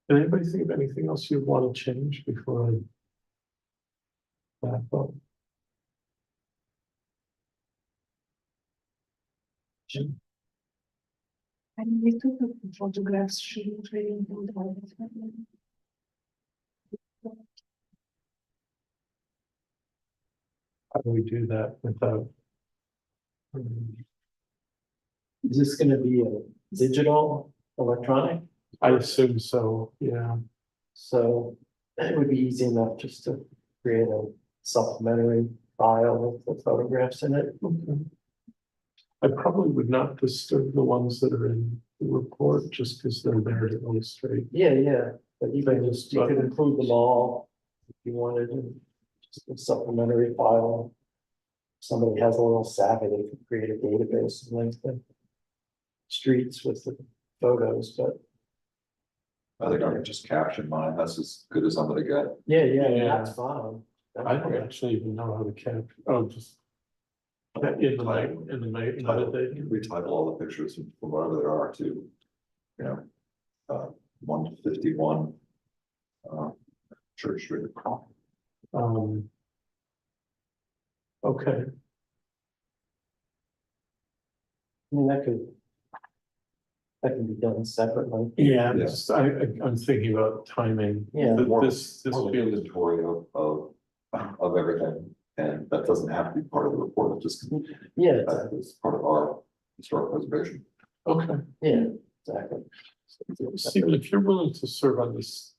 [SPEAKER 3] anybody think of anything else you'd want to change before I wrap up?
[SPEAKER 10] And we took the photographs, shouldn't really include all of them.
[SPEAKER 3] How do we do that without?
[SPEAKER 8] is this gonna be a digital, electronic?
[SPEAKER 3] I assume so, yeah.
[SPEAKER 8] So it would be easy enough just to create a supplementary file with the photographs in it.
[SPEAKER 3] Okay. I probably would not disturb the ones that are in the report just because they're there to illustrate.
[SPEAKER 8] Yeah, but you can just, you could include them all if you wanted, and just a supplementary file. Somebody has a little savvy, they could create a database and link the streets with the photos, but
[SPEAKER 1] I think I can just caption mine. That's as good as I'm gonna get.
[SPEAKER 3] Yeah.
[SPEAKER 8] that's fine.
[SPEAKER 3] I don't actually even know how to capture, oh, just. In the night,
[SPEAKER 1] Retitle all the pictures from whatever there are to, you know, 151. Church Street.
[SPEAKER 3] Okay,
[SPEAKER 8] I mean, that can be done separately.
[SPEAKER 3] yeah,
[SPEAKER 1] Yeah.
[SPEAKER 3] just, I'm thinking about timing.
[SPEAKER 8] Yeah.
[SPEAKER 3] This
[SPEAKER 1] More of an
[SPEAKER 3] feels,
[SPEAKER 1] inventory of everything, and that doesn't have to be part of the report. It just
[SPEAKER 8] Yeah,
[SPEAKER 1] is part of our historic preservation.
[SPEAKER 3] okay,
[SPEAKER 8] yeah, exactly.
[SPEAKER 3] Stephen, if you're willing to serve on this,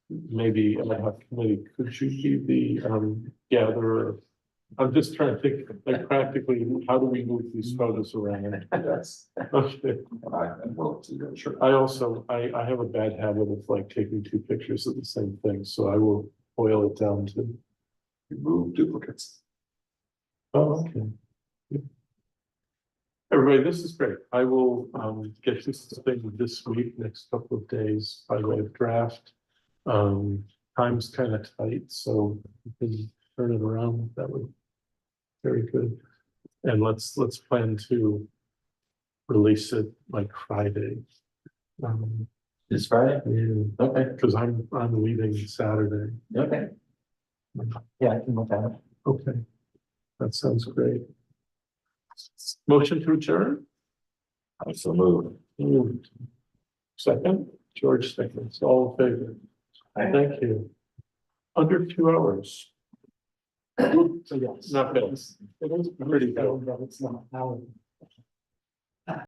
[SPEAKER 3] maybe ad hoc committee, could you be the, gatherer? I'm just trying to think, like, practically, how do we move these photos around?
[SPEAKER 1] Yes,
[SPEAKER 3] Okay,
[SPEAKER 1] and I am willing to, sure.
[SPEAKER 3] I also, I have a bad habit of like taking two pictures of the same thing, so I will boil it down to.
[SPEAKER 1] Remove duplicates.
[SPEAKER 3] Oh, okay. Yeah. Everybody, this is great. I will get this thing this week, next couple of days by way of draft. Time's kind of tight, so we can turn it around. That would very good. And let's plan to release it like Friday.
[SPEAKER 8] This Friday?
[SPEAKER 3] Yeah,
[SPEAKER 8] Okay,
[SPEAKER 3] because I'm leaving Saturday.
[SPEAKER 8] okay. Yeah, I can look at it.
[SPEAKER 3] Okay, that sounds great. Motion to adjourn?
[SPEAKER 1] I so move.
[SPEAKER 3] Moved. Second, George seconds, all in favor? Thank you. Under 2 hours.
[SPEAKER 8] So yes.
[SPEAKER 3] Not bad. It is pretty good.
[SPEAKER 8] But it's not,